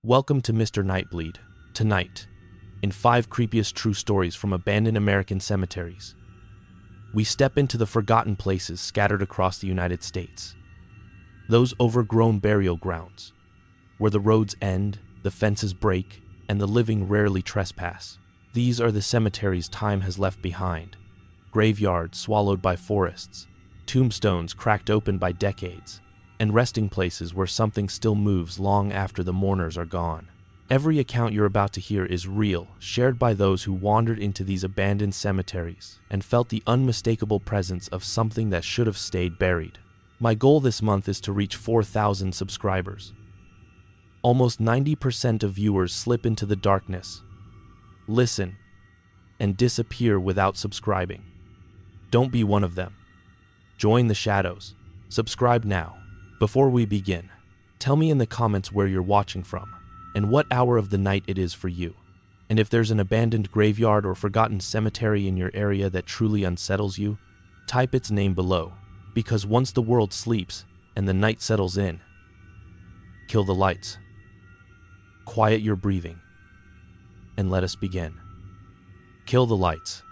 Welcome to Mr. Nightbleed. Tonight, in 5 creepiest true stories from abandoned American cemeteries, we step into the forgotten places scattered across the United States. Those overgrown burial grounds, where the roads end, the fences break, and the living rarely trespass. These are the cemeteries time has left behind. Graveyards swallowed by forests, tombstones cracked open by decades, and resting places where something still moves long after the mourners are gone. Every account you're about to hear is real, shared by those who wandered into these abandoned cemeteries and felt the unmistakable presence of something that should have stayed buried. My goal this month is to reach 4,000 subscribers. Almost 90% of viewers slip into the darkness, listen, and disappear without subscribing. Don't be one of them. Join the shadows. Subscribe now. Before we begin, tell me in the comments where you're watching from and what hour of the night it is for you. And if there's an abandoned graveyard or forgotten cemetery in your area that truly unsettles you, type its name below, because once the world sleeps and the night settles in, kill the lights, quiet your breathing, and let us begin. Kill the lights.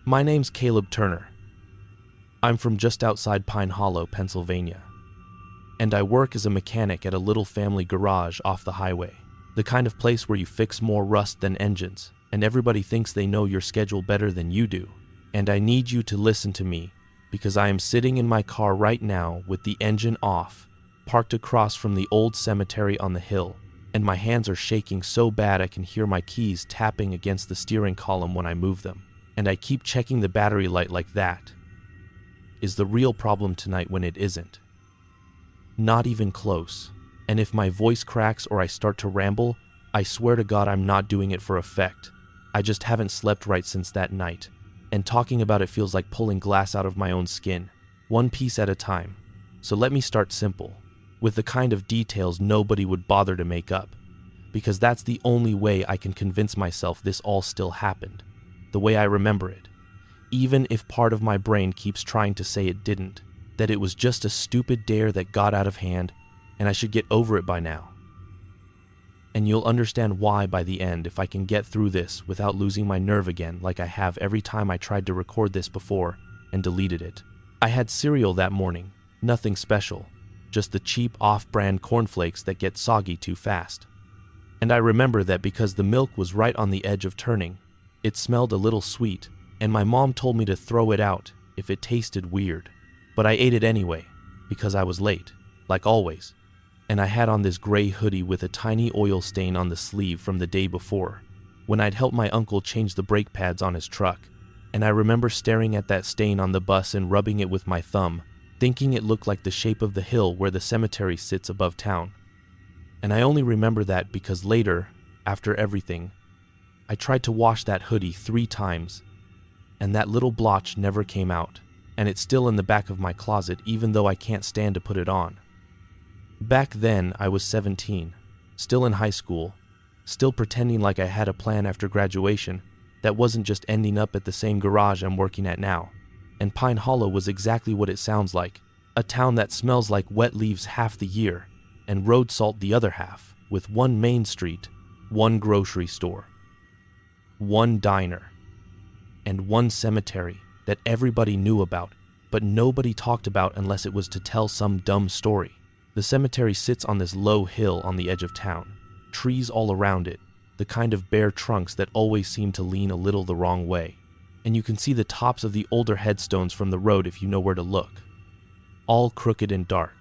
My name's Caleb Turner. I'm from just outside Pine Hollow, Pennsylvania, and I work as a mechanic at a little family garage off the highway, the kind of place where you fix more rust than engines, and everybody thinks they know your schedule better than you do. And I need you to listen to me, because I am sitting in my car right now with the engine off, parked across from the old cemetery on the hill, and my hands are shaking so bad I can hear my keys tapping against the steering column when I move them. And I keep checking the battery light like that is the real problem tonight when it isn't. Not even close. And if my voice cracks or I start to ramble, I swear to God I'm not doing it for effect. I just haven't slept right since that night, and talking about it feels like pulling glass out of my own skin, one piece at a time. So let me start simple, with the kind of details nobody would bother to make up, because that's the only way I can convince myself this all still happened, the way I remember it, even if part of my brain keeps trying to say it didn't, that it was just a stupid dare that got out of hand and I should get over it by now. And you'll understand why by the end if I can get through this without losing my nerve again like I have every time I tried to record this before and deleted it. I had cereal that morning, nothing special, just the cheap off-brand cornflakes that get soggy too fast. And I remember that because the milk was right on the edge of turning, it smelled a little sweet, and my mom told me to throw it out if it tasted weird. But I ate it anyway, because I was late, like always, and I had on this gray hoodie with a tiny oil stain on the sleeve from the day before, when I'd helped my uncle change the brake pads on his truck, and I remember staring at that stain on the bus and rubbing it with my thumb, thinking it looked like the shape of the hill where the cemetery sits above town. And I only remember that because later, after everything, I tried to wash that hoodie 3 times, and that little blotch never came out, and it's still in the back of my closet even though I can't stand to put it on. Back then, I was 17, still in high school, still pretending like I had a plan after graduation that wasn't just ending up at the same garage I'm working at now. And Pine Hollow was exactly what it sounds like, a town that smells like wet leaves half the year, and road salt the other half, with one main street, one grocery store, one diner, and one cemetery that everybody knew about, but nobody talked about unless it was to tell some dumb story. The cemetery sits on this low hill on the edge of town, trees all around it, the kind of bare trunks that always seem to lean a little the wrong way, and you can see the tops of the older headstones from the road if you know where to look. All crooked and dark,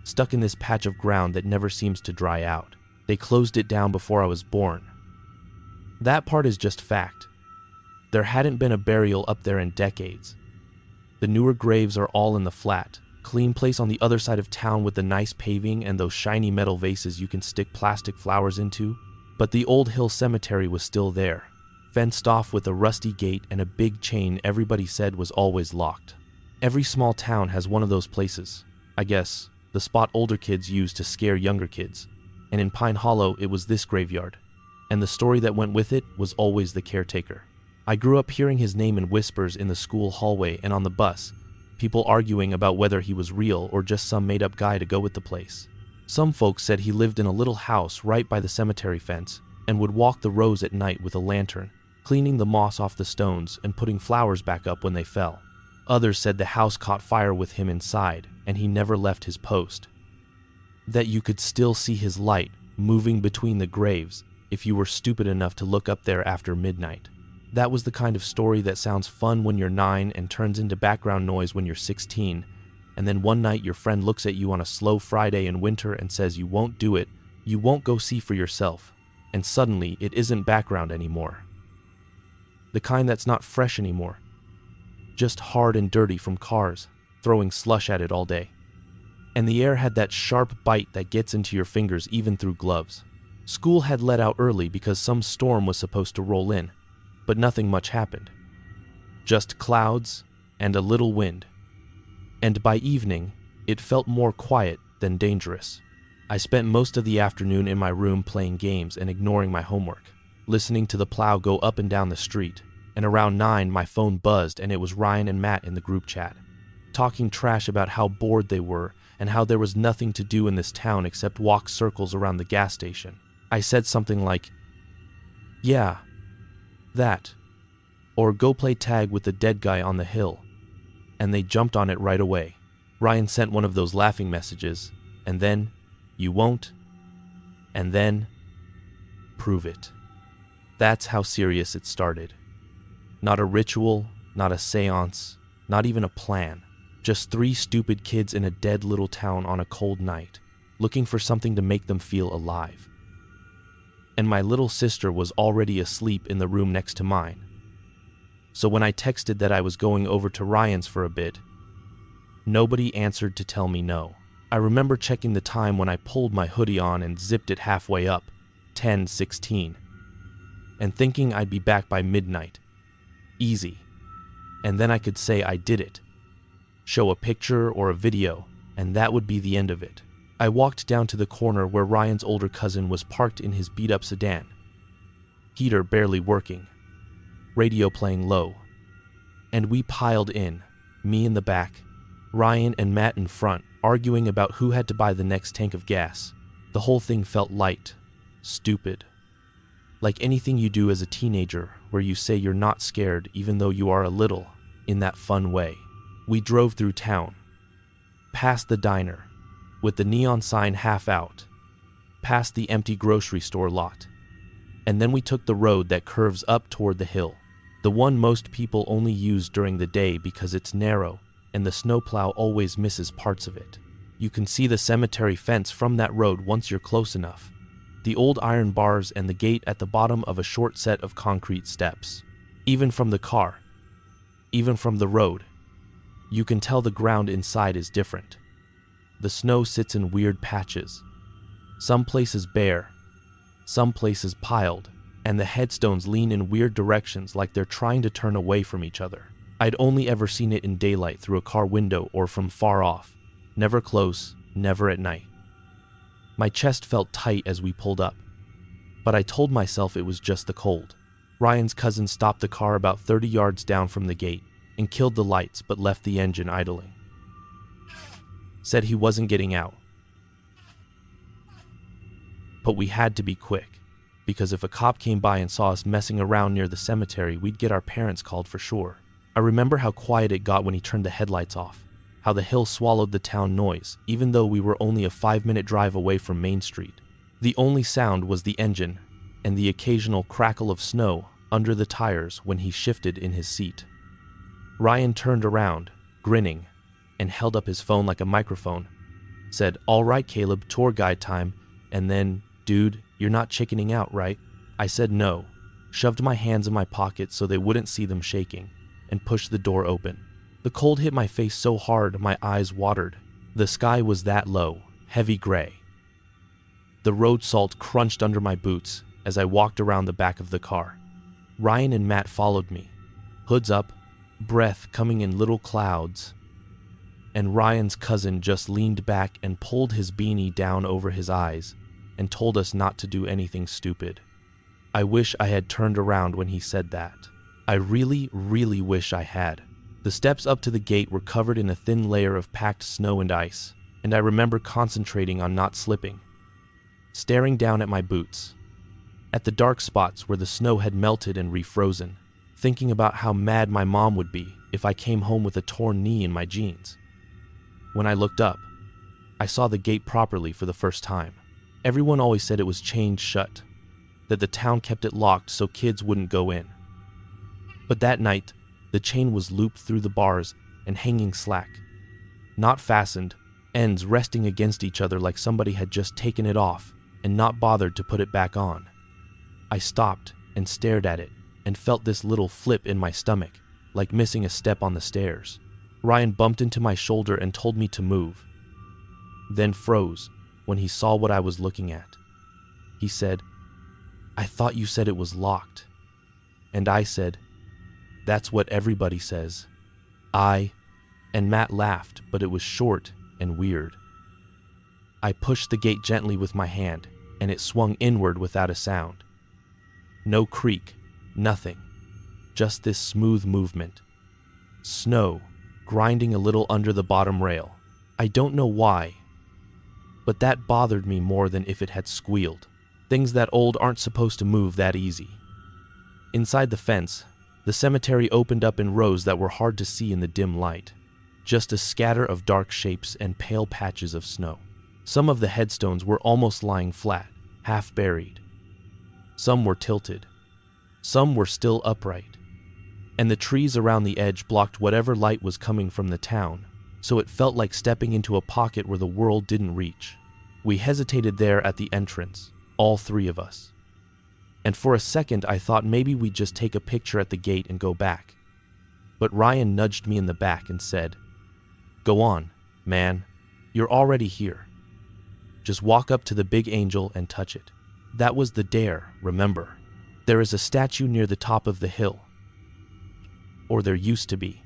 stuck in this patch of ground that never seems to dry out. They closed it down before I was born. That part is just fact. There hadn't been a burial up there in decades. The newer graves are all in the flat, clean place on the other side of town with the nice paving and those shiny metal vases you can stick plastic flowers into. But the old hill cemetery was still there, fenced off with a rusty gate and a big chain everybody said was always locked. Every small town has one of those places, I guess, the spot older kids use to scare younger kids. And in Pine Hollow, it was this graveyard. And the story that went with it was always the caretaker. I grew up hearing his name in whispers in the school hallway and on the bus, people arguing about whether he was real or just some made-up guy to go with the place. Some folks said he lived in a little house right by the cemetery fence and would walk the rows at night with a lantern, cleaning the moss off the stones and putting flowers back up when they fell. Others said the house caught fire with him inside and he never left his post. That you could still see his light moving between the graves if you were stupid enough to look up there after midnight. That was the kind of story that sounds fun when you're 9 and turns into background noise when you're 16, and then one night your friend looks at you on a slow Friday in winter and says you won't do it, you won't go see for yourself, and suddenly it isn't background anymore. The kind that's not fresh anymore, just hard and dirty from cars throwing slush at it all day. And the air had that sharp bite that gets into your fingers even through gloves. School had let out early because some storm was supposed to roll in, but nothing much happened. Just clouds and a little wind. And by evening, it felt more quiet than dangerous. I spent most of the afternoon in my room playing games and ignoring my homework, listening to the plow go up and down the street, and around 9 my phone buzzed and it was Ryan and Matt in the group chat, talking trash about how bored they were and how there was nothing to do in this town except walk circles around the gas station. I said something like, "Yeah, that," or "Go play tag with the dead guy on the hill," and they jumped on it right away. Ryan sent one of those laughing messages, and then, "You won't," and then, "Prove it." That's how serious it started. Not a ritual, not a seance, not even a plan. Just 3 stupid kids in a dead little town on a cold night, looking for something to make them feel alive. And my little sister was already asleep in the room next to mine. So when I texted that I was going over to Ryan's for a bit, nobody answered to tell me no. I remember checking the time when I pulled my hoodie on and zipped it halfway up, 10:16, and thinking I'd be back by midnight. Easy. And then I could say I did it. Show a picture or a video, and that would be the end of it. I walked down to the corner where Ryan's older cousin was parked in his beat-up sedan. Heater barely working. Radio playing low. And we piled in, me in the back, Ryan and Matt in front, arguing about who had to buy the next tank of gas. The whole thing felt light, stupid. Like anything you do as a teenager where you say you're not scared even though you are a little, in that fun way. We drove through town, past the diner, with the neon sign half out, past the empty grocery store lot, and then we took the road that curves up toward the hill, the one most people only use during the day because it's narrow and the snowplow always misses parts of it. You can see the cemetery fence from that road once you're close enough, the old iron bars and the gate at the bottom of a short set of concrete steps. Even from the car, even from the road, you can tell the ground inside is different. The snow sits in weird patches, some places bare, some places piled, and the headstones lean in weird directions like they're trying to turn away from each other. I'd only ever seen it in daylight through a car window or from far off, never close, never at night. My chest felt tight as we pulled up, but I told myself it was just the cold. Ryan's cousin stopped the car about 30 yards down from the gate and killed the lights but left the engine idling. Said he wasn't getting out. But we had to be quick, because if a cop came by and saw us messing around near the cemetery, we'd get our parents called for sure. I remember how quiet it got when he turned the headlights off, how the hill swallowed the town noise, even though we were only a 5-minute drive away from Main Street. The only sound was the engine and the occasional crackle of snow under the tires when he shifted in his seat. Ryan turned around, grinning, and held up his phone like a microphone, said, "All right, Caleb, tour guide time," and then, "Dude, you're not chickening out, right?" I said no, shoved my hands in my pockets so they wouldn't see them shaking, and pushed the door open. The cold hit my face so hard my eyes watered. The sky was that low, heavy gray. The road salt crunched under my boots as I walked around the back of the car. Ryan and Matt followed me, hoods up, breath coming in little clouds, and Ryan's cousin just leaned back and pulled his beanie down over his eyes and told us not to do anything stupid. I wish I had turned around when he said that. I really, really wish I had. The The steps up to the gate were covered in a thin layer of packed snow and ice, and I remember concentrating on not slipping, staring down at my boots, at the dark spots where the snow had melted and refrozen, thinking about how mad my mom would be if I came home with a torn knee in my jeans. When I looked up, I saw the gate properly for the first time. Everyone always said it was chained shut, that the town kept it locked so kids wouldn't go in. But that night, the chain was looped through the bars and hanging slack, not fastened, ends resting against each other like somebody had just taken it off and not bothered to put it back on. I stopped and stared at it and felt this little flip in my stomach, like missing a step on the stairs. Ryan bumped into my shoulder and told me to move, then froze when he saw what I was looking at. He said, "I thought you said it was locked." And I said, "That's what everybody says." And Matt laughed, but it was short and weird. I pushed the gate gently with my hand, and it swung inward without a sound. No creak, nothing, just this smooth movement. Snow grinding a little under the bottom rail. I don't know why, but that bothered me more than if it had squealed. Things that old aren't supposed to move that easy. Inside the fence, the cemetery opened up in rows that were hard to see in the dim light, just a scatter of dark shapes and pale patches of snow. Some of the headstones were almost lying flat, half buried. Some were tilted. Some were still upright. And the trees around the edge blocked whatever light was coming from the town, so it felt like stepping into a pocket where the world didn't reach. We hesitated there at the entrance, all three of us. And for a second I thought maybe we'd just take a picture at the gate and go back. But Ryan nudged me in the back and said, "Go on, man. You're already here. Just walk up to the big angel and touch it." That was the dare, remember. There is a statue near the top of the hill. Or there used to be.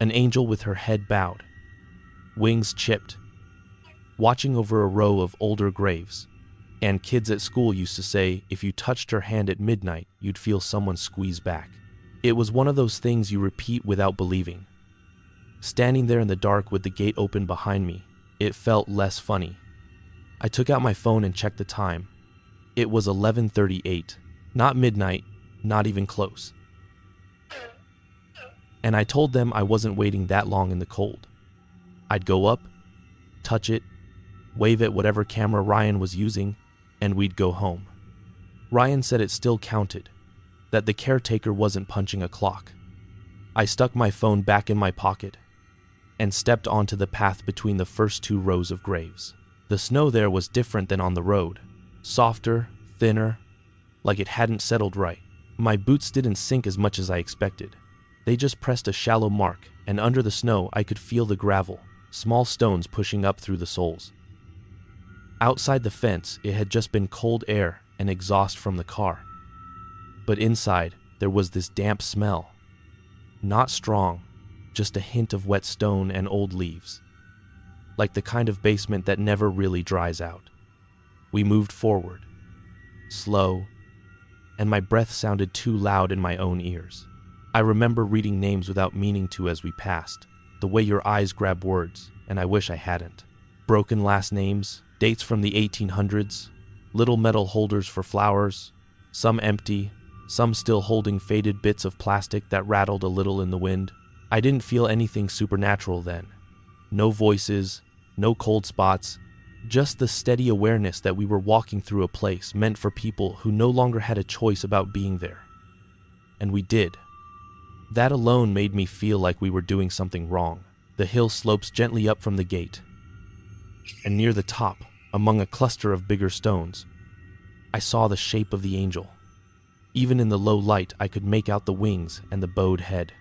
An angel with her head bowed, wings chipped, watching over a row of older graves. And kids at school used to say if you touched her hand at midnight, you'd feel someone squeeze back. It was one of those things you repeat without believing. Standing there in the dark with the gate open behind me, it felt less funny. I took out my phone and checked the time. It was 11:38, not midnight, not even close. And I told them I wasn't waiting that long in the cold. I'd go up, touch it, wave at whatever camera Ryan was using, and we'd go home. Ryan said it still counted, that the caretaker wasn't punching a clock. I stuck my phone back in my pocket and stepped onto the path between the first two rows of graves. The snow there was different than on the road, softer, thinner, like it hadn't settled right. My boots didn't sink as much as I expected. They just pressed a shallow mark, and under the snow I could feel the gravel, small stones pushing up through the soles. Outside the fence, it had just been cold air and exhaust from the car. But inside, there was this damp smell. Not strong, just a hint of wet stone and old leaves. Like the kind of basement that never really dries out. We moved forward, slow, and my breath sounded too loud in my own ears. I remember reading names without meaning to as we passed, the way your eyes grab words, and I wish I hadn't. Broken last names, dates from the 1800s, little metal holders for flowers, some empty, some still holding faded bits of plastic that rattled a little in the wind. I didn't feel anything supernatural then. No voices, no cold spots, just the steady awareness that we were walking through a place meant for people who no longer had a choice about being there. And we did. That alone made me feel like we were doing something wrong. The hill slopes gently up from the gate, and near the top, among a cluster of bigger stones, I saw the shape of the angel. Even in the low light, I could make out the wings and the bowed head.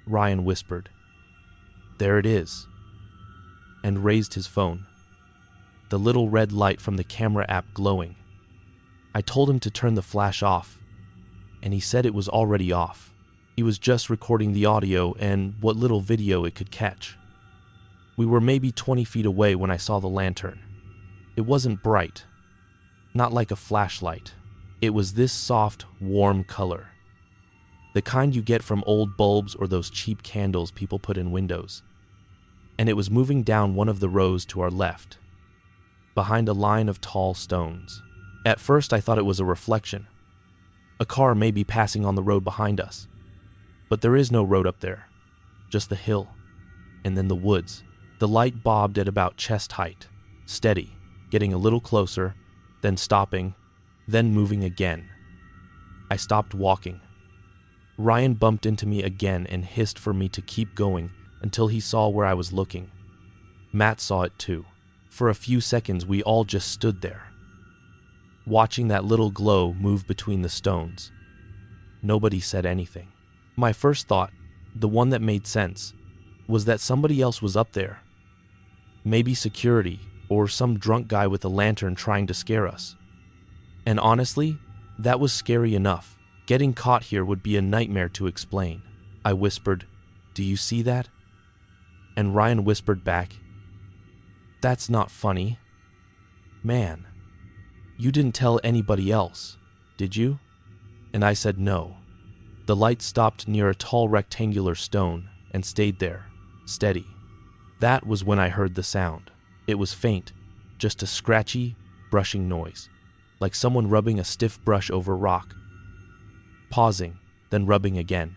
Ryan whispered, "There it is," and raised his phone, the little red light from the camera app glowing. I told him to turn the flash off, and he said it was already off. He was just recording the audio and what little video it could catch. We were maybe 20 feet away when I saw the lantern. It wasn't bright, not like a flashlight. It was this soft, warm color. the kind you get from old bulbs or those cheap candles people put in windows. And it was moving down one of the rows to our left, behind a line of tall stones. At first I thought it was a reflection. A car may be passing on the road behind us. But there is no road up there, just the hill, and then the woods. The light bobbed at about chest height, steady, getting a little closer, then stopping, then moving again. I stopped walking. Ryan bumped into me again and hissed for me to keep going until he saw where I was looking. Matt saw it too. For a few seconds we all just stood there, watching that little glow move between the stones. Nobody said anything. My first thought, the one that made sense, was that somebody else was up there. Maybe security, or some drunk guy with a lantern trying to scare us. And honestly, that was scary enough. Getting caught here would be a nightmare to explain. I whispered, "Do you see that?" And Ryan whispered back, "That's not funny. Man, you didn't tell anybody else, did you?" And I said no. The light stopped near a tall rectangular stone and stayed there, steady. That was when I heard the sound. It was faint, just a scratchy, brushing noise, like someone rubbing a stiff brush over rock. Pausing, then rubbing again.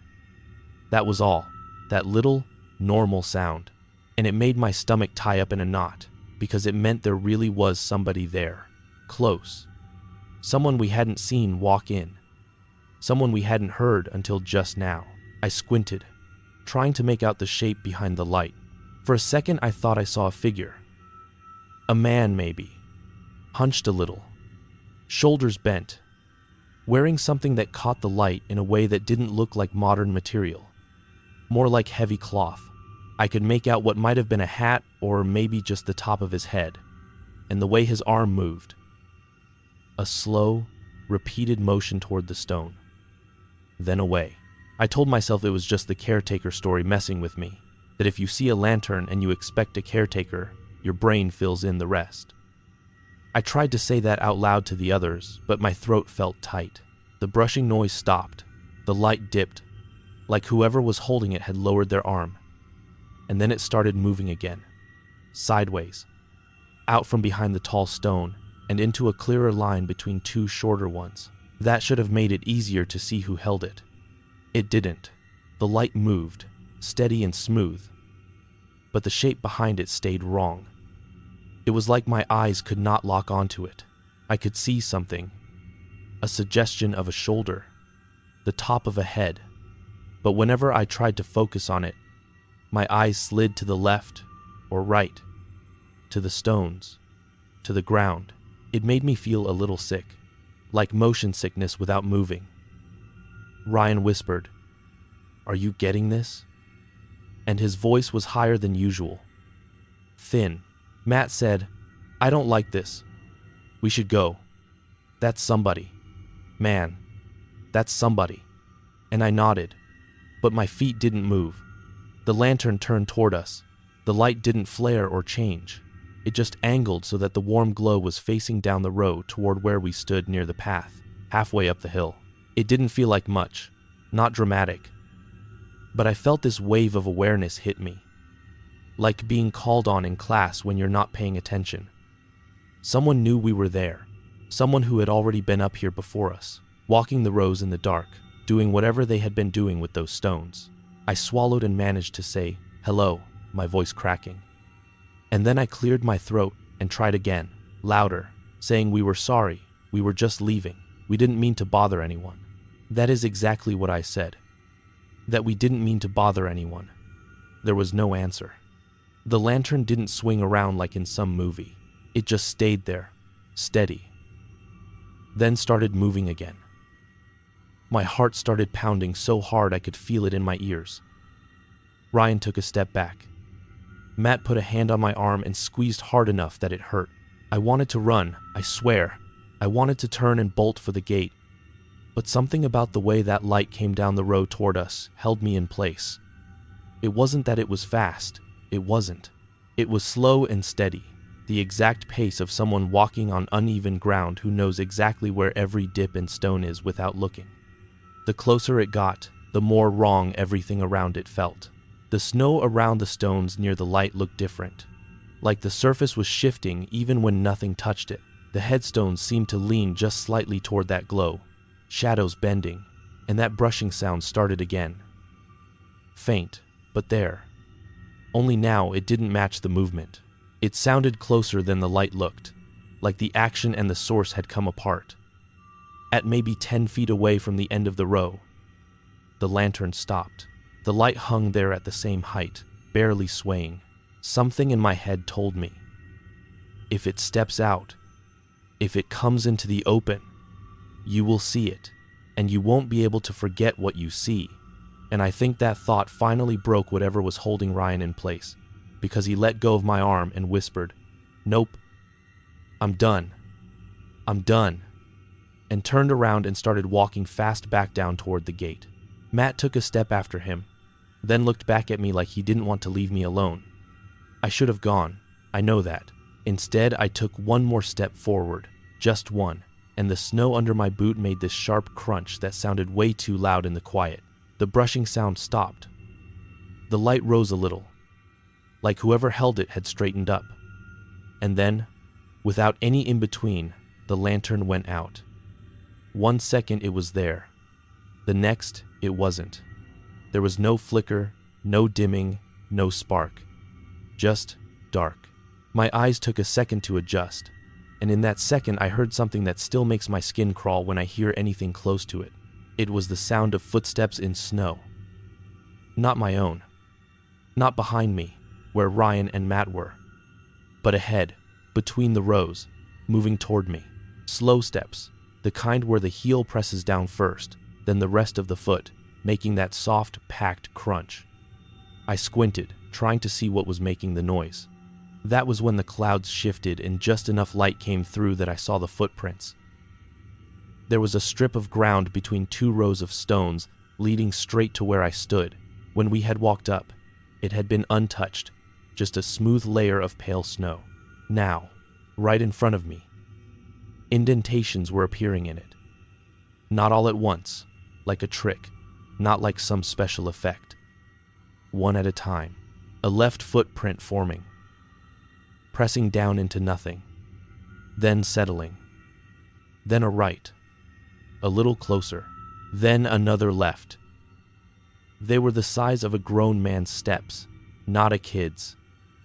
That was all, that little, normal sound. And it made my stomach tie up in a knot, because it meant there really was somebody there, close. Someone we hadn't seen walk in. Someone we hadn't heard until just now. I squinted, trying to make out the shape behind the light. For a second I thought I saw a figure. A man maybe, hunched a little, shoulders bent, wearing something that caught the light in a way that didn't look like modern material, more like heavy cloth. I could make out what might have been a hat or maybe just the top of his head, and the way his arm moved. A slow, repeated motion toward the stone, then away. I told myself it was just the caretaker story messing with me, that if you see a lantern and you expect a caretaker, your brain fills in the rest. I tried to say that out loud to the others, but my throat felt tight. The brushing noise stopped. The light dipped, like whoever was holding it had lowered their arm. And then it started moving again, sideways, out from behind the tall stone and into a clearer line between two shorter ones. That should have made it easier to see who held it. It didn't. The light moved, steady and smooth, but the shape behind it stayed wrong. It was like my eyes could not lock onto it. I could see something, a suggestion of a shoulder, the top of a head, but whenever I tried to focus on it, my eyes slid to the left or right, to the stones, to the ground. It made me feel a little sick, like motion sickness without moving. Ryan whispered, "Are you getting this?" And his voice was higher than usual, thin. Matt said, "I don't like this. We should go. That's somebody. Man, that's somebody." And I nodded, but my feet didn't move. The lantern turned toward us. The light didn't flare or change. It just angled so that the warm glow was facing down the road toward where we stood near the path, halfway up the hill. It didn't feel like much, not dramatic, but I felt this wave of awareness hit me, like being called on in class when you're not paying attention. Someone knew we were there, someone who had already been up here before us, walking the rows in the dark, doing whatever they had been doing with those stones. I swallowed and managed to say, "Hello," my voice cracking. And then I cleared my throat and tried again, louder, saying we were sorry, we were just leaving, we didn't mean to bother anyone. That is exactly what I said, that we didn't mean to bother anyone. There was no answer. The lantern didn't swing around like in some movie. It just stayed there, steady, then started moving again. My heart started pounding so hard I could feel it in my ears. Ryan took a step back. Matt put a hand on my arm and squeezed hard enough that it hurt. I wanted to run, I swear. I wanted to turn and bolt for the gate. But something about the way that light came down the road toward us held me in place. It wasn't that it was fast. It wasn't. It was slow and steady, the exact pace of someone walking on uneven ground who knows exactly where every dip and stone is without looking. The closer it got, the more wrong everything around it felt. The snow around the stones near the light looked different, like the surface was shifting even when nothing touched it. The headstones seemed to lean just slightly toward that glow, shadows bending, and that brushing sound started again. Faint, but there. Only now it didn't match the movement. It sounded closer than the light looked, like the action and the source had come apart. At maybe 10 feet away from the end of the row, the lantern stopped. The light hung there at the same height, barely swaying. Something in my head told me, if it steps out, if it comes into the open, you will see it, and you won't be able to forget what you see. And I think that thought finally broke whatever was holding Ryan in place, because he let go of my arm and whispered, "Nope, I'm done. I'm done," and turned around and started walking fast back down toward the gate. Matt took a step after him, then looked back at me like he didn't want to leave me alone. I should have gone, I know that. Instead, I took one more step forward, just one, and the snow under my boot made this sharp crunch that sounded way too loud in the quiet. The brushing sound stopped. The light rose a little, like whoever held it had straightened up. And then, without any in-between, the lantern went out. 1 second it was there. The next, it wasn't. There was no flicker, no dimming, no spark. Just dark. My eyes took a second to adjust, and in that second I heard something that still makes my skin crawl when I hear anything close to it. It was the sound of footsteps in snow. Not my own. Not behind me, where Ryan and Matt were, but ahead, between the rows, moving toward me. Slow steps, the kind where the heel presses down first, then the rest of the foot, making that soft, packed crunch. I squinted, trying to see what was making the noise. That was when the clouds shifted and just enough light came through that I saw the footprints. There was a strip of ground between 2 rows of stones leading straight to where I stood. When we had walked up, it had been untouched, just a smooth layer of pale snow. Now, right in front of me, indentations were appearing in it. Not all at once, like a trick, not like some special effect. One at a time, a left footprint forming, pressing down into nothing, then settling, then a right, a little closer, then another left. They were the size of a grown man's steps, not a kid's.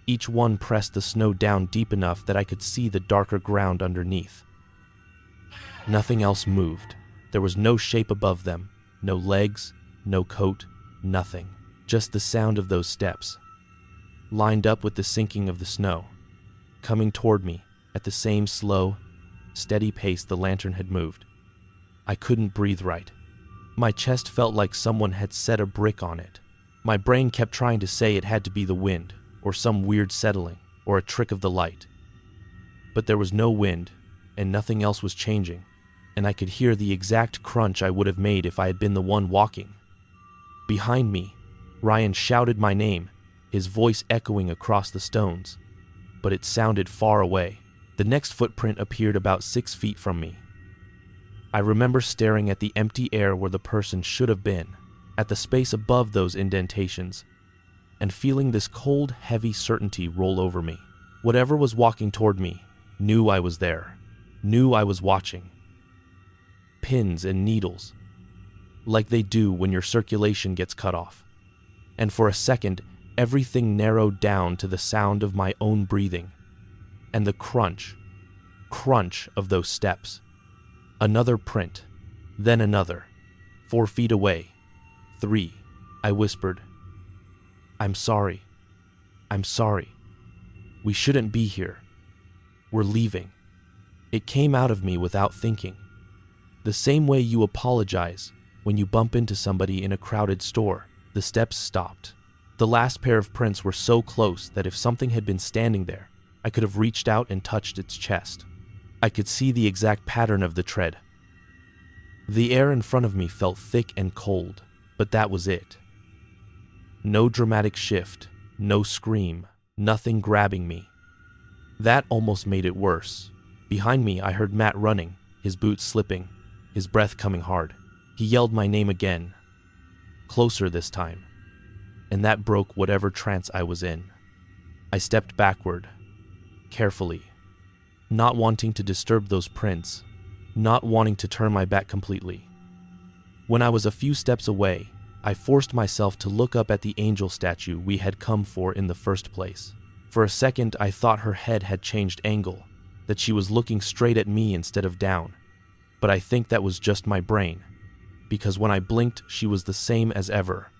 Each one pressed the snow down deep enough that I could see the darker ground underneath. Nothing else moved. There was no shape above them, no legs, no coat, nothing. Just the sound of those steps, lined up with the sinking of the snow, coming toward me at the same slow, steady pace the lantern had moved. I couldn't breathe right. My chest felt like someone had set a brick on it. My brain kept trying to say it had to be the wind, or some weird settling, or a trick of the light. But there was no wind, and nothing else was changing, and I could hear the exact crunch I would have made if I had been the one walking. Behind me, Ryan shouted my name, his voice echoing across the stones, but it sounded far away. The next footprint appeared about 6 feet from me. I remember staring at the empty air where the person should have been, at the space above those indentations, and feeling this cold, heavy certainty roll over me. Whatever was walking toward me knew I was there, knew I was watching. Pins and needles, like they do when your circulation gets cut off. And for a second, everything narrowed down to the sound of my own breathing, and the crunch of those steps. Another print, then another, 4 feet away, 3. I whispered, I'm sorry. We shouldn't be here. We're leaving." It came out of me without thinking. The same way you apologize when you bump into somebody in a crowded store. The steps stopped. The last pair of prints were so close that if something had been standing there, I could have reached out and touched its chest. I could see the exact pattern of the tread. The air in front of me felt thick and cold, but that was it. No dramatic shift, no scream, nothing grabbing me. That almost made it worse. Behind me, I heard Matt running, his boots slipping, his breath coming hard. He yelled my name again. closer this time, and that broke whatever trance I was in. I stepped backward, carefully, not wanting to disturb those prints, not wanting to turn my back completely. When I was a few steps away, I forced myself to look up at the angel statue we had come for in the first place. For a second, I thought her head had changed angle, that she was looking straight at me instead of down. But I think that was just my brain, because when I blinked, she was the same as ever.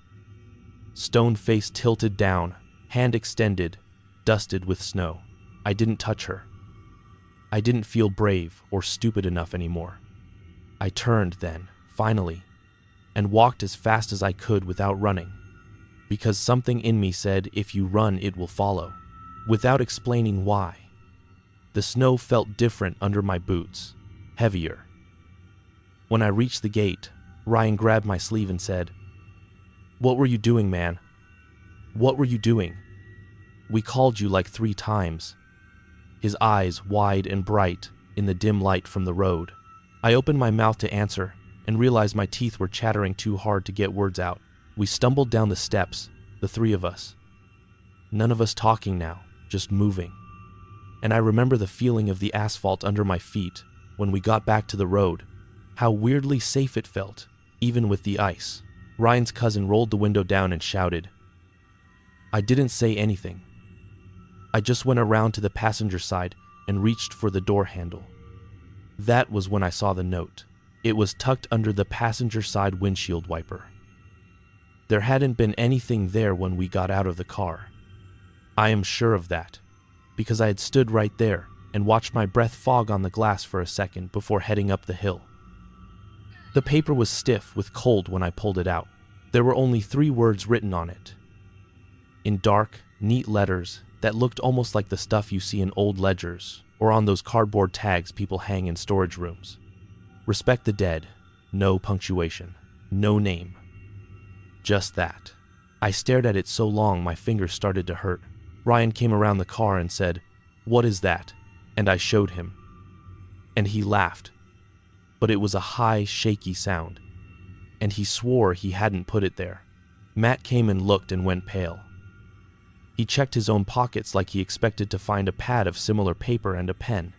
Stone face tilted down, hand extended, dusted with snow. I didn't touch her. I didn't feel brave or stupid enough anymore. I turned then, finally, and walked as fast as I could without running, because something in me said if you run it will follow, without explaining why. The snow felt different under my boots, heavier. When I reached the gate, Ryan grabbed my sleeve and said, "What were you doing, man? What were you doing? We called you like 3 times." His eyes wide and bright in the dim light from the road. I opened my mouth to answer and realized my teeth were chattering too hard to get words out. We stumbled down the steps, the 3 of us. None of us talking now, just moving. And I remember the feeling of the asphalt under my feet when we got back to the road, how weirdly safe it felt, even with the ice. Ryan's cousin rolled the window down and shouted. I didn't say anything. I just went around to the passenger side and reached for the door handle. That was when I saw the note. It was tucked under the passenger side windshield wiper. There hadn't been anything there when we got out of the car. I am sure of that, because I had stood right there and watched my breath fog on the glass for a second before heading up the hill. The paper was stiff with cold when I pulled it out. There were only 3 words written on it, in dark, neat letters that looked almost like the stuff you see in old ledgers or on those cardboard tags people hang in storage rooms. Respect the dead, no punctuation, no name. Just that. I stared at it so long my fingers started to hurt. Ryan came around the car and said, "What is that?" And I showed him. And he laughed. But it was a high, shaky sound. And he swore he hadn't put it there. Matt came and looked and went pale. He checked his own pockets like he expected to find a pad of similar paper and a pen,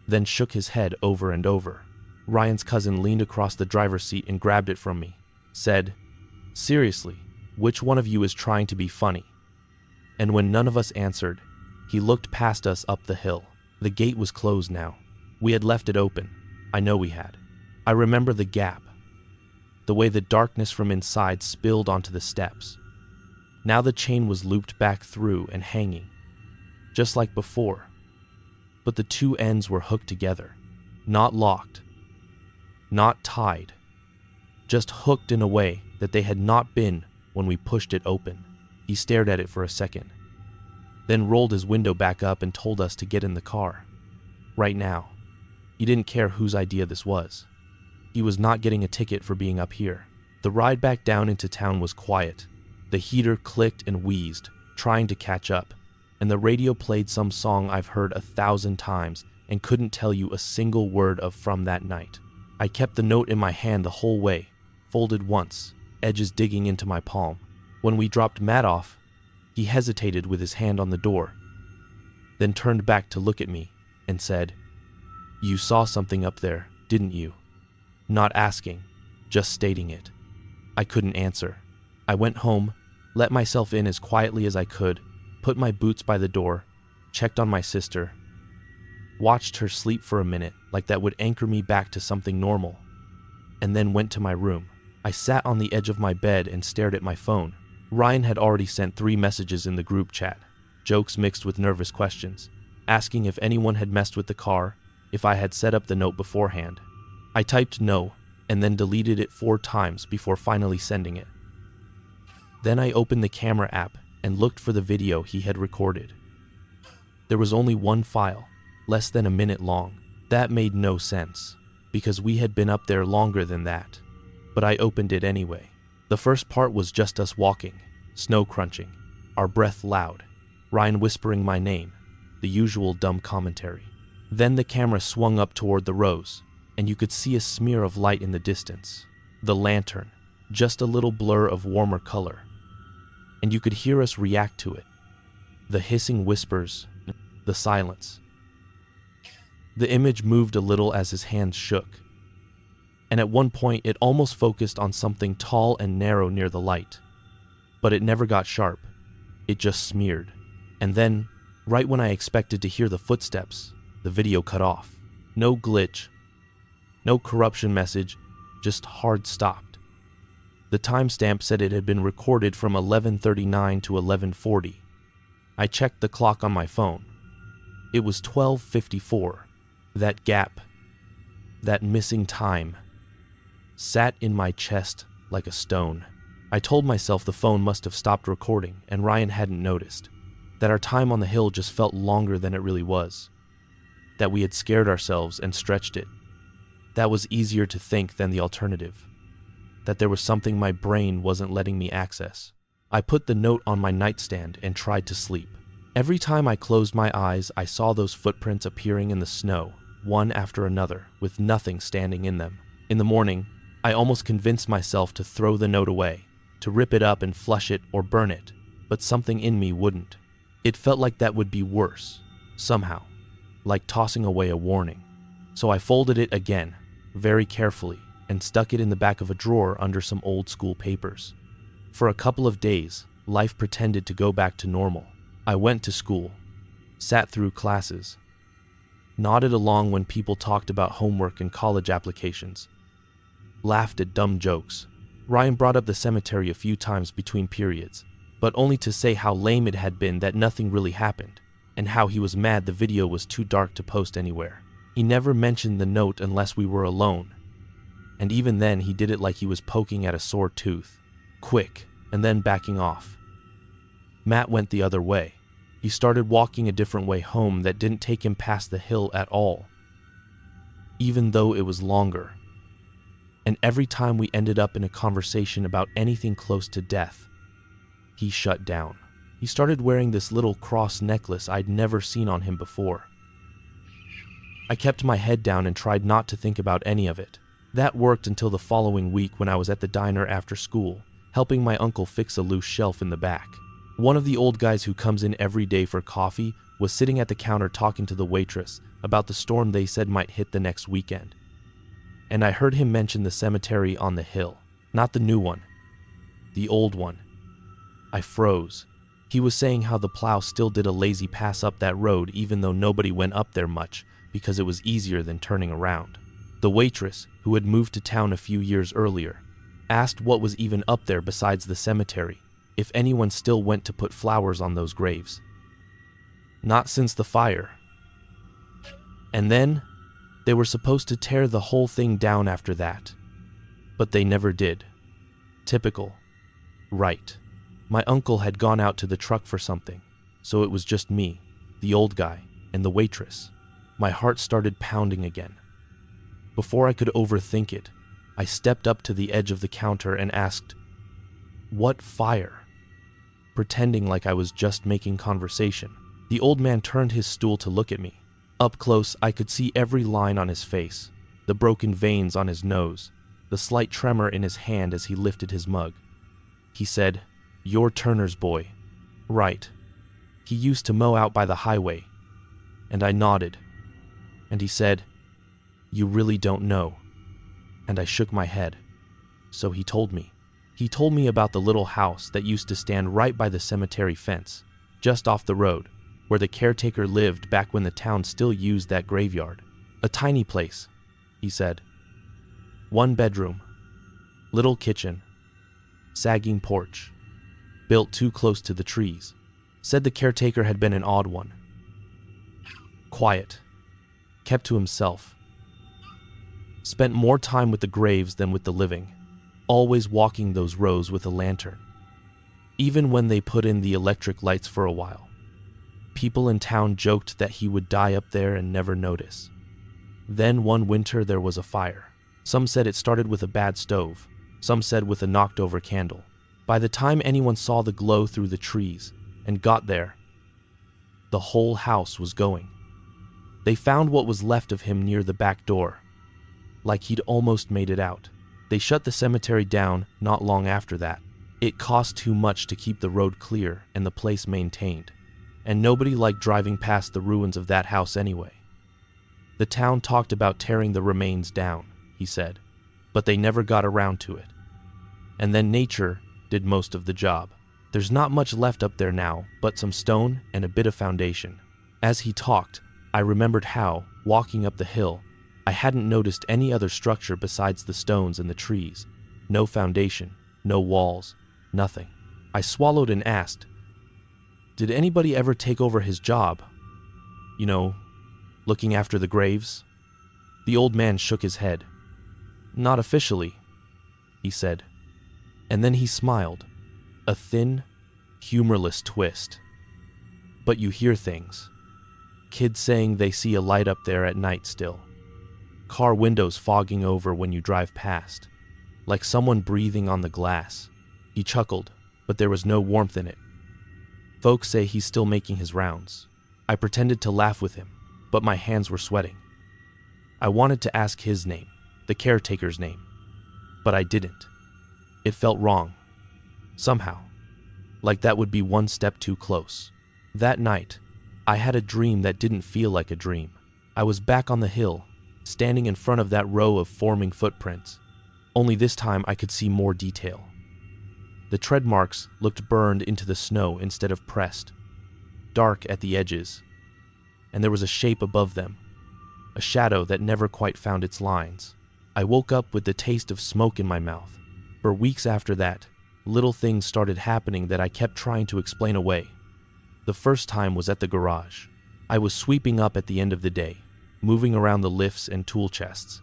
then shook his head over and over. Ryan's cousin leaned across the driver's seat and grabbed it from me, said, "Seriously, which one of you is trying to be funny?" And when none of us answered, he looked past us up the hill. The gate was closed now. We had left it open. I know we had. I remember the gap, the way the darkness from inside spilled onto the steps. Now the chain was looped back through and hanging, just like before. But the 2 ends were hooked together, not locked, not tied, just hooked in a way that they had not been when we pushed it open. He stared at it for a second, then rolled his window back up and told us to get in the car. Right now. He didn't care whose idea this was. He was not getting a ticket for being up here. The ride back down into town was quiet. The heater clicked and wheezed, trying to catch up, and the radio played some song I've heard 1,000 times and couldn't tell you a single word of from that night. I kept the note in my hand the whole way, folded once, edges digging into my palm. When we dropped Matt off, he hesitated with his hand on the door, then turned back to look at me and said, "You saw something up there, didn't you?" Not asking, just stating it. I couldn't answer. I went home, let myself in as quietly as I could, put my boots by the door, checked on my sister, watched her sleep for a minute like that would anchor me back to something normal, and then went to my room. I sat on the edge of my bed and stared at my phone. Ryan had already sent 3 messages in the group chat, jokes mixed with nervous questions, asking if anyone had messed with the car, if I had set up the note beforehand. I typed no, and then deleted it 4 times before finally sending it. Then I opened the camera app and looked for the video he had recorded. There was only 1 file, less than a minute long. That made no sense, because we had been up there longer than that. But I opened it anyway. The first part was just us walking, snow crunching, our breath loud, Ryan whispering my name, the usual dumb commentary. Then the camera swung up toward the rows, and you could see a smear of light in the distance. The lantern, just a little blur of warmer color. And you could hear us react to it. The hissing whispers, the silence. The image moved a little as his hands shook. And at one point it almost focused on something tall and narrow near the light. But it never got sharp. It just smeared. And then, right when I expected to hear the footsteps, the video cut off. No glitch, no corruption message, just hard stopped. The timestamp said it had been recorded from 11:39 to 11:40. I checked the clock on my phone. It was 12:54. That gap, that missing time, sat in my chest like a stone. I told myself the phone must have stopped recording and Ryan hadn't noticed, that our time on the hill just felt longer than it really was, that we had scared ourselves and stretched it. That was easier to think than the alternative, that there was something my brain wasn't letting me access. I put the note on my nightstand and tried to sleep. Every time I closed my eyes, I saw those footprints appearing in the snow, one after another, with nothing standing in them. In the morning, I almost convinced myself to throw the note away, to rip it up and flush it or burn it, but something in me wouldn't. It felt like that would be worse, somehow, like tossing away a warning. So I folded it again, very carefully, and stuck it in the back of a drawer under some old school papers. For a couple of days, life pretended to go back to normal. I went to school, sat through classes, nodded along when people talked about homework and college applications, laughed at dumb jokes. Ryan brought up the cemetery a few times between periods, but only to say how lame it had been that nothing really happened, and how he was mad the video was too dark to post anywhere. He never mentioned the note unless we were alone, and even then he did it like he was poking at a sore tooth, quick, and then backing off. Matt went the other way. He started walking a different way home that didn't take him past the hill at all, even though it was longer. And every time we ended up in a conversation about anything close to death, he shut down. He started wearing this little cross necklace I'd never seen on him before. I kept my head down and tried not to think about any of it. That worked until the following week when I was at the diner after school, helping my uncle fix a loose shelf in the back. One of the old guys who comes in every day for coffee was sitting at the counter talking to the waitress about the storm they said might hit the next weekend. And I heard him mention the cemetery on the hill, not the new one, the old one. I froze. He was saying how the plow still did a lazy pass up that road even though nobody went up there much because it was easier than turning around. The waitress, who had moved to town a few years earlier, asked what was even up there besides the cemetery, if anyone still went to put flowers on those graves. Not since the fire. And then, they were supposed to tear the whole thing down after that. But they never did. Typical. Right. My uncle had gone out to the truck for something, so it was just me, the old guy, and the waitress. My heart started pounding again. Before I could overthink it, I stepped up to the edge of the counter and asked, "What fire?" Pretending like I was just making conversation. The old man turned his stool to look at me. Up close, I could see every line on his face, the broken veins on his nose, the slight tremor in his hand as he lifted his mug. He said, "You're Turner's boy." Right. He used to mow out by the highway. And I nodded. And he said, "You really don't know." And I shook my head. So he told me. He told me about the little house that used to stand right by the cemetery fence, just off the road, where the caretaker lived back when the town still used that graveyard. A tiny place, he said. 1 bedroom, little kitchen, sagging porch, built too close to the trees. Said the caretaker had been an odd one. Quiet, kept to himself. Spent more time with the graves than with the living, always walking those rows with a lantern. Even when they put in the electric lights for a while. People in town joked that he would die up there and never notice. Then one winter there was a fire. Some said it started with a bad stove. Some said with a knocked over candle. By the time anyone saw the glow through the trees and got there, the whole house was going. They found what was left of him near the back door, like he'd almost made it out. They shut the cemetery down not long after that. It cost too much to keep the road clear and the place maintained, and nobody liked driving past the ruins of that house anyway. The town talked about tearing the remains down, he said, but they never got around to it. And then nature did most of the job. There's not much left up there now, but some stone and a bit of foundation. As he talked, I remembered how, walking up the hill, I hadn't noticed any other structure besides the stones and the trees. No foundation, no walls, nothing. I swallowed and asked, "Did anybody ever take over his job? You know, looking after the graves?" The old man shook his head. "Not officially," he said. And then he smiled, a thin, humorless twist. "But you hear things. Kids saying they see a light up there at night still. Car windows fogging over when you drive past, like someone breathing on the glass." He chuckled, but there was no warmth in it. "Folks say he's still making his rounds." I pretended to laugh with him, but my hands were sweating. I wanted to ask his name, the caretaker's name, but I didn't. It felt wrong. Somehow, like that would be one step too close. That night, I had a dream that didn't feel like a dream. I was back on the hill, standing in front of that row of forming footprints. Only this time I could see more detail. The tread marks looked burned into the snow instead of pressed, dark at the edges, and there was a shape above them, a shadow that never quite found its lines. I woke up with the taste of smoke in my mouth. For weeks after that, little things started happening that I kept trying to explain away. The first time was at the garage. I was sweeping up at the end of the day, moving around the lifts and tool chests,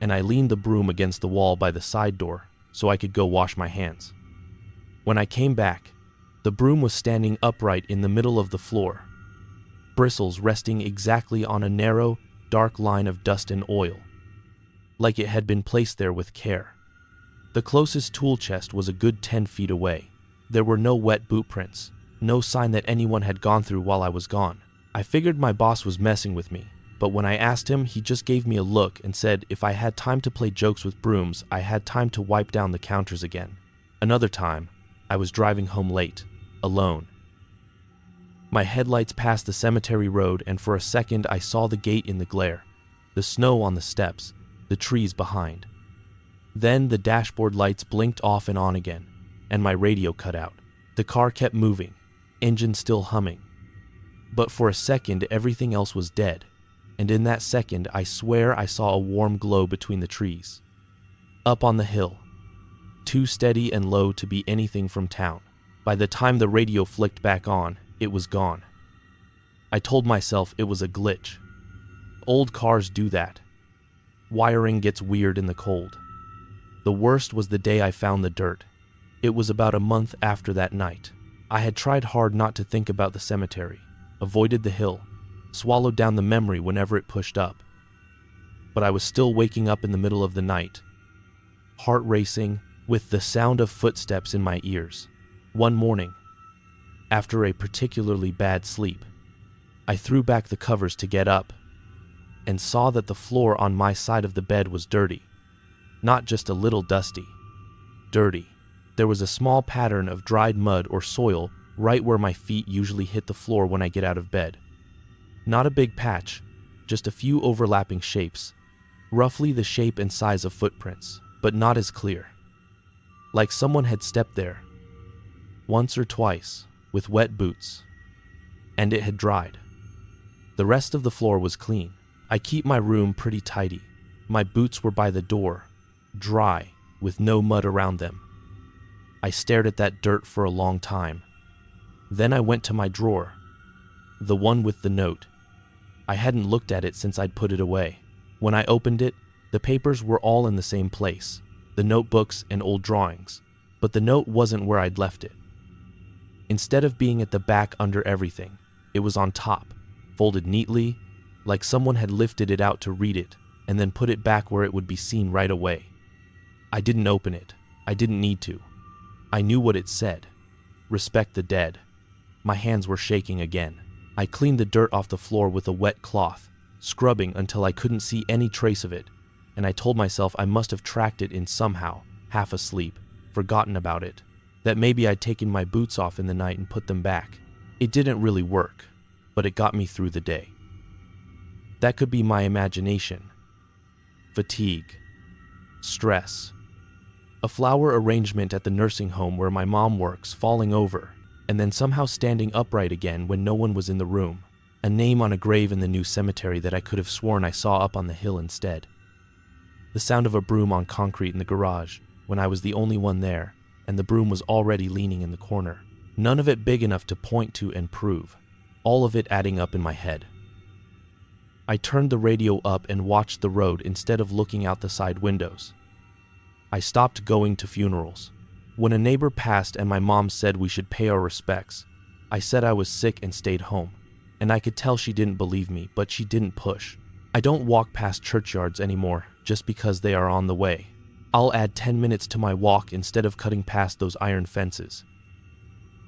and I leaned the broom against the wall by the side door so I could go wash my hands. When I came back, the broom was standing upright in the middle of the floor, bristles resting exactly on a narrow, dark line of dust and oil, like it had been placed there with care. The closest tool chest was a good 10 feet away. There were no wet boot prints, no sign that anyone had gone through while I was gone. I figured my boss was messing with me, but when I asked him, he just gave me a look and said if I had time to play jokes with brooms, I had time to wipe down the counters again. Another time, I was driving home late, alone. My headlights passed the cemetery road, and for a second I saw the gate in the glare, the snow on the steps, the trees behind. Then the dashboard lights blinked off and on again, and my radio cut out. The car kept moving, engine still humming. But for a second, everything else was dead, and in that second, I swear I saw a warm glow between the trees. Up on the hill, too steady and low to be anything from town. By the time the radio flicked back on, it was gone. I told myself it was a glitch. Old cars do that. Wiring gets weird in the cold. The worst was the day I found the dirt. It was about a month after that night. I had tried hard not to think about the cemetery, avoided the hill, swallowed down the memory whenever it pushed up. But I was still waking up in the middle of the night, heart racing, with the sound of footsteps in my ears. One morning, after a particularly bad sleep, I threw back the covers to get up and saw that the floor on my side of the bed was dirty. Not just a little dusty. Dirty. There was a small pattern of dried mud or soil right where my feet usually hit the floor when I get out of bed. Not a big patch, just a few overlapping shapes, roughly the shape and size of footprints, but not as clear. Like someone had stepped there, once or twice, with wet boots, and it had dried. The rest of the floor was clean. I keep my room pretty tidy. My boots were by the door, dry, with no mud around them. I stared at that dirt for a long time. Then I went to my drawer, the one with the note. I hadn't looked at it since I'd put it away. When I opened it, the papers were all in the same place, the notebooks and old drawings, but the note wasn't where I'd left it. Instead of being at the back under everything, it was on top, folded neatly, like someone had lifted it out to read it and then put it back where it would be seen right away. I didn't open it. I didn't need to. I knew what it said. Respect the dead. My hands were shaking again. I cleaned the dirt off the floor with a wet cloth, scrubbing until I couldn't see any trace of it, and I told myself I must have tracked it in somehow, half asleep, forgotten about it, that maybe I'd taken my boots off in the night and put them back. It didn't really work, but it got me through the day. That could be my imagination. Fatigue. Stress. A flower arrangement at the nursing home where my mom works falling over, and then somehow standing upright again when no one was in the room. A name on a grave in the new cemetery that I could have sworn I saw up on the hill instead. The sound of a broom on concrete in the garage when I was the only one there, and the broom was already leaning in the corner. None of it big enough to point to and prove. All of it adding up in my head. I turned the radio up and watched the road instead of looking out the side windows. I stopped going to funerals. When a neighbor passed and my mom said we should pay our respects, I said I was sick and stayed home. And I could tell she didn't believe me, but she didn't push. I don't walk past churchyards anymore just because they are on the way. I'll add 10 minutes to my walk instead of cutting past those iron fences.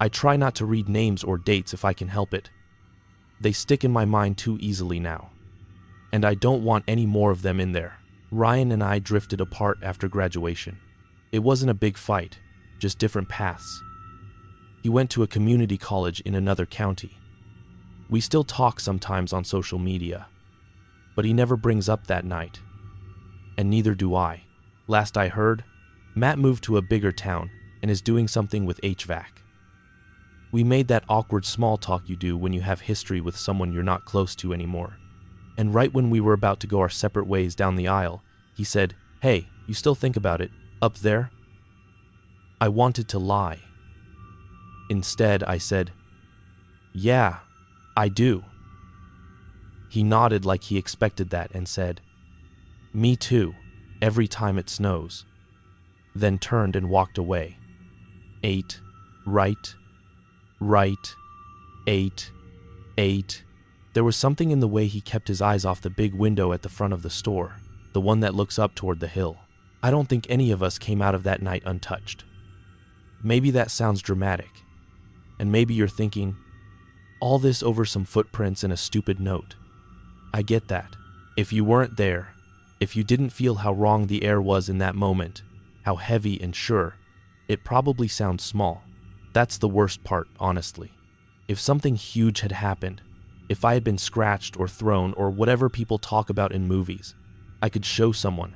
I try not to read names or dates if I can help it. They stick in my mind too easily now. And I don't want any more of them in there. Ryan and I drifted apart after graduation. It wasn't a big fight, just different paths. He went to a community college in another county. We still talk sometimes on social media, but he never brings up that night. And neither do I. Last I heard, Matt moved to a bigger town and is doing something with HVAC. We made that awkward small talk you do when you have history with someone you're not close to anymore. And right when we were about to go our separate ways down the aisle, he said, "Hey, you still think about it, up there?" I wanted to lie. Instead, I said, "Yeah, I do." He nodded like he expected that and said, "Me too, every time it snows," then turned and walked away. 8, right, 8, 8. There was something in the way he kept his eyes off the big window at the front of the store, the one that looks up toward the hill. I don't think any of us came out of that night untouched. Maybe that sounds dramatic, and maybe you're thinking, all this over some footprints and a stupid note. I get that. If you weren't there, if you didn't feel how wrong the air was in that moment, how heavy and sure, it probably sounds small. That's the worst part, honestly. If something huge had happened, if I had been scratched or thrown or whatever people talk about in movies, I could show someone.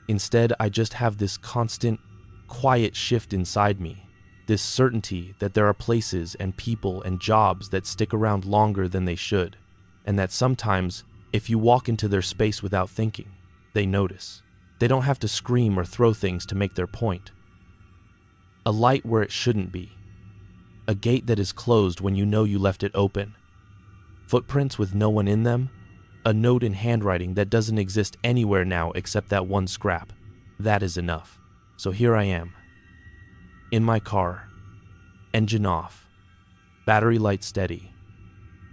Instead, I just have this constant, quiet shift inside me, this certainty that there are places and people and jobs that stick around longer than they should, and that sometimes, if you walk into their space without thinking, they notice. They don't have to scream or throw things to make their point. A light where it shouldn't be. A gate that is closed when you know you left it open. Footprints with no one in them. A note in handwriting that doesn't exist anywhere now except that one scrap. That is enough. So here I am. In my car. Engine off. Battery light steady.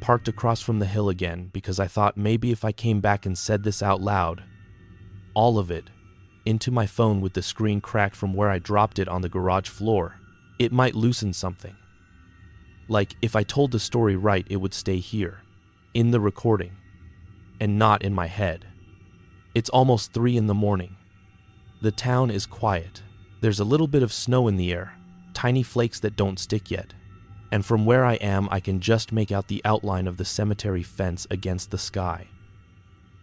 Parked across from the hill again because I thought maybe if I came back and said this out loud, all of it, into my phone with the screen cracked from where I dropped it on the garage floor, it might loosen something. Like, if I told the story right, it would stay here, in the recording, and not in my head. It's almost 3 a.m. The town is quiet. There's a little bit of snow in the air, tiny flakes that don't stick yet. And from where I am, I can just make out the outline of the cemetery fence against the sky.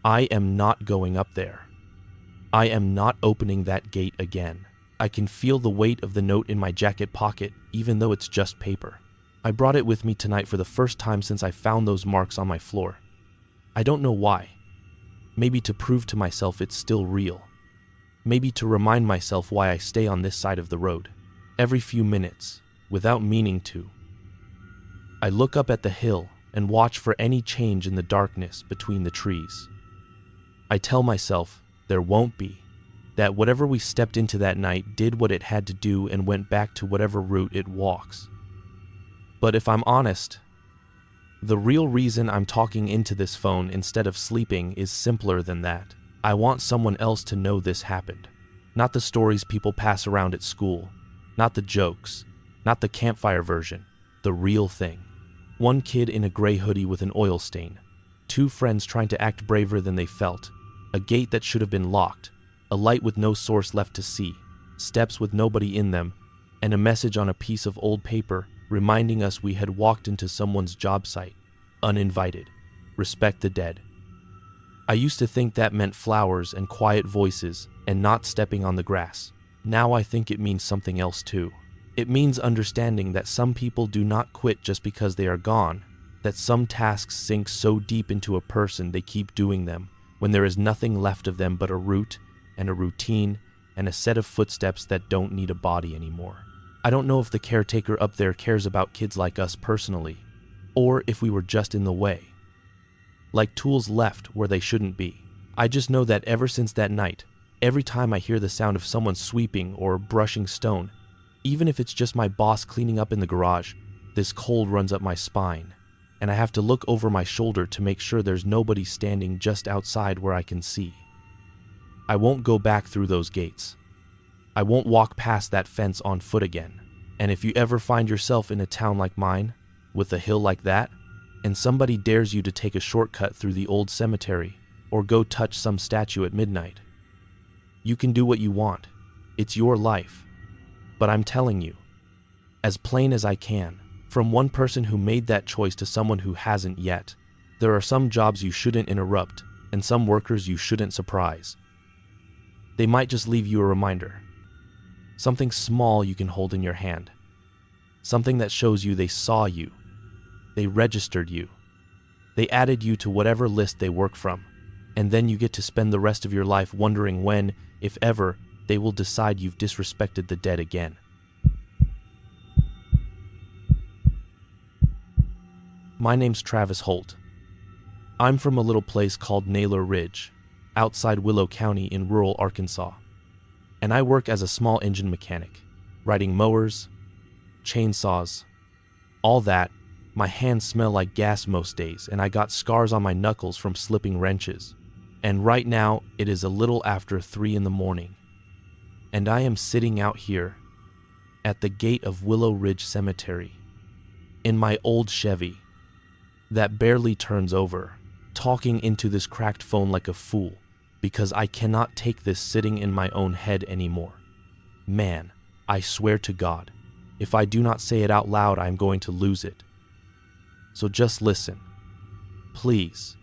I am not going up there. I am not opening that gate again. I can feel the weight of the note in my jacket pocket, even though it's just paper. I brought it with me tonight for the first time since I found those marks on my floor. I don't know why. Maybe to prove to myself it's still real. Maybe to remind myself why I stay on this side of the road. Every few minutes, without meaning to. I look up at the hill and watch for any change in the darkness between the trees. I tell myself there won't be. That whatever we stepped into that night did what it had to do and went back to whatever route it walks. But if I'm honest, the real reason I'm talking into this phone instead of sleeping is simpler than that. I want someone else to know this happened. Not the stories people pass around at school. Not the jokes. Not the campfire version. The real thing. One kid in a gray hoodie with an oil stain. 2 friends trying to act braver than they felt. A gate that should have been locked, a light with no source left to see, steps with nobody in them, and a message on a piece of old paper reminding us we had walked into someone's job site, uninvited. Respect the dead. I used to think that meant flowers and quiet voices and not stepping on the grass. Now I think it means something else too. It means understanding that some people do not quit just because they are gone, that some tasks sink so deep into a person they keep doing them when there is nothing left of them but a route and a routine and a set of footsteps that don't need a body anymore. I don't know if the caretaker up there cares about kids like us personally, or if we were just in the way, like tools left where they shouldn't be. I just know that ever since that night, every time I hear the sound of someone sweeping or brushing stone, even if it's just my boss cleaning up in the garage, this cold runs up my spine, and I have to look over my shoulder to make sure there's nobody standing just outside where I can see. I won't go back through those gates. I won't walk past that fence on foot again. And if you ever find yourself in a town like mine, with a hill like that, and somebody dares you to take a shortcut through the old cemetery or go touch some statue at midnight, you can do what you want. It's your life. But I'm telling you, as plain as I can, from one person who made that choice to someone who hasn't yet, there are some jobs you shouldn't interrupt and some workers you shouldn't surprise. They might just leave you a reminder. Something small you can hold in your hand. Something that shows you they saw you. They registered you. They added you to whatever list they work from. And then you get to spend the rest of your life wondering when, if ever, they will decide you've disrespected the dead again. My name's Travis Holt. I'm from a little place called Naylor Ridge, outside Willow County in rural Arkansas. And I work as a small engine mechanic, riding mowers, chainsaws, all that. My hands smell like gas most days, and I got scars on my knuckles from slipping wrenches. And right now, it is a little after 3 a.m, and I am sitting out here at the gate of Willow Ridge Cemetery in my old Chevy that barely turns over, talking into this cracked phone like a fool because I cannot take this sitting in my own head anymore. Man, I swear to God, if I do not say it out loud, I am going to lose it. So just listen. Please.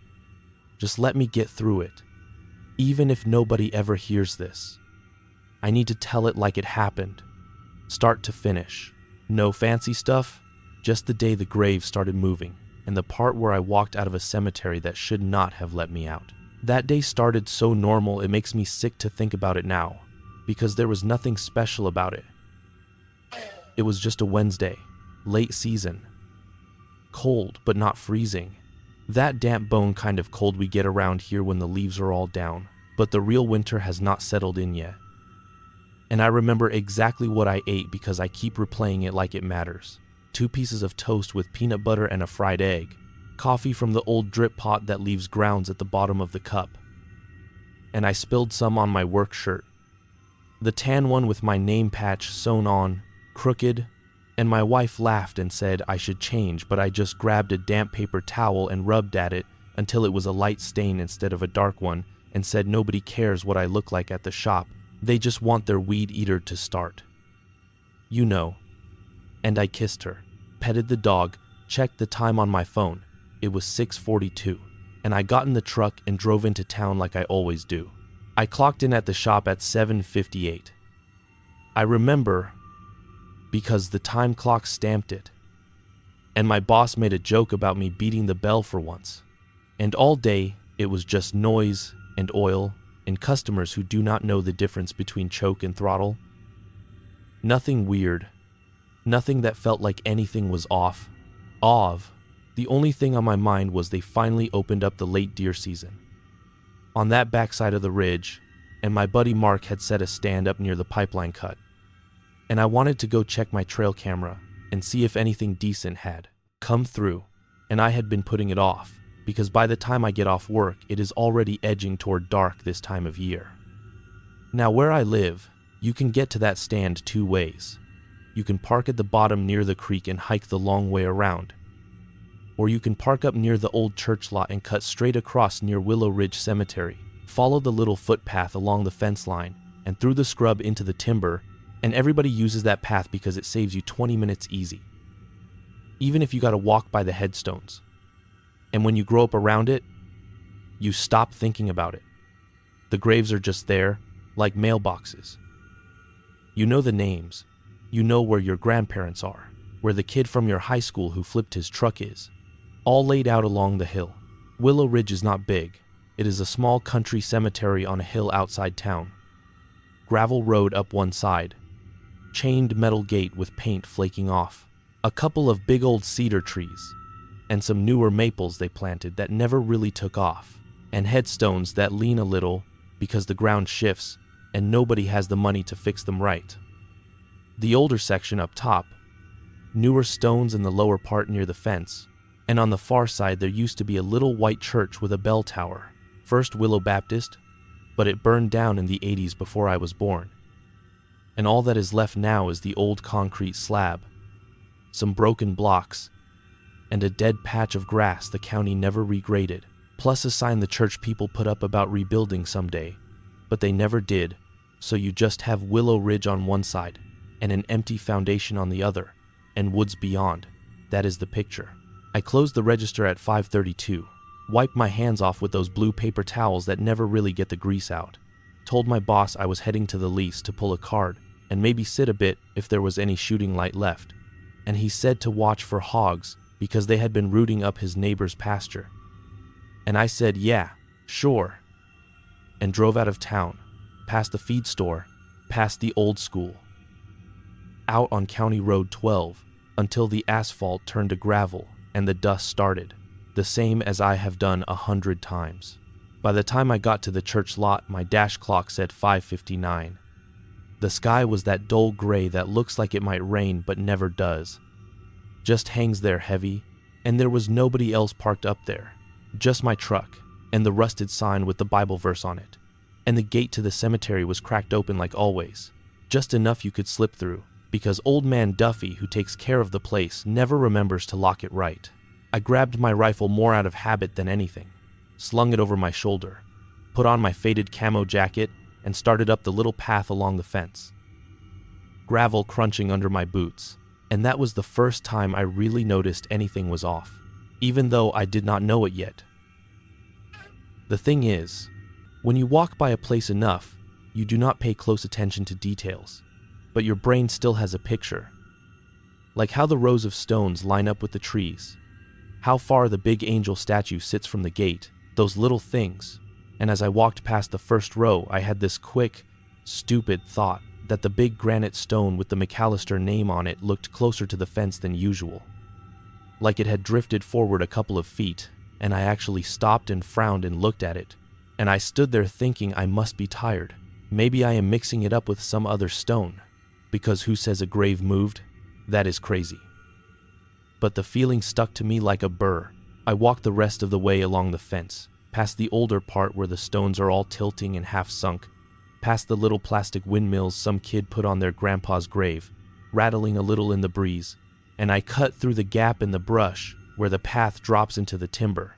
Just let me get through it. Even if nobody ever hears this. I need to tell it like it happened. Start to finish. No fancy stuff, just the day the grave started moving, and the part where I walked out of a cemetery that should not have let me out. That day started so normal it makes me sick to think about it now, because there was nothing special about it. It was just a Wednesday, late season. Cold, but not freezing. That damp bone kind of cold we get around here when the leaves are all down, but the real winter has not settled in yet. And I remember exactly what I ate because I keep replaying it like it matters. 2 pieces of toast with peanut butter and a fried egg. Coffee from the old drip pot that leaves grounds at the bottom of the cup. And I spilled some on my work shirt. The tan one with my name patch sewn on, crooked, and my wife laughed and said I should change, but I just grabbed a damp paper towel and rubbed at it until it was a light stain instead of a dark one, and said nobody cares what I look like at the shop, they just want their weed eater to start. You know. And I kissed her, petted the dog, checked the time on my phone. It was 6:42, and I got in the truck and drove into town like I always do. I clocked in at the shop at 7:58. I remember because the time clock stamped it, and my boss made a joke about me beating the bell for once. And all day, it was just noise and oil and customers who do not know the difference between choke and throttle. Nothing weird. Nothing that felt like anything was off. The only thing on my mind was they finally opened up the late deer season. On that backside of the ridge, and my buddy Mark had set a stand up near the pipeline cut. And I wanted to go check my trail camera and see if anything decent had come through, and I had been putting it off, because by the time I get off work, it is already edging toward dark this time of year. Now where I live, you can get to that stand 2 ways. You can park at the bottom near the creek and hike the long way around, or you can park up near the old church lot and cut straight across near Willow Ridge Cemetery, Follow the little footpath along the fence line and through the scrub into the timber, and everybody uses that path because it saves you 20 minutes easy. Even if you gotta walk by the headstones. And when you grow up around it, you stop thinking about it. The graves are just there, like mailboxes. You know the names. You know where your grandparents are, where the kid from your high school who flipped his truck is. All laid out along the hill. Willow Ridge is not big. It is a small country cemetery on a hill outside town. Gravel road up one side. Chained metal gate with paint flaking off. A couple of big old cedar trees. And some newer maples they planted that never really took off. And headstones that lean a little because the ground shifts and nobody has the money to fix them right. The older section up top. Newer stones in the lower part near the fence. And on the far side there used to be a little white church with a bell tower. First Willow Baptist, but it burned down in the 80s before I was born. And all that is left now is the old concrete slab, some broken blocks, and a dead patch of grass the county never regraded, plus a sign the church people put up about rebuilding someday, but they never did, so you just have Willow Ridge on one side, and an empty foundation on the other, and woods beyond. That is the picture. I closed the register at 5:32, wiped my hands off with those blue paper towels that never really get the grease out, told my boss I was heading to the lease to pull a card and maybe sit a bit if there was any shooting light left, and he said to watch for hogs because they had been rooting up his neighbor's pasture. And I said, yeah, sure, and drove out of town, past the feed store, past the old school, out on County Road 12 until the asphalt turned to gravel and the dust started, the same as I have done 100 times. By the time I got to the church lot, my dash clock said 5:59. The sky was that dull gray that looks like it might rain but never does. Just hangs there heavy, and there was nobody else parked up there. Just my truck, and the rusted sign with the Bible verse on it. And the gate to the cemetery was cracked open like always, just enough you could slip through, because old man Duffy, who takes care of the place, never remembers to lock it right. I grabbed my rifle more out of habit than anything, slung it over my shoulder, put on my faded camo jacket, and started up the little path along the fence. Gravel crunching under my boots, and that was the first time I really noticed anything was off, even though I did not know it yet. The thing is, when you walk by a place enough, you do not pay close attention to details, but your brain still has a picture. Like how the rows of stones line up with the trees, how far the big angel statue sits from the gate, those little things. And as I walked past the first row, I had this quick, stupid thought that the big granite stone with the McAllister name on it looked closer to the fence than usual. Like it had drifted forward a couple of feet, and I actually stopped and frowned and looked at it. And I stood there thinking I must be tired. Maybe I am mixing it up with some other stone. Because who says a grave moved? That is crazy. But the feeling stuck to me like a burr. I walked the rest of the way along the fence, past the older part where the stones are all tilting and half sunk, past the little plastic windmills some kid put on their grandpa's grave, rattling a little in the breeze, and I cut through the gap in the brush where the path drops into the timber.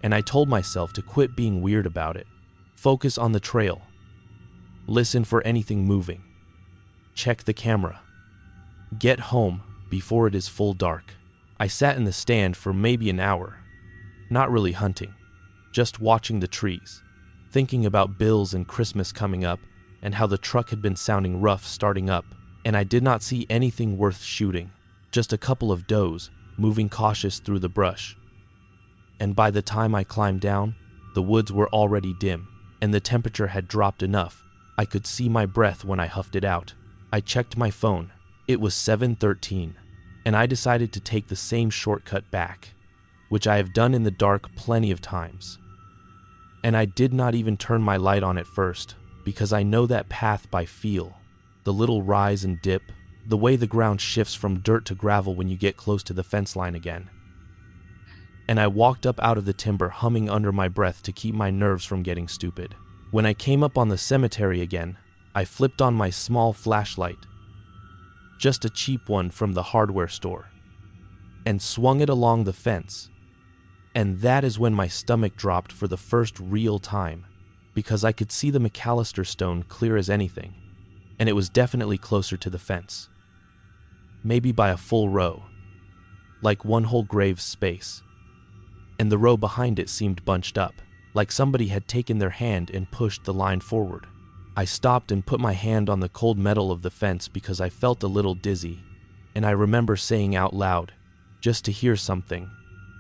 And I told myself to quit being weird about it, focus on the trail, listen for anything moving, check the camera, get home before it is full dark. I sat in the stand for maybe an hour, not really hunting, just watching the trees, thinking about bills and Christmas coming up and how the truck had been sounding rough starting up, and I did not see anything worth shooting, just a couple of does moving cautious through the brush. And by the time I climbed down, the woods were already dim, and the temperature had dropped enough I could see my breath when I huffed it out. I checked my phone. It was 7:13, and I decided to take the same shortcut back, which I have done in the dark plenty of times. And I did not even turn my light on at first, because I know that path by feel, the little rise and dip, the way the ground shifts from dirt to gravel when you get close to the fence line again. And I walked up out of the timber humming under my breath to keep my nerves from getting stupid. When I came up on the cemetery again, I flipped on my small flashlight, just a cheap one from the hardware store, and swung it along the fence. And that is when my stomach dropped for the first real time, because I could see the McAllister stone clear as anything, and it was definitely closer to the fence. Maybe by a full row, like one whole grave's space. And the row behind it seemed bunched up, like somebody had taken their hand and pushed the line forward. I stopped and put my hand on the cold metal of the fence because I felt a little dizzy, and I remember saying out loud, just to hear something,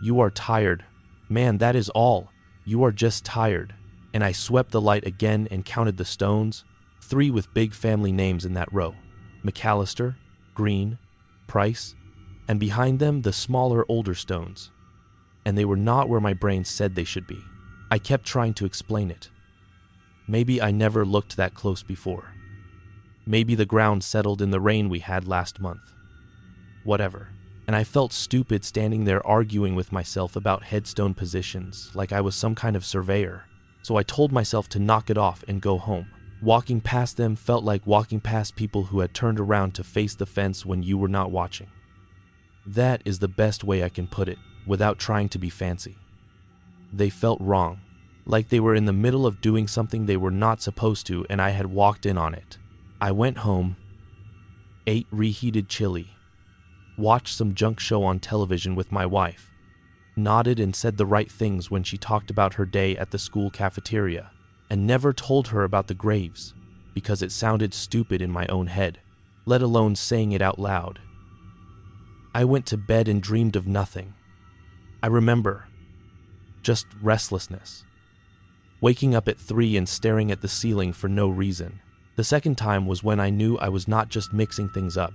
"You are tired. Man, that is all. You are just tired." And I swept the light again and counted the stones, 3 with big family names in that row: McAllister, Green, Price, and behind them the smaller, older stones. And they were not where my brain said they should be. I kept trying to explain it. Maybe I never looked that close before. Maybe the ground settled in the rain we had last month. Whatever. And I felt stupid standing there arguing with myself about headstone positions, like I was some kind of surveyor. So I told myself to knock it off and go home. Walking past them felt like walking past people who had turned around to face the fence when you were not watching. That is the best way I can put it, without trying to be fancy. They felt wrong, like they were in the middle of doing something they were not supposed to and I had walked in on it. I went home, ate reheated chili, watched some junk show on television with my wife, nodded and said the right things when she talked about her day at the school cafeteria, and never told her about the graves because it sounded stupid in my own head, let alone saying it out loud. I went to bed and dreamed of nothing. I remember just restlessness. Waking up at 3 and staring at the ceiling for no reason. The second time was when I knew I was not just mixing things up.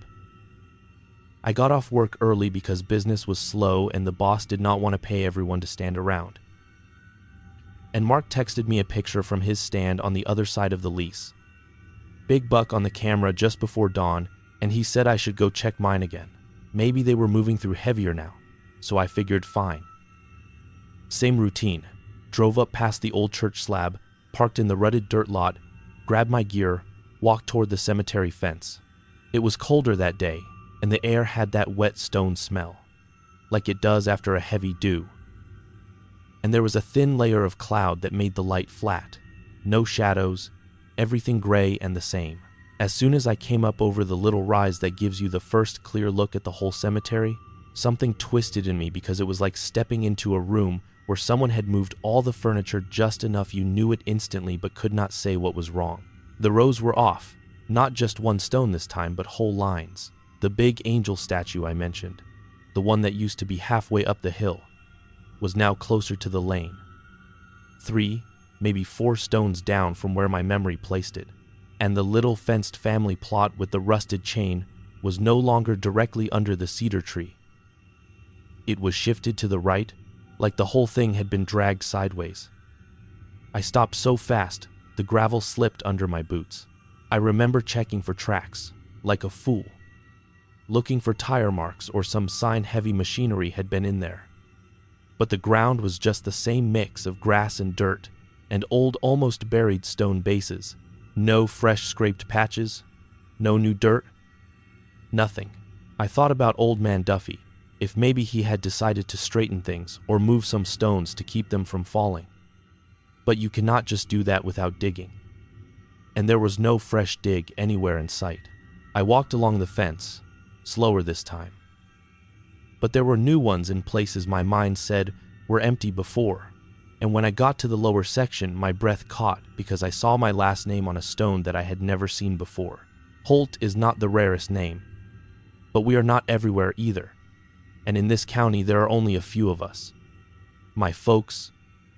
I got off work early because business was slow and the boss did not want to pay everyone to stand around. And Mark texted me a picture from his stand on the other side of the lease. Big buck on the camera just before dawn, and he said I should go check mine again. Maybe they were moving through heavier now, so I figured fine. Same routine. Drove up past the old church slab, parked in the rutted dirt lot, grabbed my gear, walked toward the cemetery fence. It was colder that day, and the air had that wet stone smell, like it does after a heavy dew. And there was a thin layer of cloud that made the light flat. No shadows, everything gray and the same. As soon as I came up over the little rise that gives you the first clear look at the whole cemetery, something twisted in me because it was like stepping into a room where someone had moved all the furniture just enough you knew it instantly but could not say what was wrong. The rows were off, not just one stone this time, but whole lines. The big angel statue I mentioned, the one that used to be halfway up the hill, was now closer to the lane. 3, maybe 4 stones down from where my memory placed it, and the little fenced family plot with the rusted chain was no longer directly under the cedar tree. It was shifted to the right, like the whole thing had been dragged sideways. I stopped so fast, the gravel slipped under my boots. I remember checking for tracks, like a fool, looking for tire marks or some sign heavy machinery had been in there. But the ground was just the same mix of grass and dirt, and old, almost buried stone bases. No fresh scraped patches, no new dirt, nothing. I thought about Old Man Duffy, if maybe he had decided to straighten things or move some stones to keep them from falling. But you cannot just do that without digging. And there was no fresh dig anywhere in sight. I walked along the fence, slower this time. But there were new ones in places my mind said were empty before. And when I got to the lower section, my breath caught because I saw my last name on a stone that I had never seen before. Holt is not the rarest name, but we are not everywhere either. And in this county, there are only a few of us. My folks,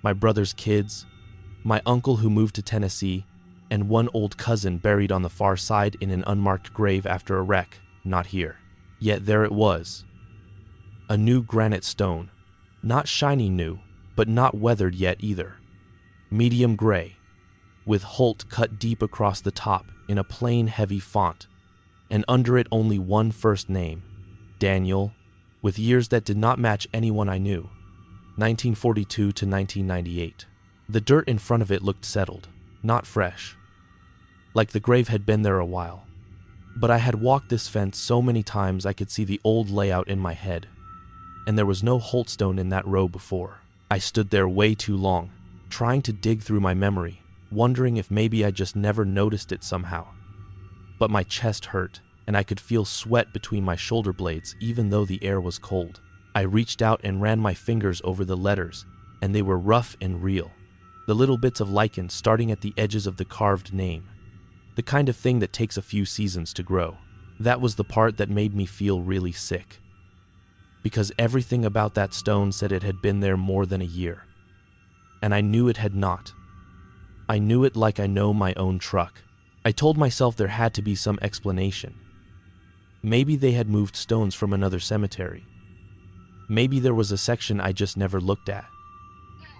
my brother's kids, my uncle who moved to Tennessee, and one old cousin buried on the far side in an unmarked grave after a wreck, not here. Yet there it was. A new granite stone, not shiny new, but not weathered yet either. Medium gray, with Holt cut deep across the top in a plain heavy font, and under it only one first name, Daniel, with years that did not match anyone I knew, 1942 to 1998. The dirt in front of it looked settled, not fresh, like the grave had been there a while. But I had walked this fence so many times I could see the old layout in my head, and there was no Holt stone in that row before. I stood there way too long, trying to dig through my memory, wondering if maybe I just never noticed it somehow. But my chest hurt, and I could feel sweat between my shoulder blades even though the air was cold. I reached out and ran my fingers over the letters, and they were rough and real. The little bits of lichen starting at the edges of the carved name. The kind of thing that takes a few seasons to grow. That was the part that made me feel really sick. Because everything about that stone said it had been there more than a year. And I knew it had not. I knew it like I know my own truck. I told myself there had to be some explanation. Maybe they had moved stones from another cemetery. Maybe there was a section I just never looked at.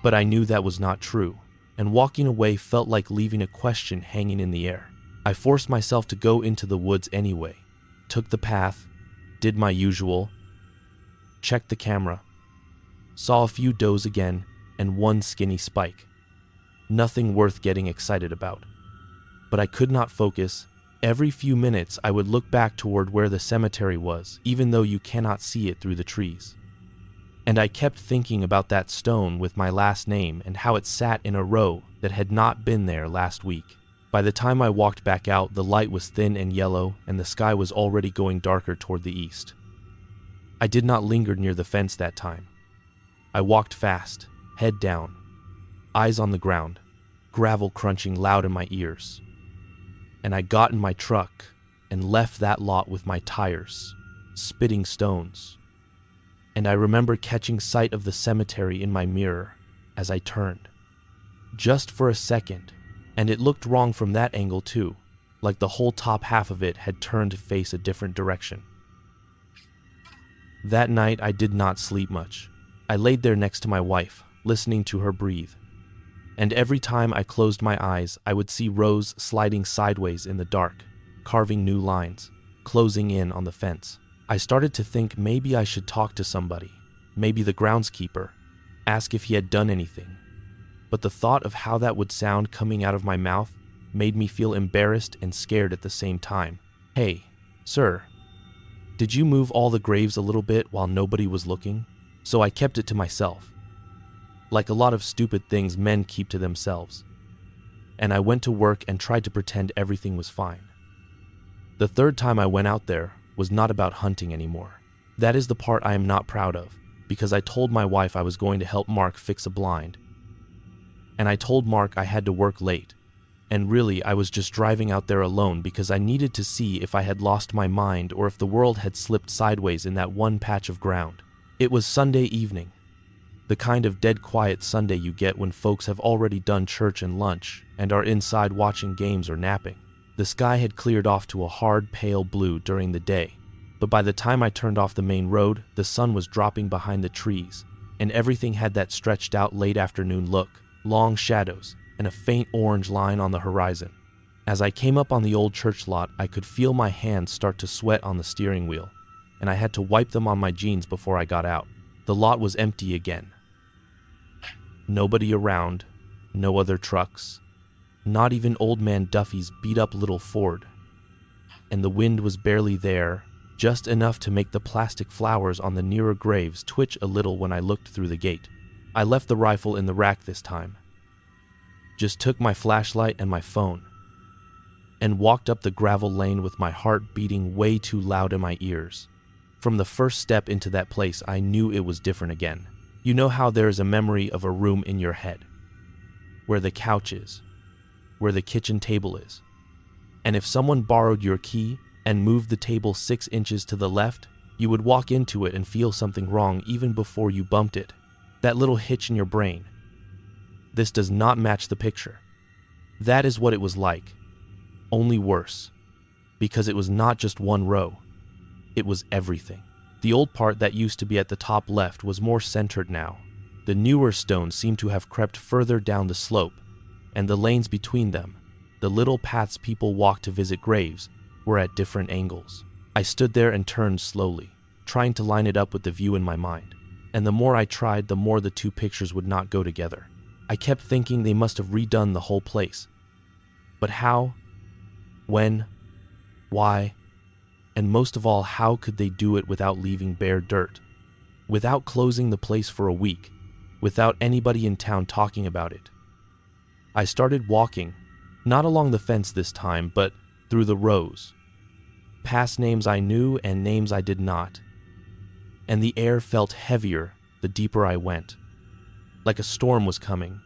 But I knew that was not true, and walking away felt like leaving a question hanging in the air. I forced myself to go into the woods anyway, took the path, did my usual, checked the camera, saw a few does again, and one skinny spike. Nothing worth getting excited about. But I could not focus. Every few minutes I would look back toward where the cemetery was, even though you cannot see it through the trees. And I kept thinking about that stone with my last name and how it sat in a row that had not been there last week. By the time I walked back out, the light was thin and yellow, and the sky was already going darker toward the east. I did not linger near the fence that time. I walked fast, head down, eyes on the ground, gravel crunching loud in my ears. And I got in my truck and left that lot with my tires, spitting stones. And I remember catching sight of the cemetery in my mirror as I turned. Just for a second, and it looked wrong from that angle too, like the whole top half of it had turned to face a different direction. That night I did not sleep much. I laid there next to my wife, listening to her breathe. And every time I closed my eyes, I would see Rose sliding sideways in the dark, carving new lines, closing in on the fence. I started to think maybe I should talk to somebody, maybe the groundskeeper, ask if he had done anything. But the thought of how that would sound coming out of my mouth made me feel embarrassed and scared at the same time. "Hey, sir, did you move all the graves a little bit while nobody was looking?" So I kept it to myself, like a lot of stupid things men keep to themselves. And I went to work and tried to pretend everything was fine. The third time I went out there was not about hunting anymore. That is the part I am not proud of, because I told my wife I was going to help Mark fix a blind. And I told Mark I had to work late, and really I was just driving out there alone because I needed to see if I had lost my mind or if the world had slipped sideways in that one patch of ground. It was Sunday evening, the kind of dead quiet Sunday you get when folks have already done church and lunch and are inside watching games or napping. The sky had cleared off to a hard, pale blue during the day, but by the time I turned off the main road, the sun was dropping behind the trees, and everything had that stretched out late afternoon look, long shadows, and a faint orange line on the horizon. As I came up on the old church lot, I could feel my hands start to sweat on the steering wheel, and I had to wipe them on my jeans before I got out. The lot was empty again. Nobody around, no other trucks, not even old man Duffy's beat-up little Ford. And the wind was barely there, just enough to make the plastic flowers on the nearer graves twitch a little when I looked through the gate. I left the rifle in the rack this time. Just took my flashlight and my phone, and walked up the gravel lane with my heart beating way too loud in my ears. From the first step into that place, I knew it was different again. You know how there is a memory of a room in your head, where the couch is, where the kitchen table is, and if someone borrowed your key and moved the table 6 inches to the left, you would walk into it and feel something wrong even before you bumped it. That little hitch in your brain. This does not match the picture. That is what it was like, only worse, because it was not just one row, it was everything. The old part that used to be at the top left was more centered now. The newer stones seemed to have crept further down the slope, and the lanes between them, the little paths people walk to visit graves, were at different angles. I stood there and turned slowly, trying to line it up with the view in my mind. And the more I tried, the more the two pictures would not go together. I kept thinking they must have redone the whole place. But how? When? Why? And most of all, how could they do it without leaving bare dirt? Without closing the place for a week? without anybody in town talking about it. I started walking, not along the fence this time, but through the rows, past names I knew and names I did not, and the air felt heavier the deeper I went, like a storm was coming,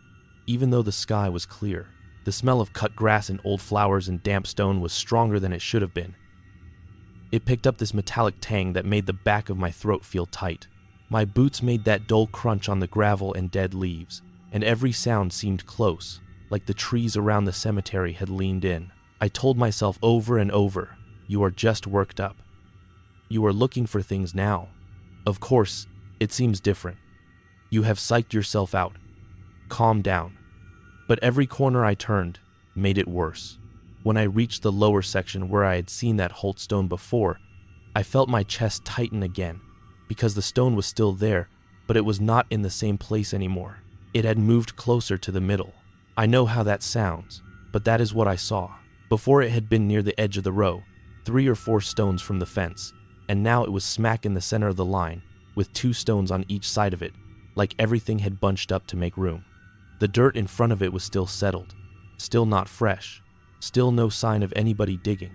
even though the sky was clear. The smell of cut grass and old flowers and damp stone was stronger than it should have been. It picked up this metallic tang that made the back of my throat feel tight. My boots made that dull crunch on the gravel and dead leaves, and every sound seemed close, like the trees around the cemetery had leaned in. I told myself over and over, "You are just worked up. You are looking for things now. Of course, it seems different. You have psyched yourself out. Calm down." But every corner I turned made it worse. When I reached the lower section where I had seen that Holt stone before, I felt my chest tighten again, because the stone was still there, but it was not in the same place anymore. It had moved closer to the middle. I know how that sounds, but that is what I saw. Before it had been near the edge of the row, 3 or 4 stones from the fence, and now it was smack in the center of the line, with 2 stones on each side of it, like everything had bunched up to make room. The dirt in front of it was still settled, still not fresh, still no sign of anybody digging.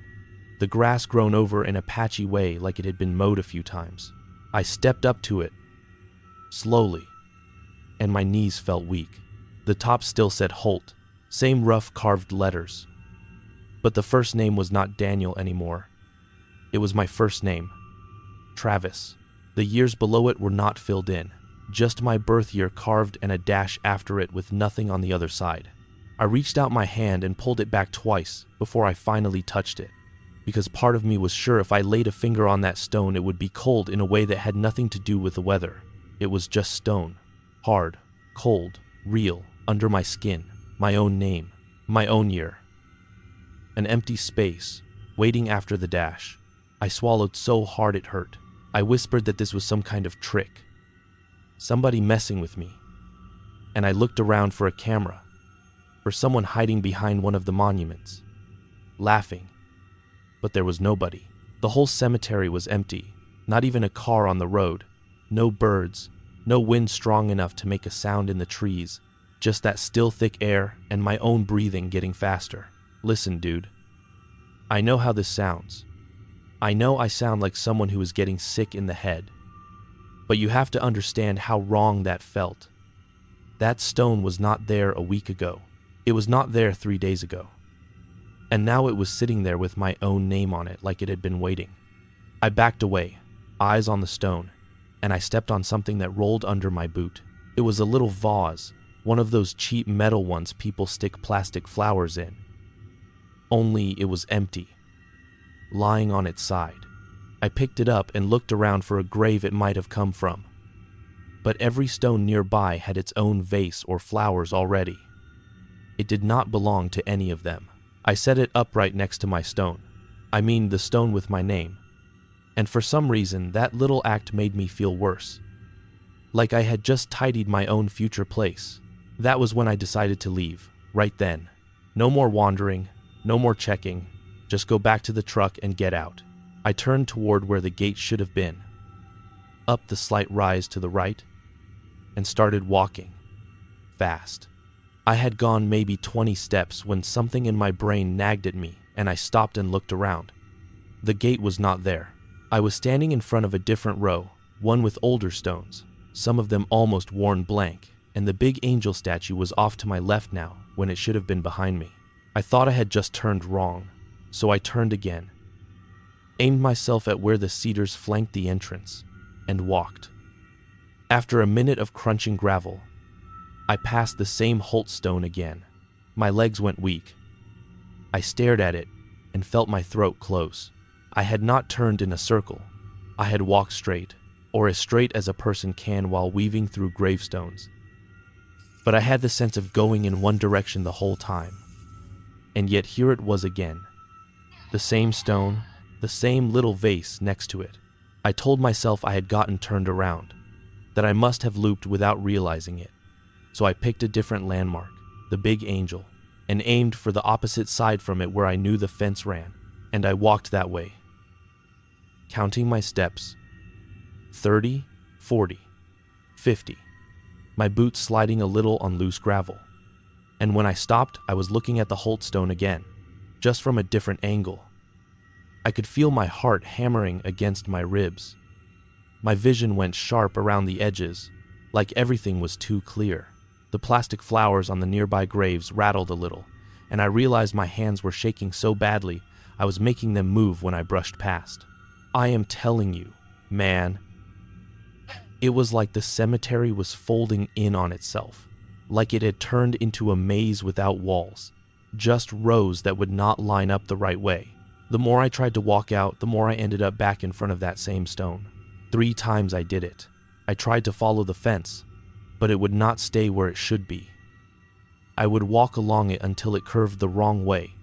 The grass grown over in a patchy way like it had been mowed a few times. I stepped up to it, slowly, and my knees felt weak. The top still said Holt, same rough carved letters. But the first name was not Daniel anymore. It was my first name, Travis. The years below it were not filled in, just my birth year carved and a dash after it with nothing on the other side. I reached out my hand and pulled it back twice before I finally touched it, because part of me was sure if I laid a finger on that stone it would be cold in a way that had nothing to do with the weather. It was just stone, hard, cold, real, under my skin, my own name, my own year. An empty space, waiting after the dash. I swallowed so hard it hurt. I whispered that this was some kind of trick, somebody messing with me, and I looked around for a camera, for someone hiding behind one of the monuments, laughing, but there was nobody. The whole cemetery was empty, not even a car on the road, no birds, no wind strong enough to make a sound in the trees, just that still thick air and my own breathing getting faster. Listen, dude, I know how this sounds. I know I sound like someone who is getting sick in the head, but you have to understand how wrong that felt. That stone was not there a week ago. It was not there 3 days ago. And now it was sitting there with my own name on it like it had been waiting. I backed away, eyes on the stone, and I stepped on something that rolled under my boot. It was a little vase, one of those cheap metal ones people stick plastic flowers in. Only it was empty, lying on its side. I picked it up and looked around for a grave it might have come from. But every stone nearby had its own vase or flowers already. It did not belong to any of them. I set it upright next to my stone. I mean the stone with my name. And for some reason, that little act made me feel worse. Like I had just tidied my own future place. That was when I decided to leave, right then. No more wandering, no more checking, just go back to the truck and get out. I turned toward where the gate should have been, up the slight rise to the right, and started walking, fast. I had gone maybe 20 steps when something in my brain nagged at me and I stopped and looked around. The gate was not there. I was standing in front of a different row, one with older stones, some of them almost worn blank, and the big angel statue was off to my left now when it should have been behind me. I thought I had just turned wrong, so I turned again, aimed myself at where the cedars flanked the entrance, and walked. After a minute of crunching gravel, I passed the same Holt stone again. My legs went weak. I stared at it and felt my throat close. I had not turned in a circle. I had walked straight, or as straight as a person can while weaving through gravestones. But I had the sense of going in one direction the whole time. And yet here it was again. The same stone, the same little vase next to it. I told myself I had gotten turned around, that I must have looped without realizing it. So I picked a different landmark, the big angel, and aimed for the opposite side from it where I knew the fence ran, and I walked that way, counting my steps, 30, 40, 50. my boots sliding a little on loose gravel. And when I stopped, I was looking at the Holtstone again, just from a different angle. I could feel my heart hammering against my ribs. My vision went sharp around the edges, like everything was too clear. The plastic flowers on the nearby graves rattled a little, and I realized my hands were shaking so badly I was making them move when I brushed past. I am telling you, man, it was like the cemetery was folding in on itself, like it had turned into a maze without walls, just rows that would not line up the right way. The more I tried to walk out, the more I ended up back in front of that same stone. 3 times I did it. I tried to follow the fence, but it would not stay where it should be. I would walk along it until it curved the wrong way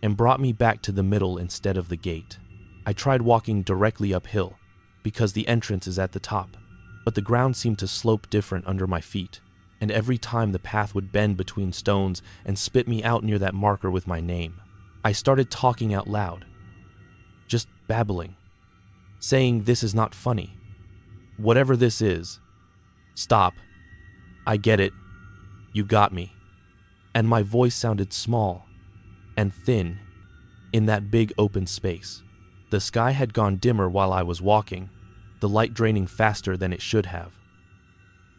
and brought me back to the middle instead of the gate. I tried walking directly uphill because the entrance is at the top, but the ground seemed to slope different under my feet, and every time the path would bend between stones and spit me out near that marker with my name. I started talking out loud, just babbling, saying this is not funny. Whatever this is, stop. I get it. You got me. And my voice sounded small and thin in that big open space. The sky had gone dimmer while I was walking, the light draining faster than it should have,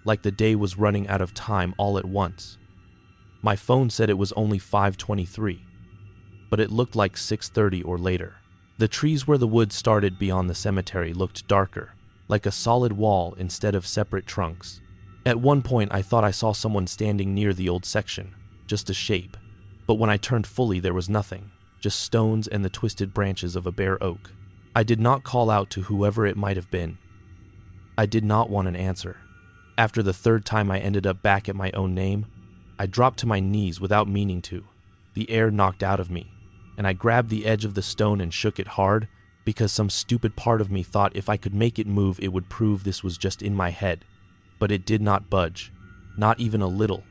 like the day was running out of time all at once. My phone said it was only 5:23, but it looked like 6:30 or later. The trees where the woods started beyond the cemetery looked darker, like a solid wall instead of separate trunks. At one point I thought I saw someone standing near the old section, just a shape, but when I turned fully there was nothing, just stones and the twisted branches of a bare oak. I did not call out to whoever it might have been. I did not want an answer. After the 3rd time I ended up back at my own name, I dropped to my knees without meaning to. The air knocked out of me, and I grabbed the edge of the stone and shook it hard because some stupid part of me thought if I could make it move it would prove this was just in my head. But it did not budge, not even a little.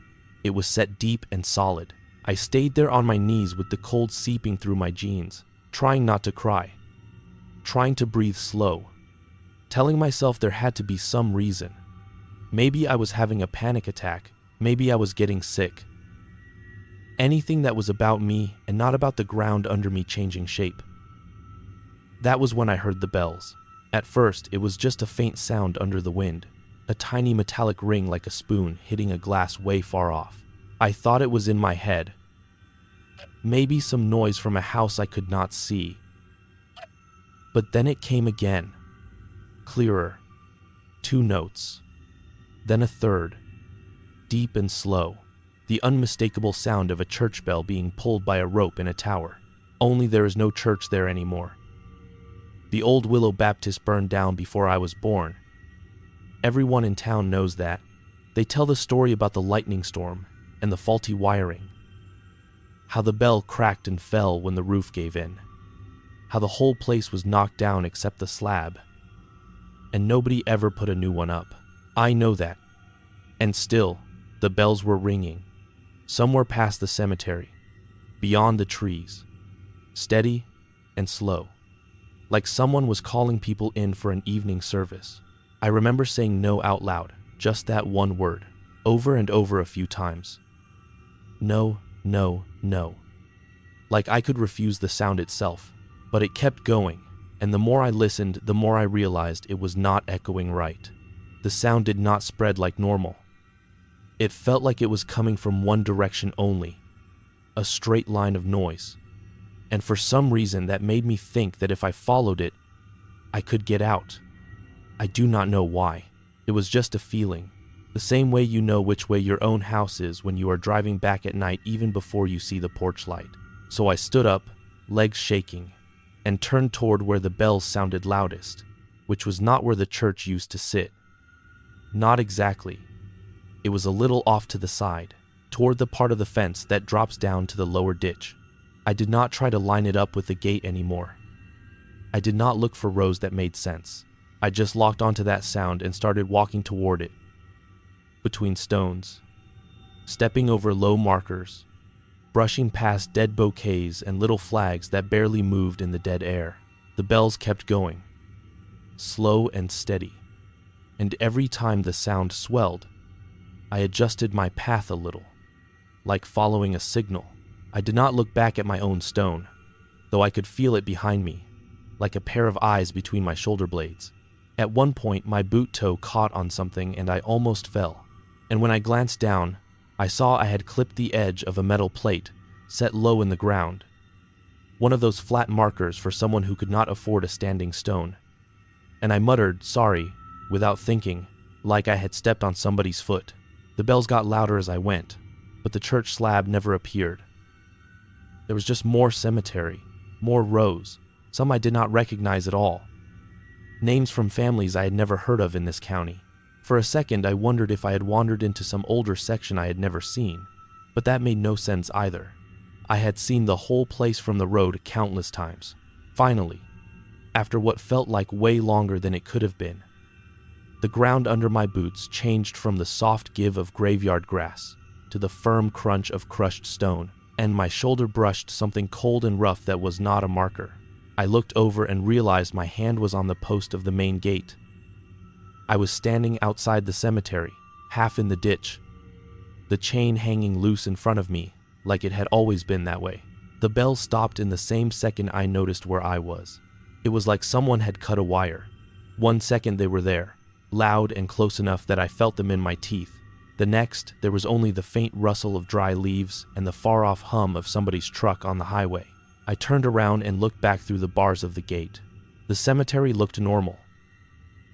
It was set deep and solid. I stayed there on my knees with the cold seeping through my jeans, trying not to cry, trying to breathe slow, telling myself there had to be some reason. Maybe I was having a panic attack, maybe I was getting sick. Anything that was about me and not about the ground under me changing shape. That was when I heard the bells. At first, it was just a faint sound under the wind, a tiny metallic ring like a spoon hitting a glass way far off. I thought it was in my head. Maybe some noise from a house I could not see. But then it came again, clearer. 2 notes, then a 3rd, deep and slow. The unmistakable sound of a church bell being pulled by a rope in a tower. Only there is no church there anymore. The old Willow Baptist burned down before I was born. Everyone in town knows that. They tell the story about the lightning storm and the faulty wiring. How the bell cracked and fell when the roof gave in. How the whole place was knocked down except the slab. And nobody ever put a new one up. I know that. And still, the bells were ringing. Somewhere past the cemetery, beyond the trees, steady and slow, like someone was calling people in for an evening service. I remember saying no out loud, just that one word, over and over a few times. No, no, no. Like I could refuse the sound itself, but it kept going, and the more I listened, the more I realized it was not echoing right. The sound did not spread like normal. It felt like it was coming from one direction only, a straight line of noise. And for some reason that made me think that if I followed it, I could get out. I do not know why. It was just a feeling, the same way you know which way your own house is when you are driving back at night even before you see the porch light. So I stood up, legs shaking, and turned toward where the bells sounded loudest, which was not where the church used to sit. Not exactly. It was a little off to the side, toward the part of the fence that drops down to the lower ditch. I did not try to line it up with the gate anymore. I did not look for rows that made sense. I just locked onto that sound and started walking toward it, between stones, stepping over low markers, brushing past dead bouquets and little flags that barely moved in the dead air. The bells kept going, slow and steady, and every time the sound swelled, I adjusted my path a little, like following a signal. I did not look back at my own stone, though I could feel it behind me, like a pair of eyes between my shoulder blades. At one point, my boot toe caught on something and I almost fell. And when I glanced down, I saw I had clipped the edge of a metal plate set low in the ground, one of those flat markers for someone who could not afford a standing stone. And I muttered, sorry, without thinking, like I had stepped on somebody's foot. The bells got louder as I went, but the church slab never appeared. There was just more cemetery, more rows, some I did not recognize at all. Names from families I had never heard of in this county. For a second, I wondered if I had wandered into some older section I had never seen, but that made no sense either. I had seen the whole place from the road countless times. Finally, after what felt like way longer than it could have been, the ground under my boots changed from the soft give of graveyard grass to the firm crunch of crushed stone, and my shoulder brushed something cold and rough that was not a marker. I looked over and realized my hand was on the post of the main gate. I was standing outside the cemetery, half in the ditch, the chain hanging loose in front of me, like it had always been that way. The bells stopped in the same second I noticed where I was. It was like someone had cut a wire. 1 second they were there, loud and close enough that I felt them in my teeth. The next, there was only the faint rustle of dry leaves and the far-off hum of somebody's truck on the highway. I turned around and looked back through the bars of the gate. The cemetery looked normal.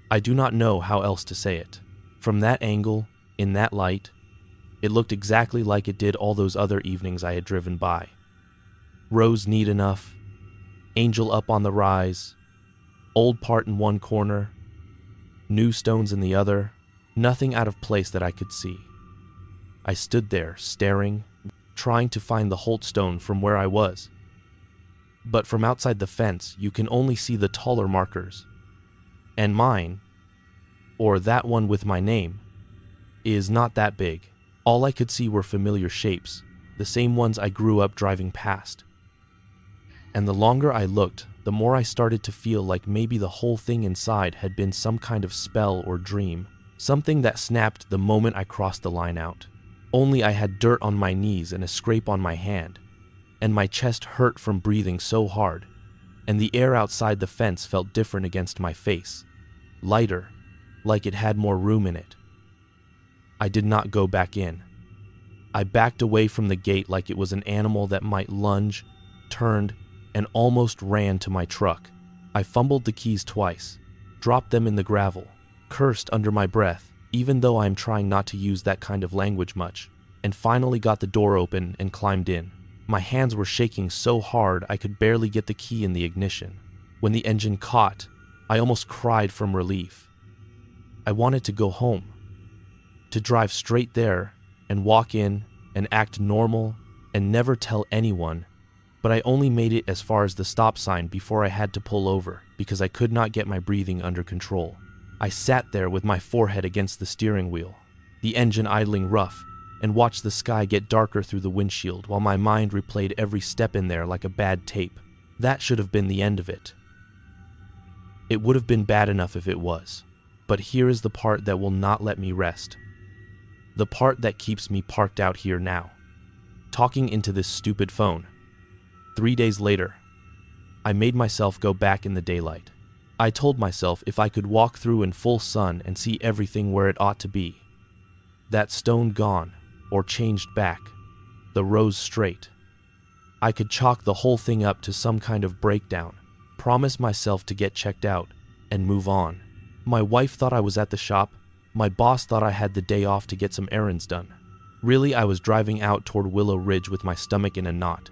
I do not know how else to say it. From that angle, in that light, it looked exactly like it did all those other evenings I had driven by. Rows neat enough, angel up on the rise, old part in one corner, new stones in the other, nothing out of place that I could see. I stood there, staring, trying to find the Holt stone from where I was. But from outside the fence, you can only see the taller markers. And mine, or that one with my name, is not that big. All I could see were familiar shapes, the same ones I grew up driving past. And the longer I looked, the more I started to feel like maybe the whole thing inside had been some kind of spell or dream, something that snapped the moment I crossed the line out. Only I had dirt on my knees and a scrape on my hand, and my chest hurt from breathing so hard, and the air outside the fence felt different against my face, lighter, like it had more room in it. I did not go back in. I backed away from the gate like it was an animal that might lunge, turned, and almost ran to my truck. I fumbled the keys twice, dropped them in the gravel, cursed under my breath, even though I am trying not to use that kind of language much, and finally got the door open and climbed in. My hands were shaking so hard I could barely get the key in the ignition. When the engine caught, I almost cried from relief. I wanted to go home, to drive straight there and walk in and act normal and never tell anyone, but I only made it as far as the stop sign before I had to pull over because I could not get my breathing under control. I sat there with my forehead against the steering wheel, the engine idling rough, and watched the sky get darker through the windshield while my mind replayed every step in there like a bad tape. That should have been the end of it. It would have been bad enough if it was, but here is the part that will not let me rest. The part that keeps me parked out here now, talking into this stupid phone. 3 days later, I made myself go back in the daylight. I told myself if I could walk through in full sun and see everything where it ought to be, that stone gone, or changed back, the rows straight, I could chalk the whole thing up to some kind of breakdown, promise myself to get checked out, and move on. My wife thought I was at the shop. My boss thought I had the day off to get some errands done. Really, I was driving out toward Willow Ridge with my stomach in a knot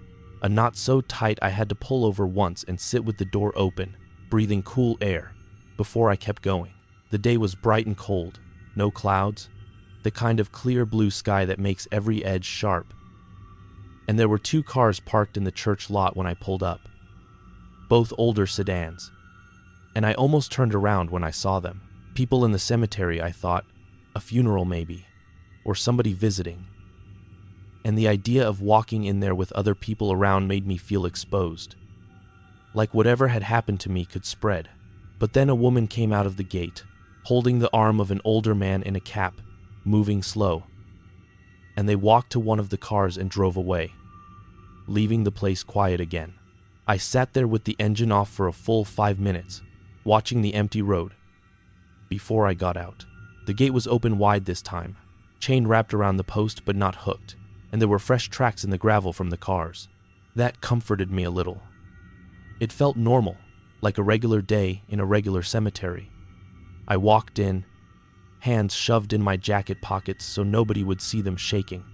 so tight I had to pull over once and sit with the door open, breathing cool air, before I kept going. The day was bright and cold, no clouds, the kind of clear blue sky that makes every edge sharp. And there were 2 cars parked in the church lot when I pulled up, both older sedans, and I almost turned around when I saw them. People in the cemetery, I thought, a funeral maybe, or somebody visiting. And the idea of walking in there with other people around made me feel exposed, like whatever had happened to me could spread. But then a woman came out of the gate, holding the arm of an older man in a cap, moving slow. and they walked to one of the cars and drove away, leaving the place quiet again. I sat there with the engine off for a full 5 minutes, watching the empty road. Before I got out, the gate was open wide this time, chain wrapped around the post but not hooked, and there were fresh tracks in the gravel from the cars. That comforted me a little. It felt normal, like a regular day in a regular cemetery. I walked in, hands shoved in my jacket pockets so nobody would see them shaking,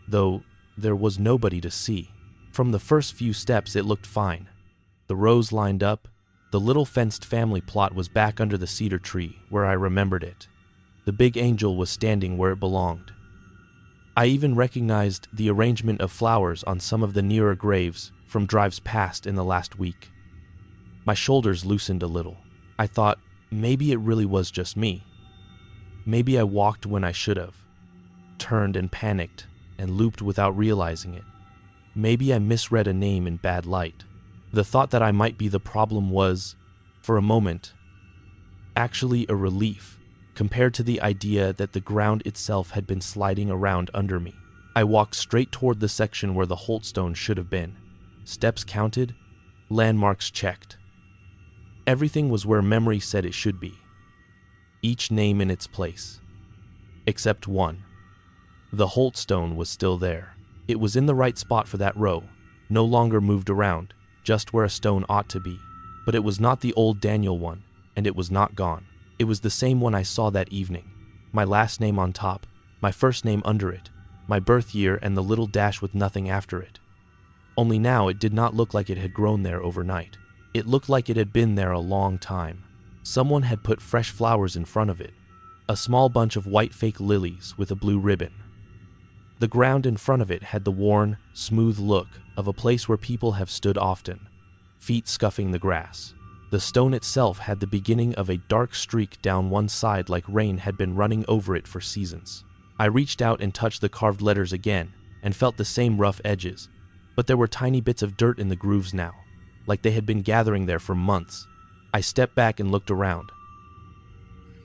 though there was nobody to see. From the first few steps it looked fine. The rows lined up, the little fenced family plot was back under the cedar tree where I remembered it. The big angel was standing where it belonged. I even recognized the arrangement of flowers on some of the nearer graves from drives past in the last week. My shoulders loosened a little. I thought, maybe it really was just me. Maybe I walked when I should have, turned and panicked, and looped without realizing it. Maybe I misread a name in bad light. The thought that I might be the problem was, for a moment, actually a relief compared to the idea that the ground itself had been sliding around under me. I walked straight toward the section where the Holtstone should have been. Steps counted, landmarks checked. Everything was where memory said it should be. Each name in its place. Except one. The Holtstone was still there. It was in the right spot for that row, no longer moved around, just where a stone ought to be. But it was not the old Daniel one, and it was not gone. It was the same one I saw that evening. My last name on top, my first name under it, my birth year and the little dash with nothing after it. Only now it did not look like it had grown there overnight. It looked like it had been there a long time. Someone had put fresh flowers in front of it, a small bunch of white fake lilies with a blue ribbon. The ground in front of it had the worn, smooth look of a place where people have stood often, feet scuffing the grass. The stone itself had the beginning of a dark streak down one side like rain had been running over it for seasons. I reached out and touched the carved letters again and felt the same rough edges, but there were tiny bits of dirt in the grooves now, like they had been gathering there for months. I stepped back and looked around,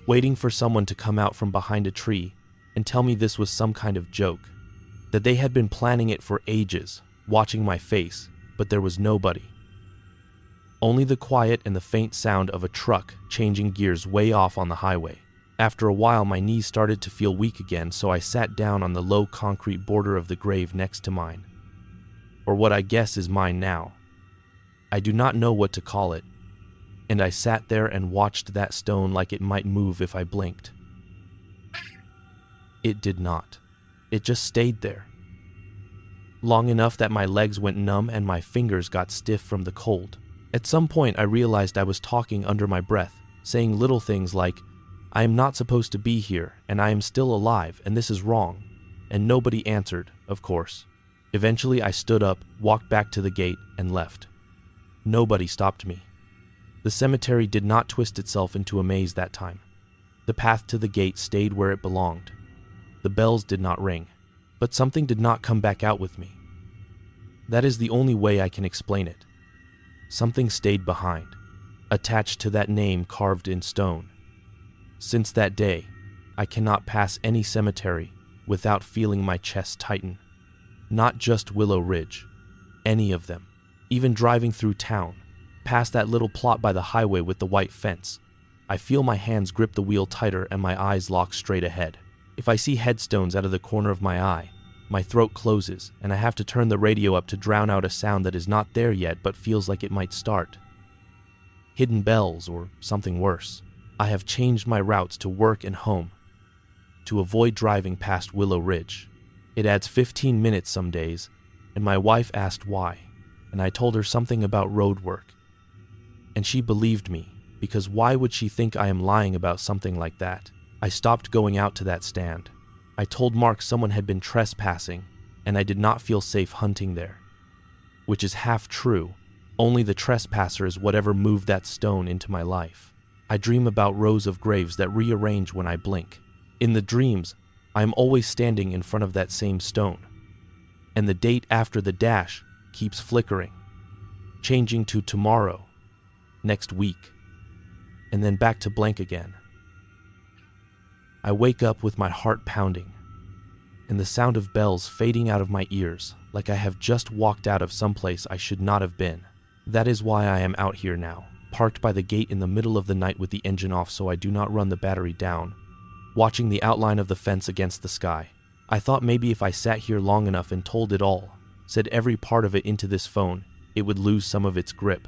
waiting for someone to come out from behind a tree and tell me this was some kind of joke, that they had been planning it for ages, watching my face, but there was nobody. Only the quiet and the faint sound of a truck changing gears way off on the highway. After a while, my knees started to feel weak again, so I sat down on the low concrete border of the grave next to mine, or what I guess is mine now. I do not know what to call it, and I sat there and watched that stone like it might move if I blinked. It did not. It just stayed there, long enough that my legs went numb and my fingers got stiff from the cold. At some point, I realized I was talking under my breath, saying little things like, "I am not supposed to be here, and I am still alive, and this is wrong." And nobody answered, of course. Eventually, I stood up, walked back to the gate, and left. Nobody stopped me. The cemetery did not twist itself into a maze that time. The path to the gate stayed where it belonged. The bells did not ring, but something did not come back out with me. That is the only way I can explain it. Something stayed behind, attached to that name carved in stone. Since that day, I cannot pass any cemetery without feeling my chest tighten. Not just Willow Ridge, any of them. Even driving through town, past that little plot by the highway with the white fence, I feel my hands grip the wheel tighter and my eyes lock straight ahead. If I see headstones out of the corner of my eye, my throat closes and I have to turn the radio up to drown out a sound that is not there yet but feels like it might start. Hidden bells or something worse. I have changed my routes to work and home to avoid driving past Willow Ridge. It adds 15 minutes some days, and my wife asked why, and I told her something about road work. And she believed me, because why would she think I am lying about something like that? I stopped going out to that stand. I told Mark someone had been trespassing, and I did not feel safe hunting there. Which is half true, only the trespasser is whatever moved that stone into my life. I dream about rows of graves that rearrange when I blink. In the dreams, I am always standing in front of that same stone, and the date after the dash keeps flickering, changing to tomorrow, next week, and then back to blank again. I wake up with my heart pounding, and the sound of bells fading out of my ears like I have just walked out of someplace I should not have been. That is why I am out here now, parked by the gate in the middle of the night with the engine off so I do not run the battery down, watching the outline of the fence against the sky. I thought maybe if I sat here long enough and told it all, said every part of it into this phone, it would lose some of its grip.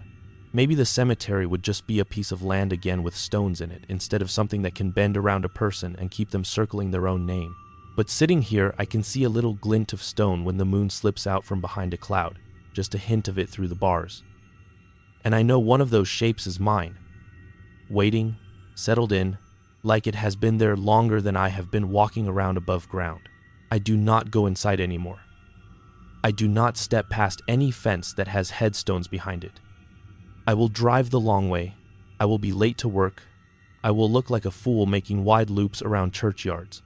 Maybe the cemetery would just be a piece of land again with stones in it, instead of something that can bend around a person and keep them circling their own name. But sitting here, I can see a little glint of stone when the moon slips out from behind a cloud, just a hint of it through the bars. And I know one of those shapes is mine, waiting, settled in, like it has been there longer than I have been walking around above ground. I do not go inside anymore. I do not step past any fence that has headstones behind it. I will drive the long way. I will be late to work. I will look like a fool making wide loops around churchyards.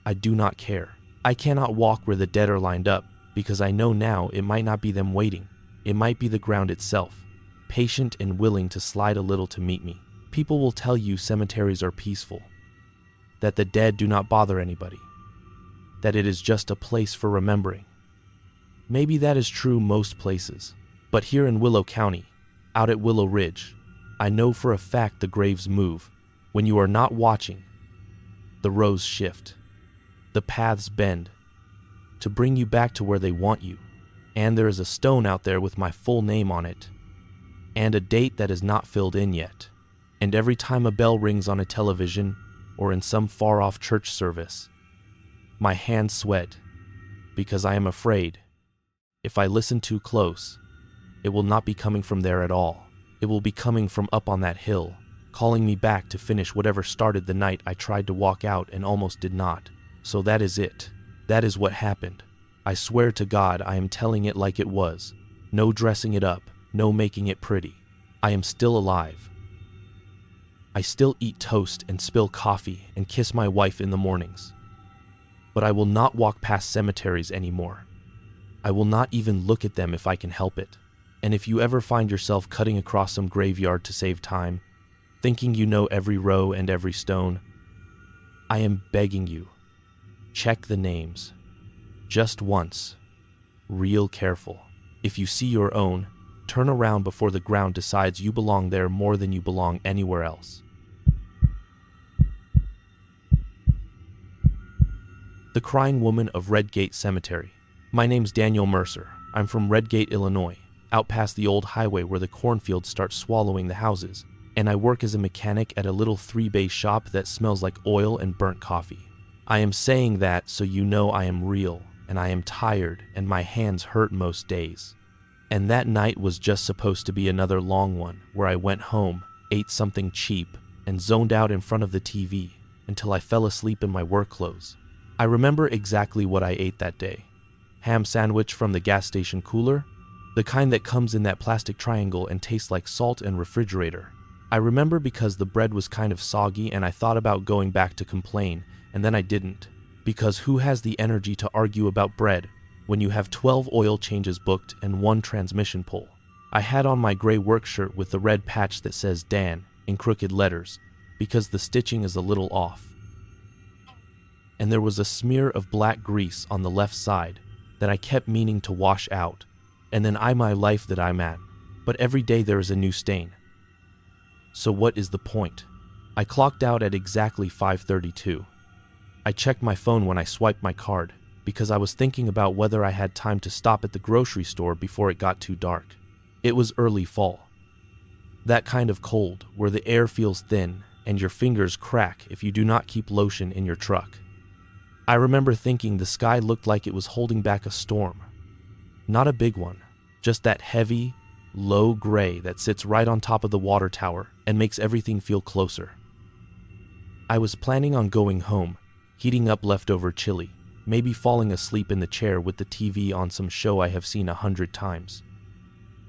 I do not care. I cannot walk where the dead are lined up because I know now it might not be them waiting. It might be the ground itself, patient and willing to slide a little to meet me. People will tell you cemeteries are peaceful, that the dead do not bother anybody, that it is just a place for remembering. Maybe that is true most places, but here in Willow County, out at Willow Ridge, I know for a fact the graves move. When you are not watching, the rows shift, the paths bend, to bring you back to where they want you. And there is a stone out there with my full name on it, and a date that is not filled in yet. And every time a bell rings on a television or in some far-off church service, my hands sweat because I am afraid if I listen too close, it will not be coming from there at all. It will be coming from up on that hill, calling me back to finish whatever started the night I tried to walk out and almost did not. So that is it. That is what happened. I swear to God I am telling it like it was. No dressing it up, no making it pretty. I am still alive. I still eat toast and spill coffee and kiss my wife in the mornings. But I will not walk past cemeteries anymore. I will not even look at them if I can help it. And if you ever find yourself cutting across some graveyard to save time, thinking you know every row and every stone, I am begging you, check the names. Just once. Real careful. If you see your own, turn around before the ground decides you belong there more than you belong anywhere else. The Crying Woman of Redgate Cemetery. My name's Daniel Mercer. I'm from Redgate, Illinois, out past the old highway where the cornfields start swallowing the houses, and I work as a mechanic at a little 3-bay shop that smells like oil and burnt coffee. I am saying that so you know I am real, and I am tired, and my hands hurt most days. And that night was just supposed to be another long one where I went home, ate something cheap, and zoned out in front of the TV until I fell asleep in my work clothes. I remember exactly what I ate that day. Ham sandwich from the gas station cooler, the kind that comes in that plastic triangle and tastes like salt and refrigerator. I remember because the bread was kind of soggy and I thought about going back to complain, and then I didn't. Because who has the energy to argue about bread when you have 12 oil changes booked and 1 transmission pull? I had on my gray work shirt with the red patch that says Dan in crooked letters because the stitching is a little off. And there was a smear of black grease on the left side that I kept meaning to wash out, and then my life that I'm at. But every day there is a new stain. So what is the point? I clocked out at exactly 5:32. I checked my phone when I swiped my card because I was thinking about whether I had time to stop at the grocery store before it got too dark. It was early fall. That kind of cold where the air feels thin and your fingers crack if you do not keep lotion in your truck. I remember thinking the sky looked like it was holding back a storm. Not a big one, just that heavy, low gray that sits right on top of the water tower and makes everything feel closer. I was planning on going home, heating up leftover chili, maybe falling asleep in the chair with the TV on some show I have seen 100 times.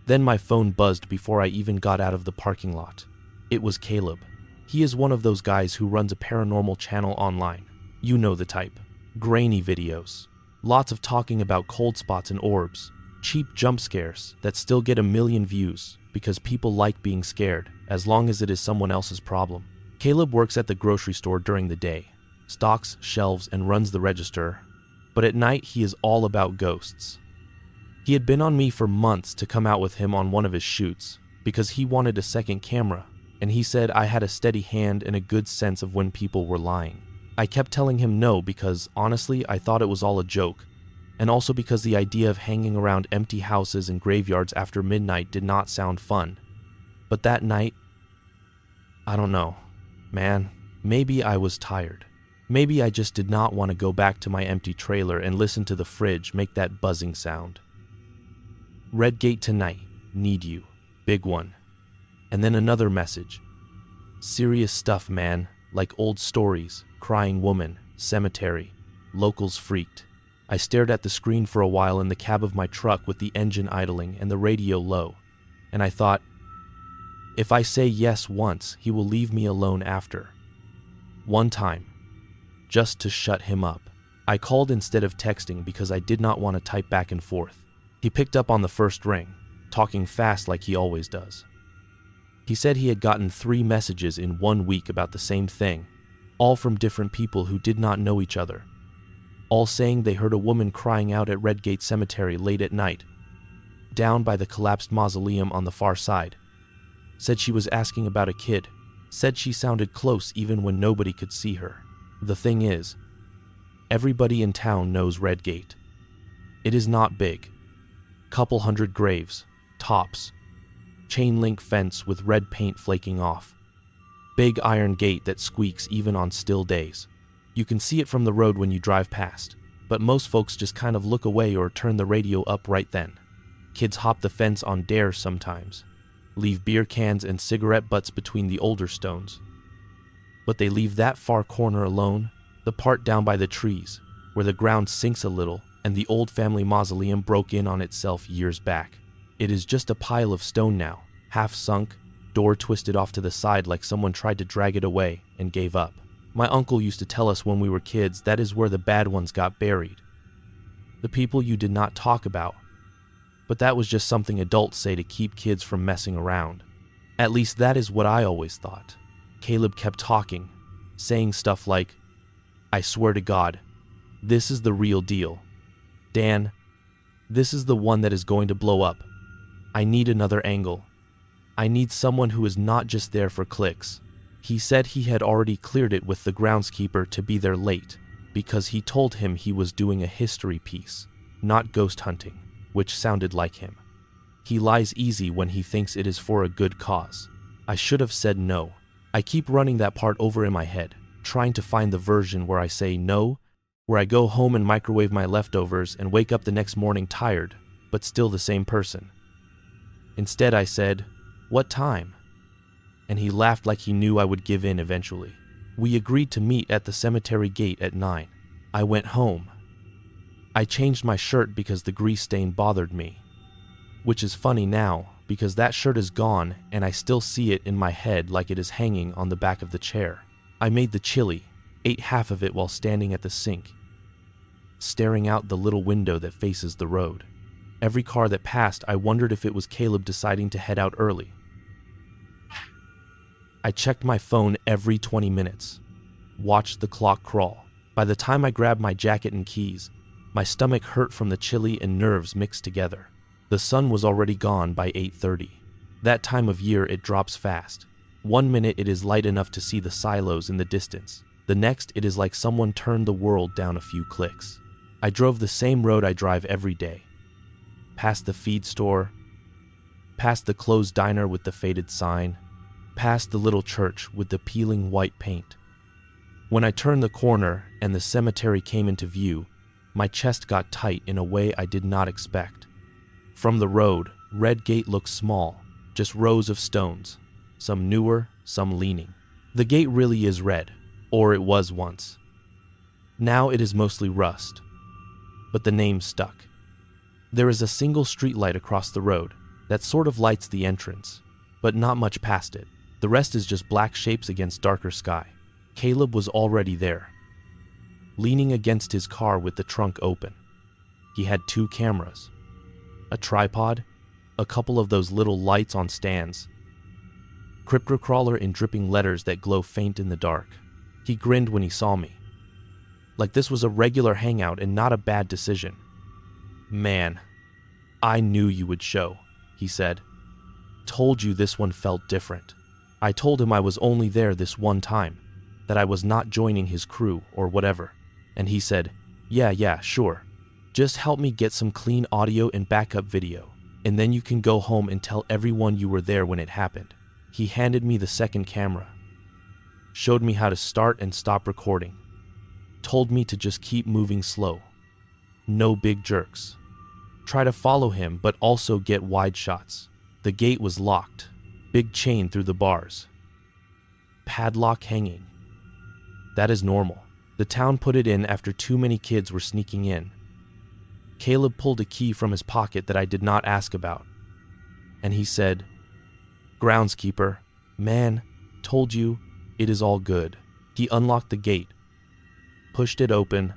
Then my phone buzzed before I even got out of the parking lot. It was Caleb. He is one of those guys who runs a paranormal channel online. You know the type. Grainy videos. Lots of talking about cold spots and orbs. Cheap jump scares that still get 1 million views because people like being scared as long as it is someone else's problem. Caleb works at the grocery store during the day, stocks shelves and runs the register, but at night he is all about ghosts. He had been on me for months to come out with him on one of his shoots because he wanted a second camera, and he said I had a steady hand and a good sense of when people were lying. I kept telling him no because, honestly, I thought it was all a joke, and also because the idea of hanging around empty houses and graveyards after midnight did not sound fun. But that night, I don't know, man, maybe I was tired. Maybe I just did not want to go back to my empty trailer and listen to the fridge make that buzzing sound. Redgate tonight, need you, big one. And then another message. Serious stuff, man, like old stories, crying woman, cemetery, locals freaked. I stared at the screen for a while in the cab of my truck with the engine idling and the radio low, and I thought, if I say yes once, he will leave me alone after. One time, just to shut him up, I called instead of texting because I did not want to type back and forth. He picked up on the first ring, talking fast like he always does. He said he had gotten 3 messages in 1 week about the same thing, all from different people who did not know each other, all saying they heard a woman crying out at Redgate Cemetery late at night, down by the collapsed mausoleum on the far side. Said she was asking about a kid, said she sounded close even when nobody could see her. The thing is, everybody in town knows Redgate. It is not big. Couple hundred graves, tops, chain link fence with red paint flaking off, big iron gate that squeaks even on still days. You can see it from the road when you drive past, but most folks just kind of look away or turn the radio up right then. Kids hop the fence on dares sometimes, leave beer cans and cigarette butts between the older stones. But they leave that far corner alone, the part down by the trees, where the ground sinks a little and the old family mausoleum broke in on itself years back. It is just a pile of stone now, half sunk, door twisted off to the side like someone tried to drag it away and gave up. My uncle used to tell us when we were kids that is where the bad ones got buried. The people you did not talk about. But that was just something adults say to keep kids from messing around. At least that is what I always thought. Caleb kept talking, saying stuff like, I swear to God, this is the real deal. Dan, this is the one that is going to blow up. I need another angle. I need someone who is not just there for clicks. He said he had already cleared it with the groundskeeper to be there late because he told him he was doing a history piece, not ghost hunting, which sounded like him. He lies easy when he thinks it is for a good cause. I should have said no. I keep running that part over in my head, trying to find the version where I say no, where I go home and microwave my leftovers and wake up the next morning tired, but still the same person. Instead I said, what time? And he laughed like he knew I would give in eventually. We agreed to meet at the cemetery gate at 9. I went home. I changed my shirt because the grease stain bothered me. Which is funny now, because that shirt is gone and I still see it in my head like it is hanging on the back of the chair. I made the chili, ate half of it while standing at the sink, staring out the little window that faces the road. Every car that passed, I wondered if it was Caleb deciding to head out early. I checked my phone every 20 minutes, watched the clock crawl. By the time I grabbed my jacket and keys, my stomach hurt from the chili and nerves mixed together. The sun was already gone by 8:30. That time of year it drops fast. 1 minute it is light enough to see the silos in the distance. The next it is like someone turned the world down a few clicks. I drove the same road I drive every day. Past the feed store, past the closed diner with the faded sign, past the little church with the peeling white paint. When I turned the corner and the cemetery came into view, my chest got tight in a way I did not expect. From the road, Redgate looked small, just rows of stones, some newer, some leaning. The gate really is red, or it was once. Now it is mostly rust, but the name stuck. There is a single streetlight across the road that sort of lights the entrance, but not much past it. The rest is just black shapes against darker sky. Caleb was already there, leaning against his car with the trunk open. He had 2 cameras, a tripod, a couple of those little lights on stands, cryptocrawler in dripping letters that glow faint in the dark. He grinned when he saw me. like this was a regular hangout and not a bad decision. "Man, I knew you would show," he said. "Told you this one felt different." I told him I was only there this one time, that I was not joining his crew or whatever, and he said, yeah, sure. Just help me get some clean audio and backup video, and then you can go home and tell everyone you were there when it happened. He handed me the second camera, showed me how to start and stop recording, told me to just keep moving slow, no big jerks. Try to follow him, but also get wide shots. The gate was locked, big chain through the bars, padlock hanging. That is normal. The town put it in after too many kids were sneaking in. Caleb pulled a key from his pocket that I did not ask about, and he said, "Groundskeeper, man, told you, it is all good." He unlocked the gate, pushed it open,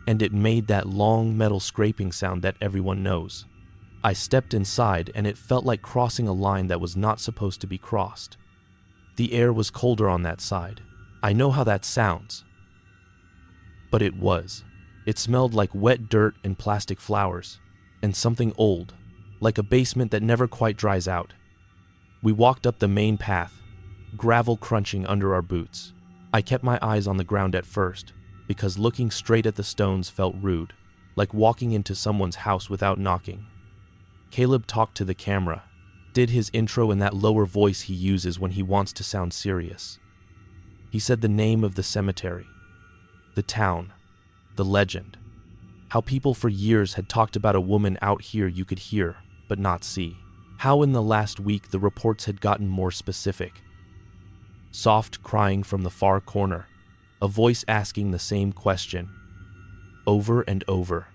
and it made that long metal scraping sound that everyone knows. I stepped inside, and it felt like crossing a line that was not supposed to be crossed. The air was colder on that side. I know how that sounds, but it was. It smelled like wet dirt and plastic flowers, and something old, like a basement that never quite dries out. We walked up the main path, gravel crunching under our boots. I kept my eyes on the ground at first, because looking straight at the stones felt rude, like walking into someone's house without knocking. Caleb talked to the camera, did his intro in that lower voice he uses when he wants to sound serious. He said the name of the cemetery, the town, the legend, how people for years had talked about a woman out here you could hear but not see, how in the last week the reports had gotten more specific. Soft crying from the far corner, a voice asking the same question, over and over.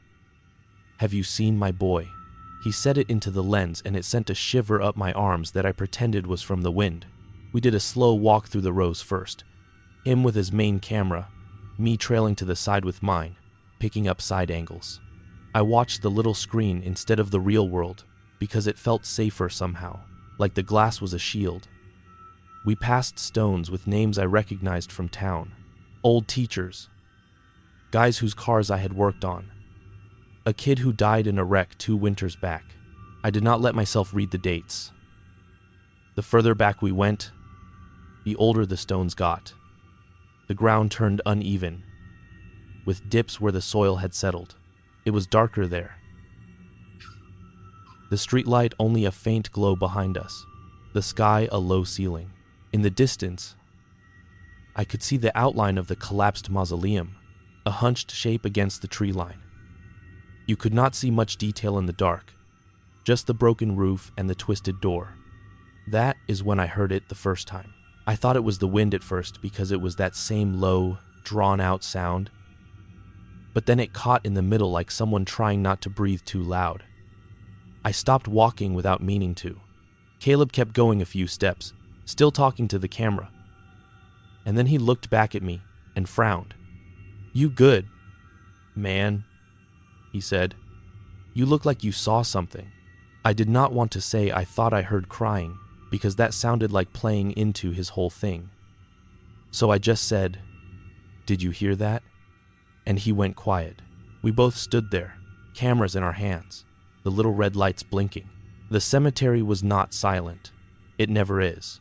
"Have you seen my boy?" He said it into the lens, and it sent a shiver up my arms that I pretended was from the wind. We did a slow walk through the rows first, him with his main camera, me trailing to the side with mine, picking up side angles. I watched the little screen instead of the real world because it felt safer somehow, like the glass was a shield. We passed stones with names I recognized from town, old teachers, guys whose cars I had worked on, a kid who died in a wreck 2 winters back. I did not let myself read the dates. The further back we went, the older the stones got. The ground turned uneven, with dips where the soil had settled. It was darker there. The streetlight only a faint glow behind us, the sky a low ceiling. In the distance, I could see the outline of the collapsed mausoleum, a hunched shape against the tree line. You could not see much detail in the dark, just the broken roof and the twisted door. That is when I heard it the first time. I thought it was the wind at first because it was that same low, drawn-out sound. But then it caught in the middle like someone trying not to breathe too loud. I stopped walking without meaning to. Caleb kept going a few steps, still talking to the camera. And then he looked back at me and frowned. "You good, man," he said. "You look like you saw something." I did not want to say I thought I heard crying, because that sounded like playing into his whole thing. So I just said, "Did you hear that?" And he went quiet. We both stood there, cameras in our hands, the little red lights blinking. The cemetery was not silent. It never is.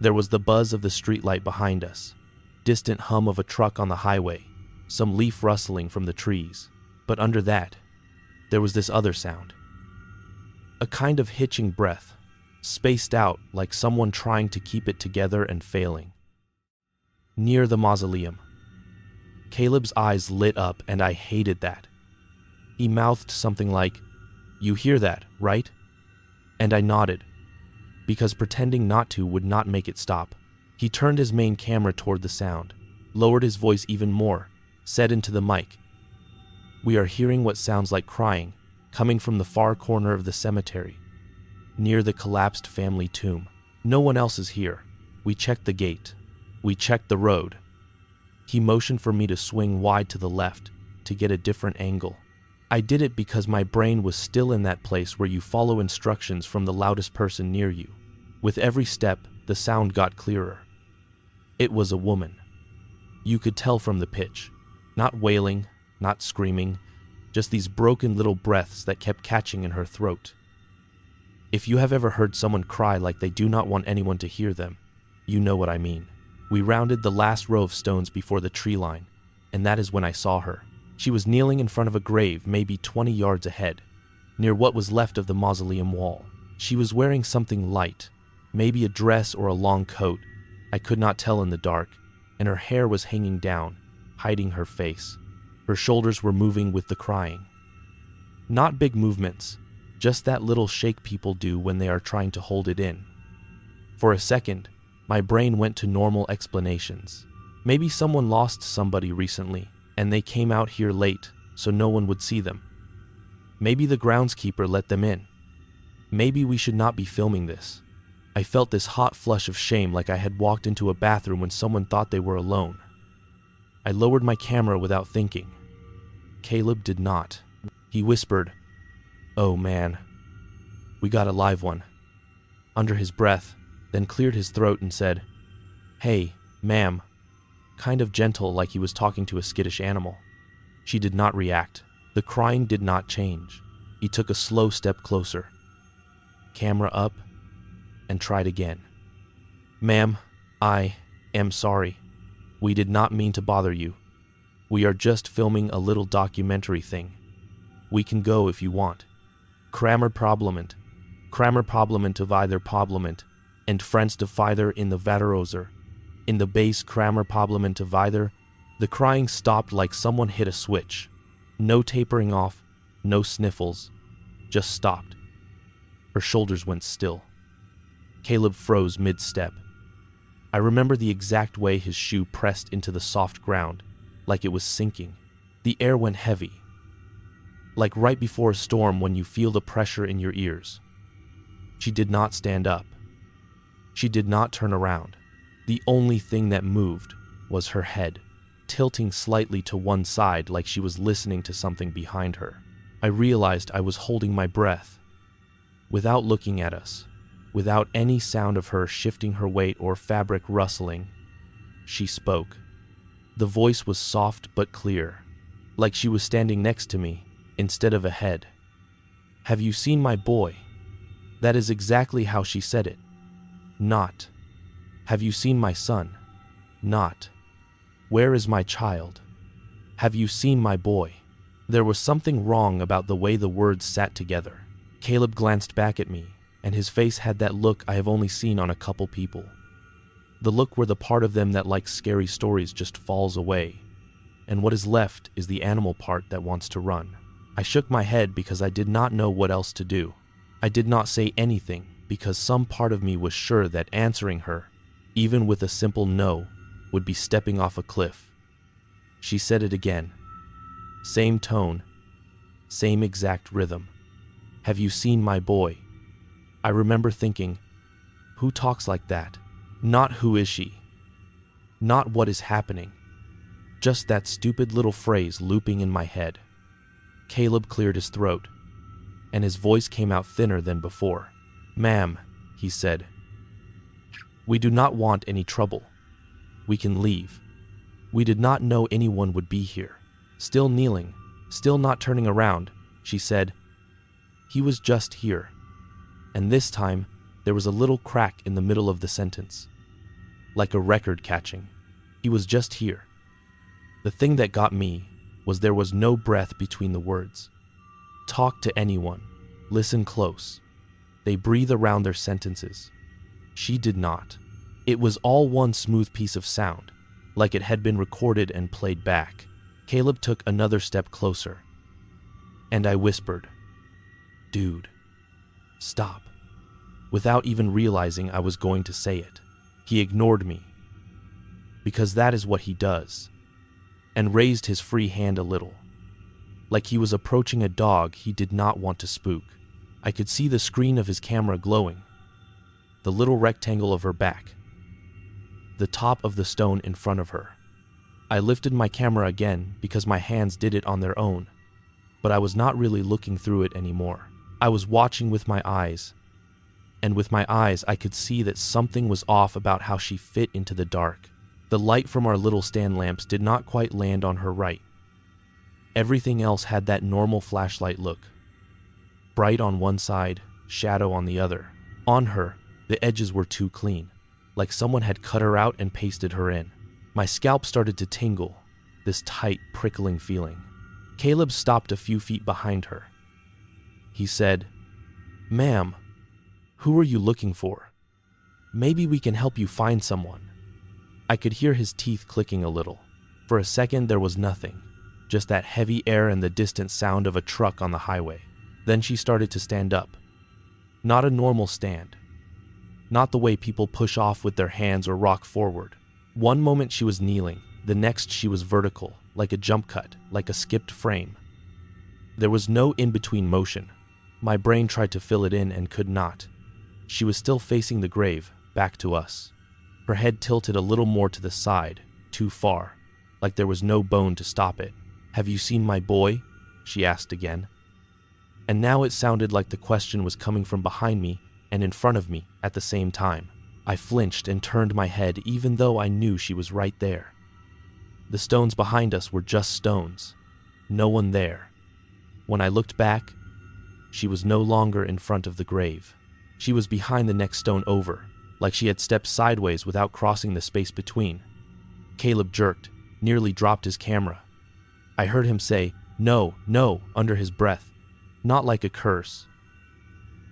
There was the buzz of the streetlight behind us, distant hum of a truck on the highway, some leaf rustling from the trees. But under that, there was this other sound. A kind of hitching breath, spaced out like someone trying to keep it together and failing. Near the mausoleum, Caleb's eyes lit up, and I hated that. He mouthed something like, "You hear that, right?" And I nodded, because pretending not to would not make it stop. He turned his main camera toward the sound, lowered his voice even more, said into the mic, "We are hearing what sounds like crying, coming from the far corner of the cemetery, near the collapsed family tomb. No one else is here. We checked the gate. We checked the road." He motioned for me to swing wide to the left to get a different angle. I did it because my brain was still in that place where you follow instructions from the loudest person near you. With every step, the sound got clearer. It was a woman. You could tell from the pitch. Not wailing, not screaming, just these broken little breaths that kept catching in her throat. If you have ever heard someone cry like they do not want anyone to hear them, you know what I mean. We rounded the last row of stones before the tree line, and that is when I saw her. She was kneeling in front of a grave maybe 20 yards ahead, near what was left of the mausoleum wall. She was wearing something light, maybe a dress or a long coat. I could not tell in the dark, and her hair was hanging down, hiding her face. Her shoulders were moving with the crying. Not big movements, just that little shake people do when they are trying to hold it in. For a second, my brain went to normal explanations. Maybe someone lost somebody recently, and they came out here late, so no one would see them. Maybe the groundskeeper let them in. Maybe we should not be filming this. I felt this hot flush of shame, like I had walked into a bathroom when someone thought they were alone. I lowered my camera without thinking. Caleb did not. He whispered, "Oh man, we got a live one," under his breath, then cleared his throat and said, "Hey, ma'am," kind of gentle, like he was talking to a skittish animal. She did not react. The crying did not change. He took a slow step closer. Camera up, and tried again. "Ma'am, I am sorry. We did not mean to bother you. We are just filming a little documentary thing. We can go if you want. Kramer Parliament of either Parliament, and Friends de Feither in the Vaderoser. In the base Kramer Parliament of either." The crying stopped like someone hit a switch. No tapering off, no sniffles, just stopped. Her shoulders went still. Caleb froze mid-step. I remember the exact way his shoe pressed into the soft ground, like it was sinking. The air went heavy, like right before a storm when you feel the pressure in your ears. She did not stand up. She did not turn around. The only thing that moved was her head, tilting slightly to one side like she was listening to something behind her. I realized I was holding my breath. Without looking at us, without any sound of her shifting her weight or fabric rustling, she spoke. The voice was soft but clear, like she was standing next to me instead of ahead. "Have you seen my boy?" That is exactly how she said it. Not, "Have you seen my son?" Not, "Where is my child?" "Have you seen my boy?" There was something wrong about the way the words sat together. Caleb glanced back at me, and his face had that look I have only seen on a couple people. The look where the part of them that likes scary stories just falls away, and what is left is the animal part that wants to run. I shook my head because I did not know what else to do. I did not say anything because some part of me was sure that answering her, even with a simple no, would be stepping off a cliff. She said it again. Same tone, same exact rhythm. "Have you seen my boy?" I remember thinking, who talks like that? Not who is she? Not what is happening. Just that stupid little phrase looping in my head. Caleb cleared his throat, and his voice came out thinner than before. "Ma'am," he said, "we do not want any trouble. We can leave. We did not know anyone would be here." Still kneeling, still not turning around, she said, "He was just here." And this time, there was a little crack in the middle of the sentence, like a record catching. He was just here. The thing that got me was there was no breath between the words. Talk to anyone. Listen close. They breathe around their sentences. She did not. It was all one smooth piece of sound, like it had been recorded and played back. Caleb took another step closer, and I whispered, "Dude, stop," without even realizing I was going to say it. He ignored me, because that is what he does, and raised his free hand a little, like he was approaching a dog he did not want to spook. I could see the screen of his camera glowing, the little rectangle of her back, the top of the stone in front of her. I lifted my camera again because my hands did it on their own, but I was not really looking through it anymore. I was watching with my eyes, and with my eyes I could see that something was off about how she fit into the dark. The light from our little stand lamps did not quite land on her right, Everything else had that normal flashlight look. Bright on one side, shadow on the other. On her, the edges were too clean, like someone had cut her out and pasted her in. My scalp started to tingle, this tight, prickling feeling. Caleb stopped a few feet behind her. He said, "Ma'am, who are you looking for? Maybe we can help you find someone." I could hear his teeth clicking a little. For a second, there was nothing, just that heavy air and the distant sound of a truck on the highway. Then she started to stand up. Not a normal stand. Not the way people push off with their hands or rock forward. One moment she was kneeling, the next she was vertical, like a jump cut, like a skipped frame. There was no in-between motion. My brain tried to fill it in and could not. She was still facing the grave, back to us. Her head tilted a little more to the side, too far, like there was no bone to stop it. "Have you seen my boy?" she asked again. And now it sounded like the question was coming from behind me and in front of me at the same time. I flinched and turned my head even though I knew she was right there. The stones behind us were just stones. No one there. When I looked back, she was no longer in front of the grave. She was behind the next stone over, like she had stepped sideways without crossing the space between. Caleb jerked, nearly dropped his camera. I heard him say, "No, no," under his breath, not like a curse,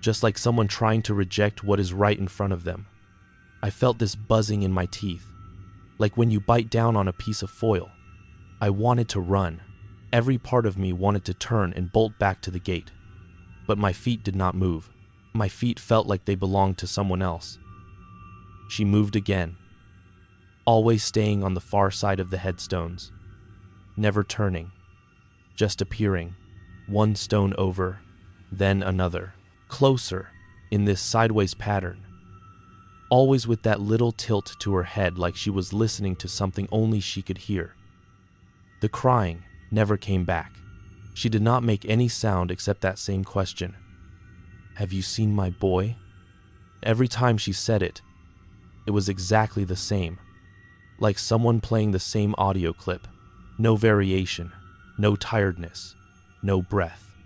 just like someone trying to reject what is right in front of them. I felt this buzzing in my teeth, like when you bite down on a piece of foil. I wanted to run. Every part of me wanted to turn and bolt back to the gate. But my feet did not move. My feet felt like they belonged to someone else. She moved again, always staying on the far side of the headstones, never turning, just appearing, one stone over, then another, closer, in this sideways pattern, always with that little tilt to her head like she was listening to something only she could hear. The crying never came back. She did not make any sound except that same question. "Have you seen my boy?" Every time she said it, it was exactly the same, like someone playing the same audio clip. No variation, no tiredness, no breath.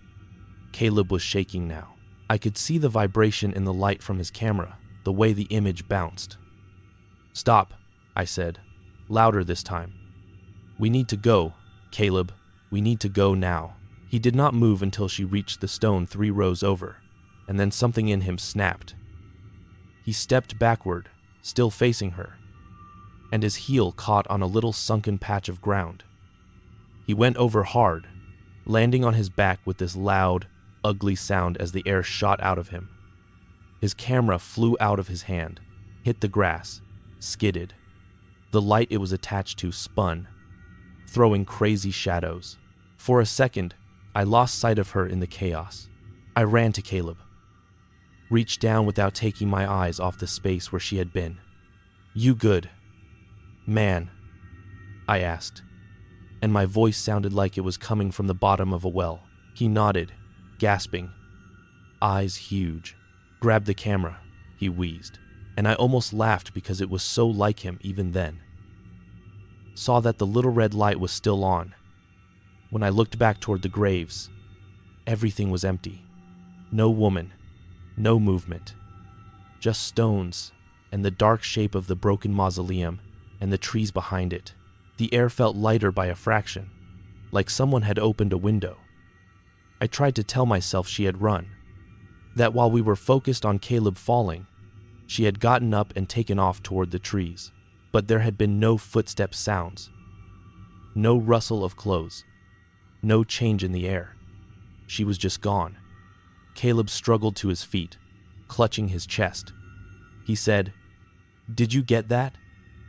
Caleb was shaking now. I could see the vibration in the light from his camera, the way the image bounced. "Stop," I said, louder this time. "We need to go, Caleb. We need to go now." He did not move until she reached the stone 3 rows over, and then something in him snapped. He stepped backward, still facing her, and his heel caught on a little sunken patch of ground. He went over hard, landing on his back with this loud, ugly sound as the air shot out of him. His camera flew out of his hand, hit the grass, skidded. The light it was attached to spun, throwing crazy shadows. For a second, I lost sight of her in the chaos. I ran to Caleb, reached down without taking my eyes off the space where she had been. "You good, man?" I asked, and my voice sounded like it was coming from the bottom of a well. He nodded, gasping, eyes huge. "Grab the camera," he wheezed, and I almost laughed because it was so like him even then. Saw that the little red light was still on. When I looked back toward the graves, everything was empty. No woman, no movement, just stones and the dark shape of the broken mausoleum and the trees behind it. The air felt lighter by a fraction, like someone had opened a window. I tried to tell myself she had run, that while we were focused on Caleb falling, she had gotten up and taken off toward the trees. But there had been no footstep sounds, no rustle of clothes, no change in the air. She was just gone. Caleb struggled to his feet, clutching his chest. He said, "Did you get that?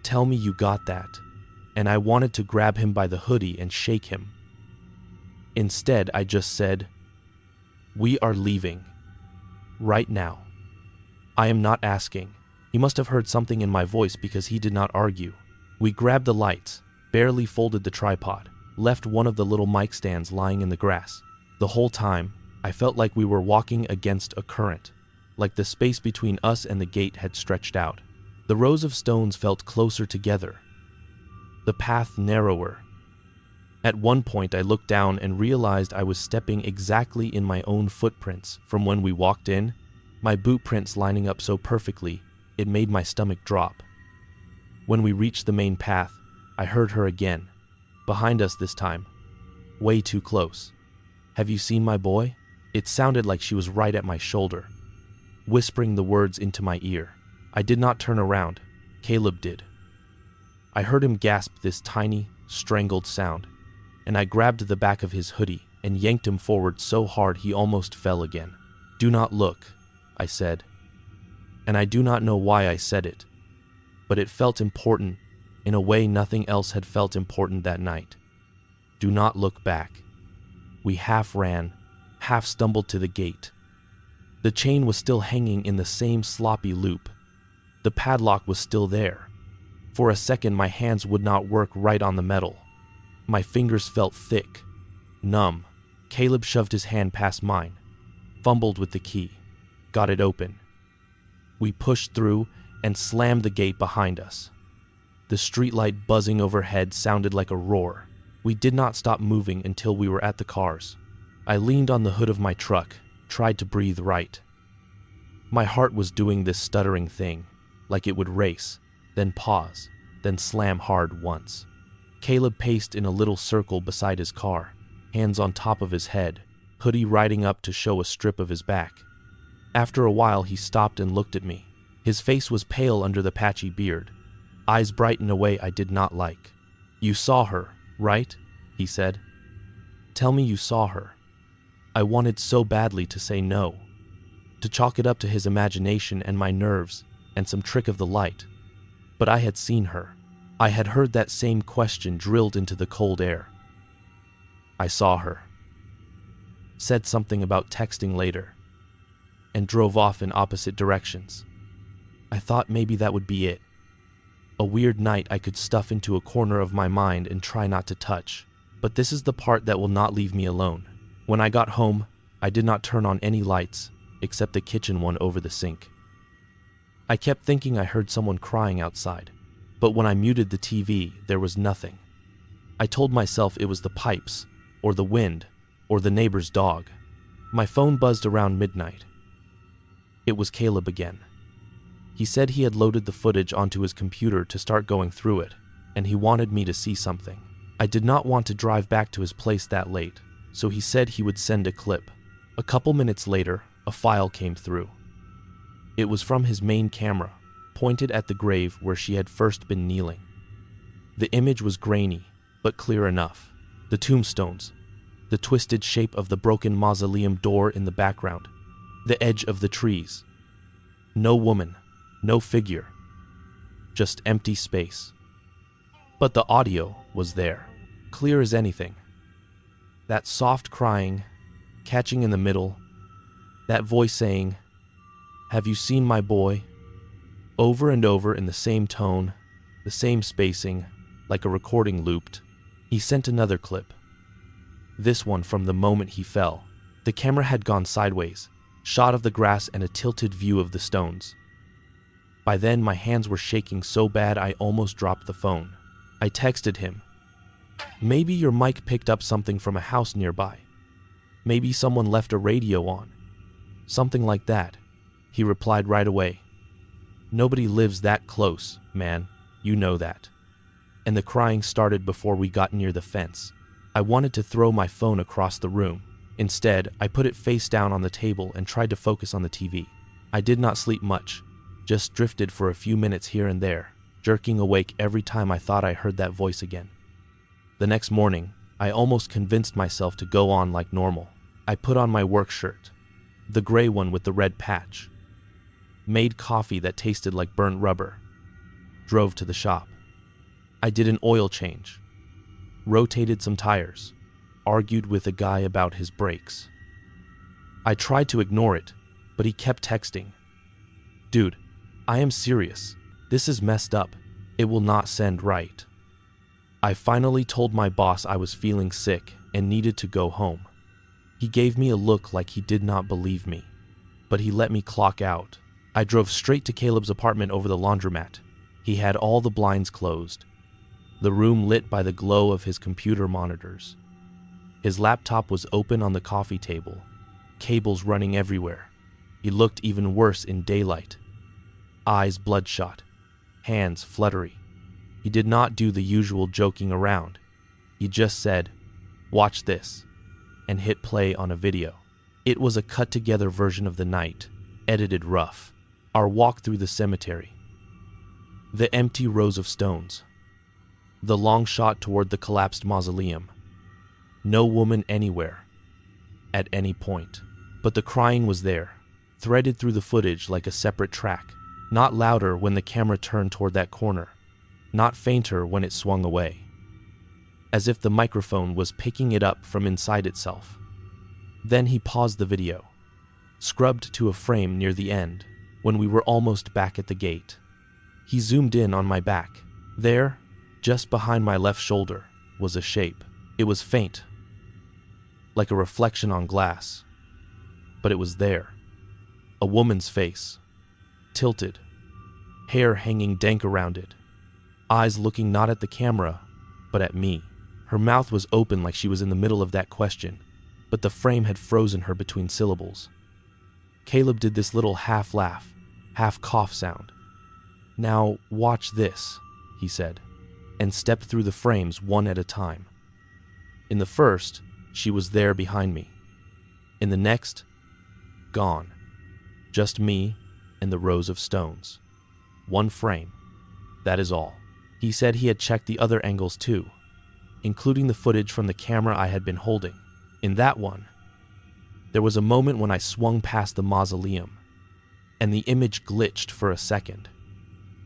Tell me you got that." And I wanted to grab him by the hoodie and shake him. Instead, I just said, "We are leaving. Right now." I am not asking. He must have heard something in my voice because he did not argue. We grabbed the lights, barely folded the tripod, left one of the little mic stands lying in the grass. The whole time, I felt like we were walking against a current, like the space between us and the gate had stretched out. The rows of stones felt closer together, the path narrower. At one point, I looked down and realized I was stepping exactly in my own footprints from when we walked in, my boot prints lining up so perfectly, it made my stomach drop. When we reached the main path, I heard her again, behind us this time, way too close. "Have you seen my boy?" It sounded like she was right at my shoulder, whispering the words into my ear. I did not turn around. Caleb did. I heard him gasp this tiny, strangled sound, and I grabbed the back of his hoodie and yanked him forward so hard he almost fell again. "Do not look," I said. And I do not know why I said it, but it felt important in a way nothing else had felt important that night. Do not look back. We half ran, half stumbled to the gate. The chain was still hanging in the same sloppy loop. The padlock was still there. For a second, my hands would not work right on the metal. My fingers felt thick, numb. Caleb shoved his hand past mine, fumbled with the key, got it open. We pushed through and slammed the gate behind us. The streetlight buzzing overhead sounded like a roar. We did not stop moving until we were at the cars. I leaned on the hood of my truck, tried to breathe right. My heart was doing this stuttering thing, like it would race, then pause, then slam hard once. Caleb paced in a little circle beside his car, hands on top of his head, hoodie riding up to show a strip of his back. After a while, he stopped and looked at me. His face was pale under the patchy beard, eyes bright in a way I did not like. "You saw her, right?" he said. "Tell me you saw her." I wanted so badly to say no, to chalk it up to his imagination and my nerves and some trick of the light. But I had seen her. I had heard that same question drilled into the cold air. "I saw her." Said something about texting later, and drove off in opposite directions. I thought maybe that would be it. A weird night I could stuff into a corner of my mind and try not to touch. But this is the part that will not leave me alone. When I got home, I did not turn on any lights except the kitchen one over the sink. I kept thinking I heard someone crying outside, but when I muted the TV, there was nothing. I told myself it was the pipes, or the wind, or the neighbor's dog. My phone buzzed around midnight. It was Caleb again. He said he had loaded the footage onto his computer to start going through it, and he wanted me to see something. I did not want to drive back to his place that late, so he said he would send a clip. A couple minutes later, a file came through. It was from his main camera, pointed at the grave where she had first been kneeling. The image was grainy, but clear enough. The tombstones, the twisted shape of the broken mausoleum door in the background, the edge of the trees. No woman, no figure, just empty space. But the audio was there, clear as anything. That soft crying, catching in the middle, that voice saying, "Have you seen my boy?" Over and over in the same tone, the same spacing, like a recording looped. He sent another clip. This one from the moment he fell. The camera had gone sideways, shot of the grass and a tilted view of the stones. By then, my hands were shaking so bad I almost dropped the phone. I texted him. "Maybe your mic picked up something from a house nearby. Maybe someone left a radio on. Something like that." He replied right away. "Nobody lives that close, man. You know that." And the crying started before we got near the fence. I wanted to throw my phone across the room. Instead, I put it face down on the table and tried to focus on the TV. I did not sleep much, just drifted for a few minutes here and there, jerking awake every time I thought I heard that voice again. The next morning, I almost convinced myself to go on like normal. I put on my work shirt, the gray one with the red patch, made coffee that tasted like burnt rubber, drove to the shop. I did an oil change, rotated some tires, argued with a guy about his brakes. I tried to ignore it, but he kept texting. "Dude, I am serious. This is messed up. It will not send right." I finally told my boss I was feeling sick and needed to go home. He gave me a look like he did not believe me, but he let me clock out. I drove straight to Caleb's apartment over the laundromat. He had all the blinds closed. the room lit by the glow of his computer monitors. His laptop was open on the coffee table, cables running everywhere. He looked even worse in daylight. Eyes bloodshot, hands fluttery. He did not do the usual joking around. He just said, "Watch this," and hit play on a video. It was a cut-together version of the night, edited rough. Our walk through the cemetery. The empty rows of stones. The long shot toward the collapsed mausoleum. No woman anywhere, at any point. But the crying was there, threaded through the footage like a separate track. Not louder when the camera turned toward that corner. Not fainter when it swung away. As if the microphone was picking it up from inside itself. Then he paused the video, scrubbed to a frame near the end, when we were almost back at the gate. He zoomed in on my back. There, just behind my left shoulder, was a shape. It was faint, like a reflection on glass, but it was there. A woman's face, tilted, hair hanging dank around it, eyes looking not at the camera, but at me. Her mouth was open like she was in the middle of that question, but the frame had frozen her between syllables. Caleb did this little half laugh, half cough sound. "Now watch this," he said, and stepped through the frames one at a time. In the first, she was there behind me. In the next, gone. Just me and the rows of stones. One frame. That is all. He said he had checked the other angles too, including the footage from the camera I had been holding. In that one, there was a moment when I swung past the mausoleum, and the image glitched for a second.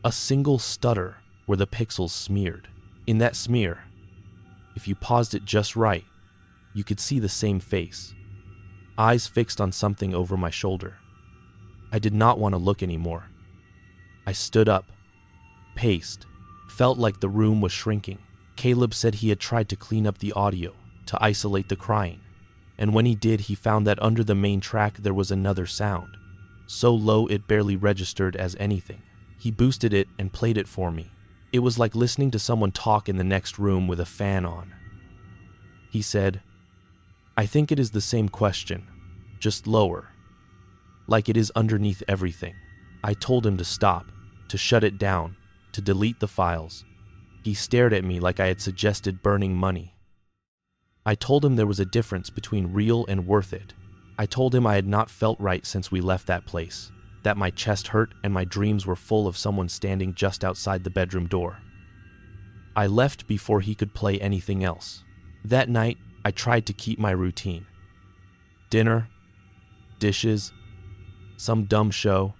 A single stutter where the pixels smeared. In that smear, if you paused it just right, you could see the same face, eyes fixed on something over my shoulder. I did not want to look anymore. I stood up, paced, felt like the room was shrinking. Caleb said he had tried to clean up the audio, to isolate the crying, and when he did, he found that under the main track there was another sound, so low it barely registered as anything. He boosted it and played it for me. It was like listening to someone talk in the next room with a fan on. He said, "I think it is the same question, just lower, like it is underneath everything." I told him to stop, to shut it down, to delete the files. He stared at me like I had suggested burning money. I told him there was a difference between real and worth it. I told him I had not felt right since we left that place, that my chest hurt and my dreams were full of someone standing just outside the bedroom door. I left before he could play anything else. That night, I tried to keep my routine. Dinner, dishes, some dumb show,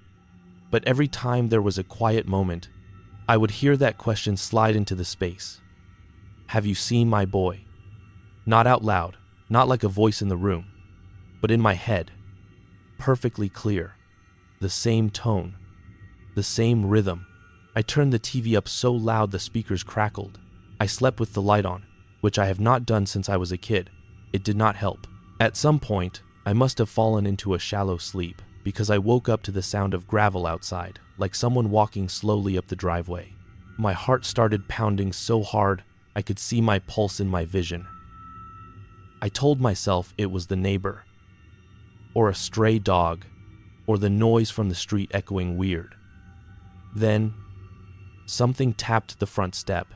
but every time there was a quiet moment, I would hear that question slide into the space. "Have you seen my boy?" Not out loud, not like a voice in the room, but in my head, perfectly clear, the same tone, the same rhythm. I turned the TV up so loud the speakers crackled. I slept with the light on, which I have not done since I was a kid. It did not help. At some point, I must have fallen into a shallow sleep, because I woke up to the sound of gravel outside, like someone walking slowly up the driveway. My heart started pounding so hard I could see my pulse in my vision. I told myself it was the neighbor, or a stray dog, or the noise from the street echoing weird. Then, something tapped the front step.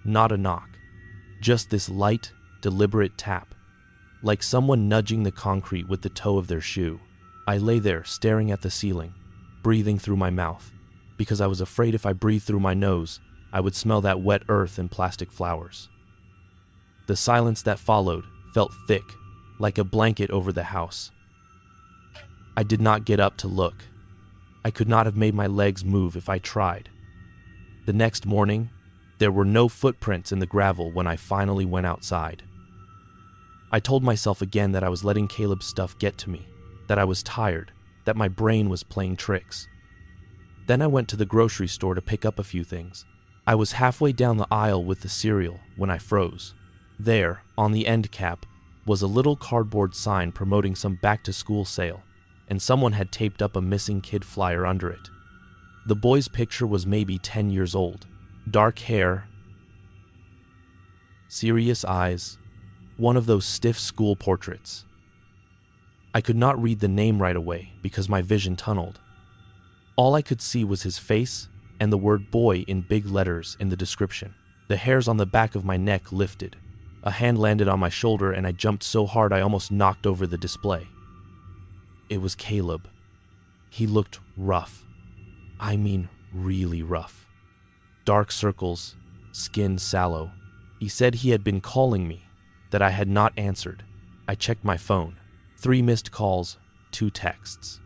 Not a knock, just this light, deliberate tap, like someone nudging the concrete with the toe of their shoe. I lay there staring at the ceiling, breathing through my mouth, because I was afraid if I breathed through my nose, I would smell that wet earth and plastic flowers. The silence that followed felt thick, like a blanket over the house. I did not get up to look. I could not have made my legs move if I tried. The next morning, there were no footprints in the gravel when I finally went outside. I told myself again that I was letting Caleb's stuff get to me, that I was tired, that my brain was playing tricks. Then I went to the grocery store to pick up a few things. I was halfway down the aisle with the cereal when I froze. There, on the end cap, was a little cardboard sign promoting some back-to-school sale, and someone had taped up a missing kid flyer under it. The boy's picture was maybe 10 years old. Dark hair, serious eyes, one of those stiff school portraits. I could not read the name right away because my vision tunneled. All I could see was his face and the word boy in big letters in the description. The hairs on the back of my neck lifted. A hand landed on my shoulder and I jumped so hard I almost knocked over the display. It was Caleb. He looked rough. I mean, really rough. Dark circles, skin sallow. He said he had been calling me, that I had not answered. I checked my phone. 3 missed calls, 2 texts.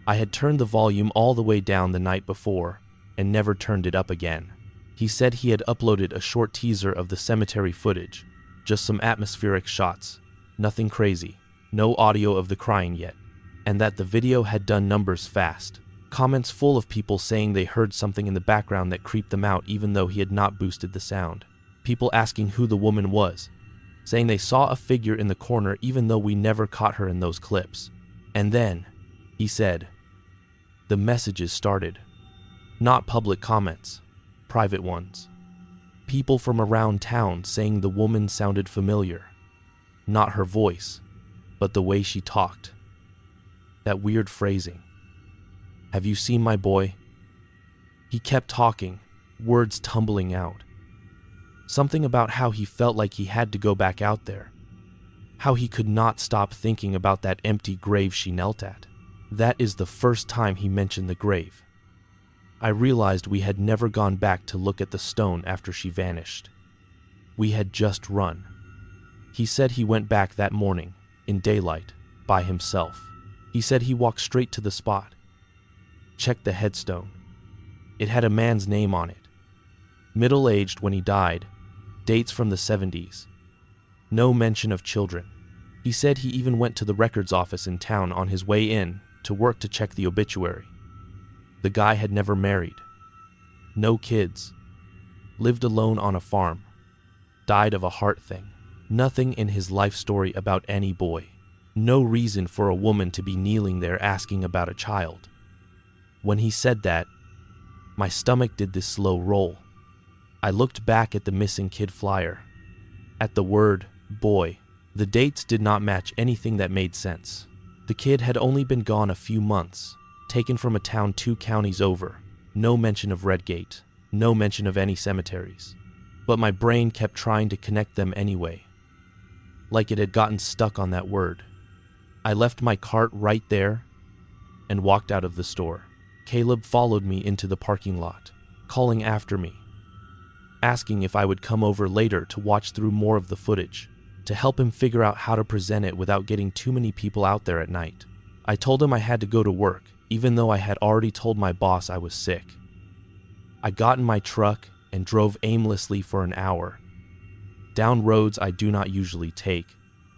I had turned the volume all the way down the night before and never turned it up again. He said he had uploaded a short teaser of the cemetery footage, just some atmospheric shots, nothing crazy, no audio of the crying yet, and that the video had done numbers fast. Comments full of people saying they heard something in the background that creeped them out even though he had not boosted the sound. People asking who the woman was, saying they saw a figure in the corner even though we never caught her in those clips. And then, he said, the messages started. Not public comments, private ones. People from around town saying the woman sounded familiar. Not her voice, but the way she talked. That weird phrasing. Have you seen my boy? He kept talking, words tumbling out. Something about how he felt like he had to go back out there. How he could not stop thinking about that empty grave she knelt at. That is the first time he mentioned the grave. I realized we had never gone back to look at the stone after she vanished. We had just run. He said he went back that morning, in daylight, by himself. He said he walked straight to the spot. Checked the headstone. It had a man's name on it. Middle-aged when he died, dates from the 70s. No mention of children. He said he even went to the records office in town on his way in to work to check the obituary. The guy had never married. No kids. Lived alone on a farm. Died of a heart thing. Nothing in his life story about any boy. No reason for a woman to be kneeling there asking about a child. When he said that, my stomach did this slow roll. I looked back at the missing kid flyer. At the word, boy. The dates did not match anything that made sense. The kid had only been gone a few months, taken from a town 2 counties over. No mention of Redgate, no mention of any cemeteries. But my brain kept trying to connect them anyway. Like it had gotten stuck on that word. I left my cart right there and walked out of the store. Caleb followed me into the parking lot, calling after me, asking if I would come over later to watch through more of the footage, to help him figure out how to present it without getting too many people out there at night. I told him I had to go to work, even though I had already told my boss I was sick. I got in my truck and drove aimlessly for an hour, down roads I do not usually take,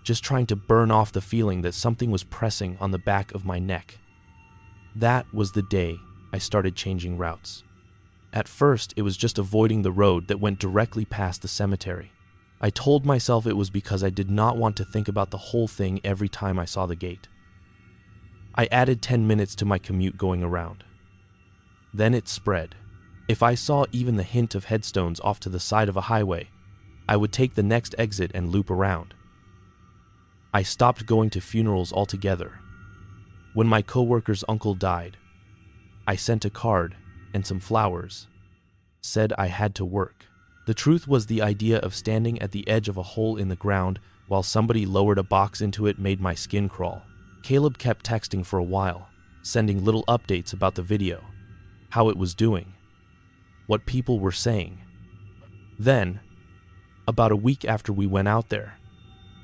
just trying to burn off the feeling that something was pressing on the back of my neck. That was the day I started changing routes. At first, it was just avoiding the road that went directly past the cemetery. I told myself it was because I did not want to think about the whole thing every time I saw the gate. I added 10 minutes to my commute going around. Then it spread. If I saw even the hint of headstones off to the side of a highway, I would take the next exit and loop around. I stopped going to funerals altogether. When my coworker's uncle died, I sent a card and some flowers. Said I had to work. The truth was the idea of standing at the edge of a hole in the ground while somebody lowered a box into it made my skin crawl. Caleb kept texting for a while, sending little updates about the video, how it was doing, what people were saying. Then, about a week after we went out there,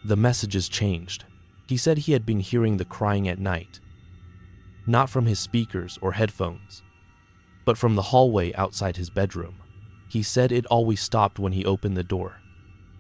the messages changed. He said he had been hearing the crying at night, not from his speakers or headphones, but from the hallway outside his bedroom. He said it always stopped when he opened the door,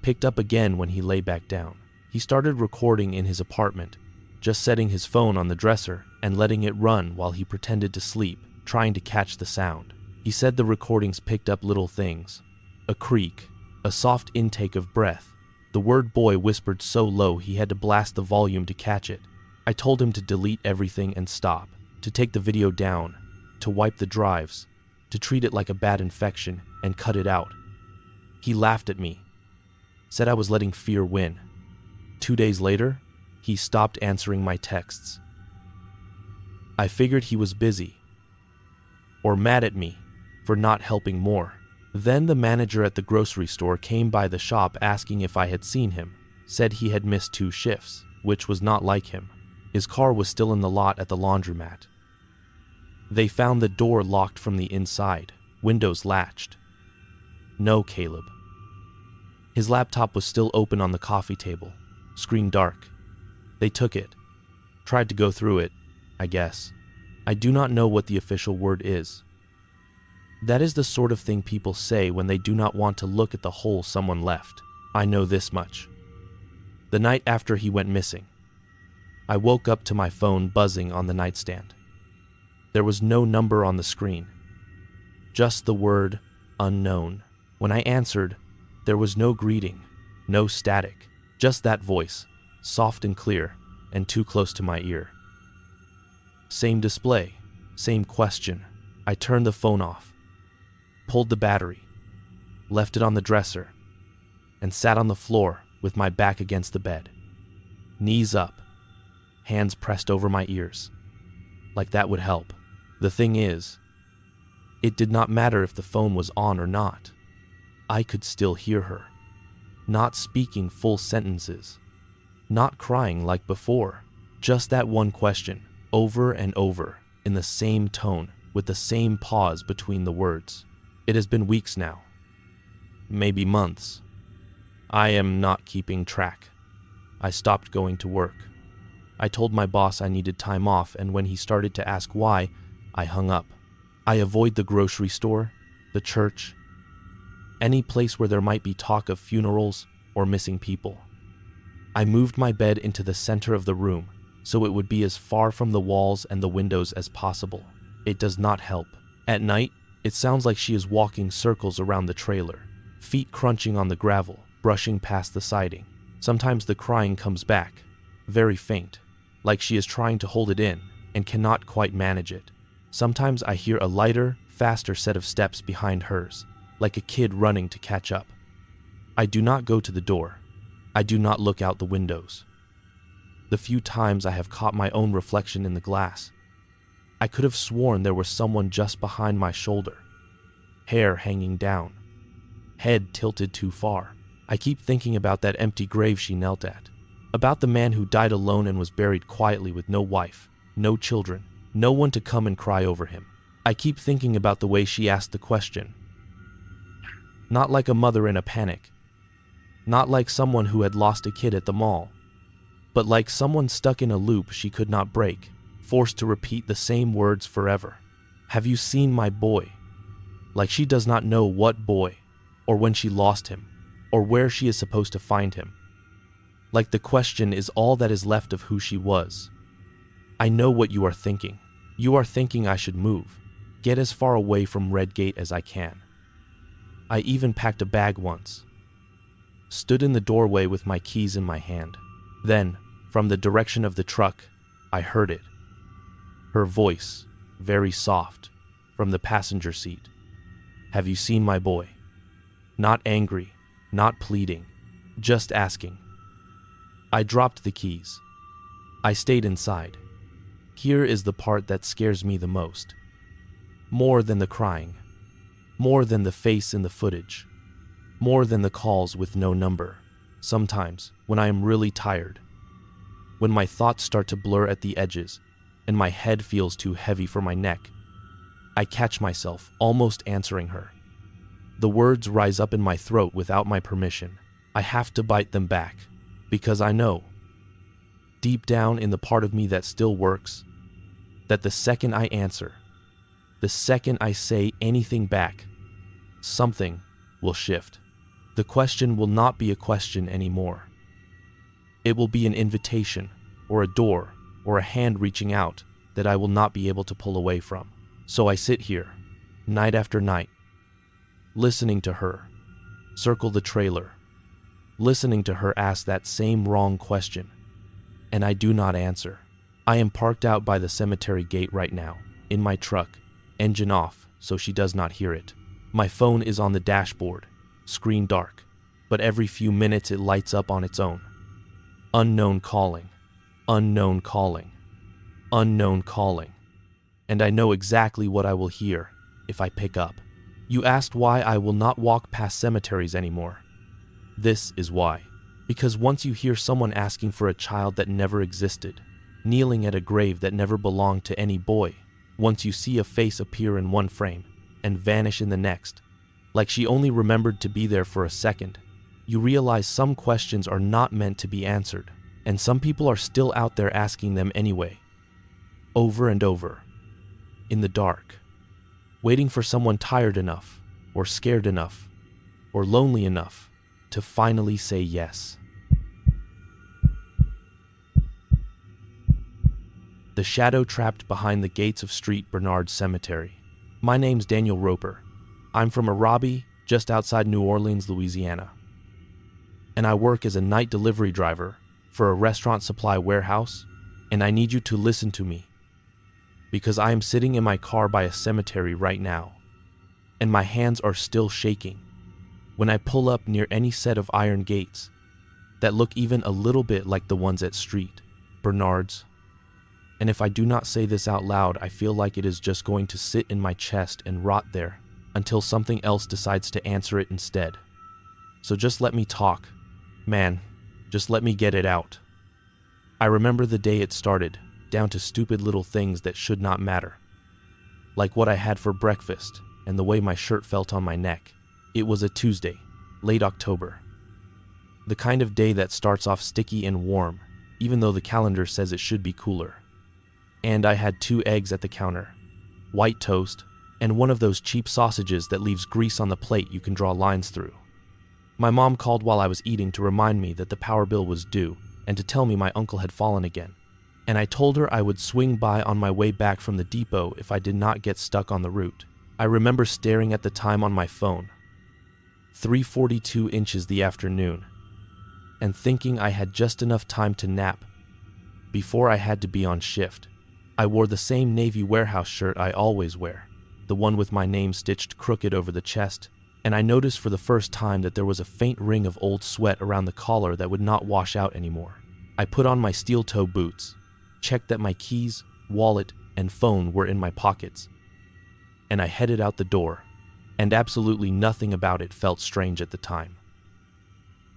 picked up again when he lay back down. He started recording in his apartment, just setting his phone on the dresser and letting it run while he pretended to sleep, trying to catch the sound. He said the recordings picked up little things, a creak, a soft intake of breath. The word boy whispered so low he had to blast the volume to catch it. I told him to delete everything and stop, to take the video down, to wipe the drives, to treat it like a bad infection and cut it out. He laughed at me, said I was letting fear win. 2 days later, he stopped answering my texts. I figured he was busy, or mad at me for not helping more. Then the manager at the grocery store came by the shop asking if I had seen him, said he had missed 2 shifts, which was not like him. His car was still in the lot at the laundromat. They found the door locked from the inside, windows latched. No, Caleb. His laptop was still open on the coffee table, screen dark. They took it, tried to go through it, I guess. I do not know what the official word is. That is the sort of thing people say when they do not want to look at the hole someone left. I know this much. The night after he went missing, I woke up to my phone buzzing on the nightstand. There was no number on the screen, just the word unknown. When I answered, there was no greeting, no static, just that voice, soft and clear, and too close to my ear. Same display, same question. I turned the phone off, pulled the battery, left it on the dresser, and sat on the floor with my back against the bed. Knees up, hands pressed over my ears, like that would help. The thing is, it did not matter if the phone was on or not. I could still hear her, not speaking full sentences, not crying like before, just that one question, over and over, in the same tone, with the same pause between the words. It has been weeks now, maybe months. I am not keeping track. I stopped going to work. I told my boss I needed time off, and when he started to ask why, I hung up. I avoid the grocery store, the church, any place where there might be talk of funerals or missing people. I moved my bed into the center of the room so it would be as far from the walls and the windows as possible. It does not help. At night, it sounds like she is walking circles around the trailer, feet crunching on the gravel, brushing past the siding. Sometimes the crying comes back, very faint, like she is trying to hold it in and cannot quite manage it. Sometimes I hear a lighter, faster set of steps behind hers, like a kid running to catch up. I do not go to the door. I do not look out the windows. The few times I have caught my own reflection in the glass, I could have sworn there was someone just behind my shoulder, hair hanging down, head tilted too far. I keep thinking about that empty grave she knelt at, about the man who died alone and was buried quietly with no wife, no children, no one to come and cry over him. I keep thinking about the way she asked the question. Not like a mother in a panic, not like someone who had lost a kid at the mall, but like someone stuck in a loop she could not break, forced to repeat the same words forever. Have you seen my boy? Like she does not know what boy, or when she lost him, or where she is supposed to find him. Like the question is all that is left of who she was. I know what you are thinking. You are thinking I should move, get as far away from Red Gate as I can. I even packed a bag once, stood in the doorway with my keys in my hand. Then, from the direction of the truck, I heard it. Her voice, very soft, from the passenger seat. Have you seen my boy? Not angry, not pleading, just asking. I dropped the keys. I stayed inside. Here is the part that scares me the most. More than the crying, more than the face in the footage, more than the calls with no number. Sometimes, when I am really tired, when my thoughts start to blur at the edges and my head feels too heavy for my neck, I catch myself almost answering her. The words rise up in my throat without my permission. I have to bite them back, because I know, deep down in the part of me that still works, that the second I answer, the second I say anything back, something will shift. The question will not be a question anymore. It will be an invitation, or a door, or a hand reaching out that I will not be able to pull away from. So I sit here, night after night, listening to her circle the trailer, listening to her ask that same wrong question, and I do not answer. I am parked out by the cemetery gate right now, in my truck, engine off so she does not hear it. My phone is on the dashboard, screen dark, but every few minutes it lights up on its own. Unknown calling, unknown calling, unknown calling. And I know exactly what I will hear if I pick up. You asked why I will not walk past cemeteries anymore. This is why. Because once you hear someone asking for a child that never existed, kneeling at a grave that never belonged to any boy, once you see a face appear in one frame and vanish in the next, like she only remembered to be there for a second, you realize some questions are not meant to be answered, and some people are still out there asking them anyway, over and over, in the dark, waiting for someone tired enough, or scared enough, or lonely enough to finally say yes. The shadow trapped behind the gates of St. Bernard Cemetery. My name's Daniel Roper. I'm from Arabi, just outside New Orleans, Louisiana. And I work as a night delivery driver for a restaurant supply warehouse, and I need you to listen to me, because I am sitting in my car by a cemetery right now, and my hands are still shaking when I pull up near any set of iron gates that look even a little bit like the ones at St. Bernard's. And if I do not say this out loud, I feel like it is just going to sit in my chest and rot there until something else decides to answer it instead. So just let me talk. Man, just let me get it out. I remember the day it started, down to stupid little things that should not matter. Like what I had for breakfast and the way my shirt felt on my neck. It was a Tuesday, late October. The kind of day that starts off sticky and warm, even though the calendar says it should be cooler. And I had 2 eggs at the counter, white toast, and one of those cheap sausages that leaves grease on the plate you can draw lines through. My mom called while I was eating to remind me that the power bill was due and to tell me my uncle had fallen again. And I told her I would swing by on my way back from the depot if I did not get stuck on the route. I remember staring at the time on my phone, 3:42 inches the afternoon, and thinking I had just enough time to nap before I had to be on shift. I wore the same navy warehouse shirt I always wear, the one with my name stitched crooked over the chest, and I noticed for the first time that there was a faint ring of old sweat around the collar that would not wash out anymore. I put on my steel-toe boots, checked that my keys, wallet, and phone were in my pockets, and I headed out the door, and absolutely nothing about it felt strange at the time.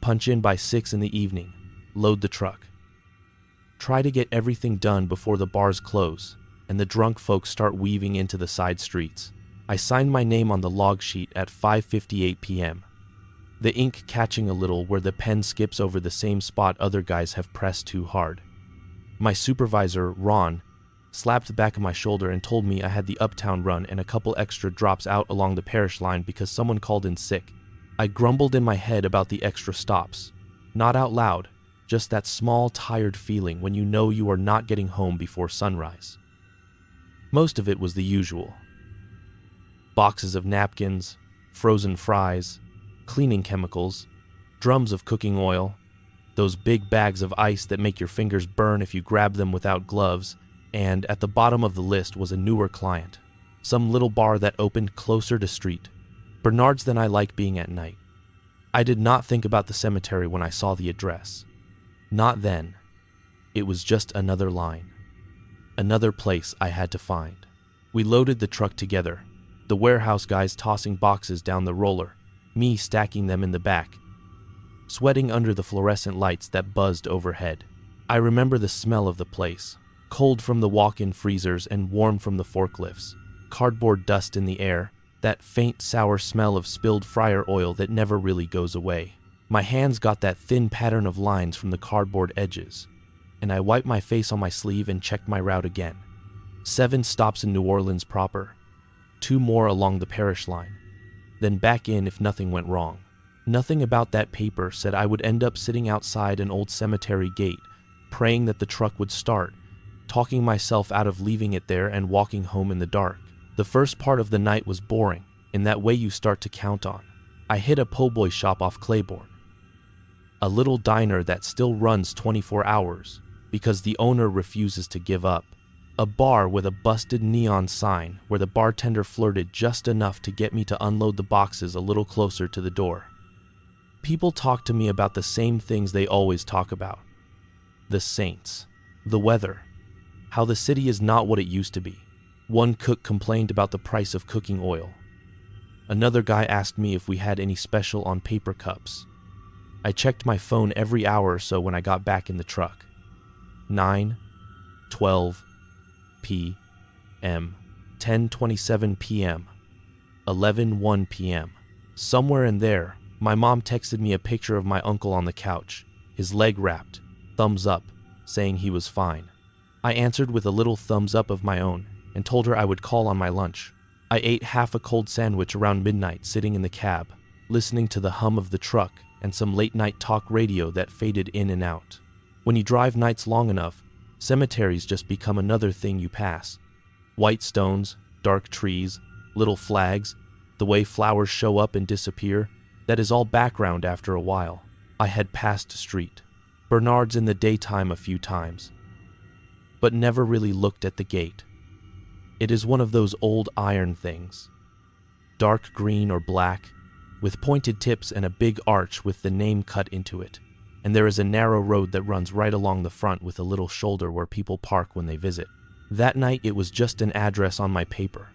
Punch in by 6 in the evening, load the truck. Try to get everything done before the bars close and the drunk folks start weaving into the side streets. I signed my name on the log sheet at 5:58 p.m., the ink catching a little where the pen skips over the same spot other guys have pressed too hard. My supervisor, Ron, slapped the back of my shoulder and told me I had the uptown run and a couple extra drops out along the parish line because someone called in sick. I grumbled in my head about the extra stops, not out loud, just that small, tired feeling when you know you are not getting home before sunrise. Most of it was the usual. Boxes of napkins, frozen fries, cleaning chemicals, drums of cooking oil, those big bags of ice that make your fingers burn if you grab them without gloves, and at the bottom of the list was a newer client, some little bar that opened closer to St. Bernard's than I like being at night. I did not think about the cemetery when I saw the address. Not then. It was just another line. Another place I had to find. We loaded the truck together, the warehouse guys tossing boxes down the roller, me stacking them in the back, sweating under the fluorescent lights that buzzed overhead. I remember the smell of the place, cold from the walk-in freezers and warm from the forklifts, cardboard dust in the air, that faint sour smell of spilled fryer oil that never really goes away. My hands got that thin pattern of lines from the cardboard edges, and I wiped my face on my sleeve and checked my route again. 7 stops in New Orleans proper, 2 more along the parish line, then back in if nothing went wrong. Nothing about that paper said I would end up sitting outside an old cemetery gate, praying that the truck would start, talking myself out of leaving it there and walking home in the dark. The first part of the night was boring, in that way you start to count on. I hit a po' boy shop off Claiborne, a little diner that still runs 24 hours because the owner refuses to give up. A bar with a busted neon sign where the bartender flirted just enough to get me to unload the boxes a little closer to the door. People talk to me about the same things they always talk about. The saints, the weather, how the city is not what it used to be. One cook complained about the price of cooking oil. Another guy asked me if we had any special on paper cups. I checked my phone every hour or so when I got back in the truck. 9:12 p.m., 10:27 p.m., 11:01 p.m. Somewhere in there, my mom texted me a picture of my uncle on the couch, his leg wrapped, thumbs up, saying he was fine. I answered with a little thumbs up of my own and told her I would call on my lunch. I ate half a cold sandwich around midnight sitting in the cab, listening to the hum of the truck and some late-night talk radio that faded in and out. When you drive nights long enough, cemeteries just become another thing you pass. White stones, dark trees, little flags, the way flowers show up and disappear, that is all background after a while. I had passed a street, Bernard's in the daytime a few times, but never really looked at the gate. It is one of those old iron things, dark green or black, with pointed tips and a big arch with the name cut into it, and there is a narrow road that runs right along the front with a little shoulder where people park when they visit. That night it was just an address on my paper,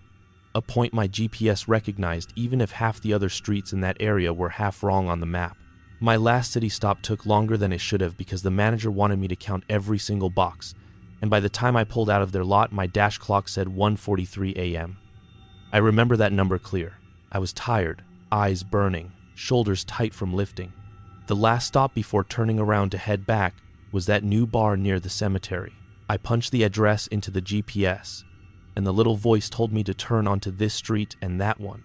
a point my GPS recognized even if half the other streets in that area were half wrong on the map. My last city stop took longer than it should have because the manager wanted me to count every single box, and by the time I pulled out of their lot, my dash clock said 1:43 a.m. I remember that number clear. I was tired, eyes burning, shoulders tight from lifting. The last stop before turning around to head back was that new bar near the cemetery. I punched the address into the GPS, and the little voice told me to turn onto this street and that one,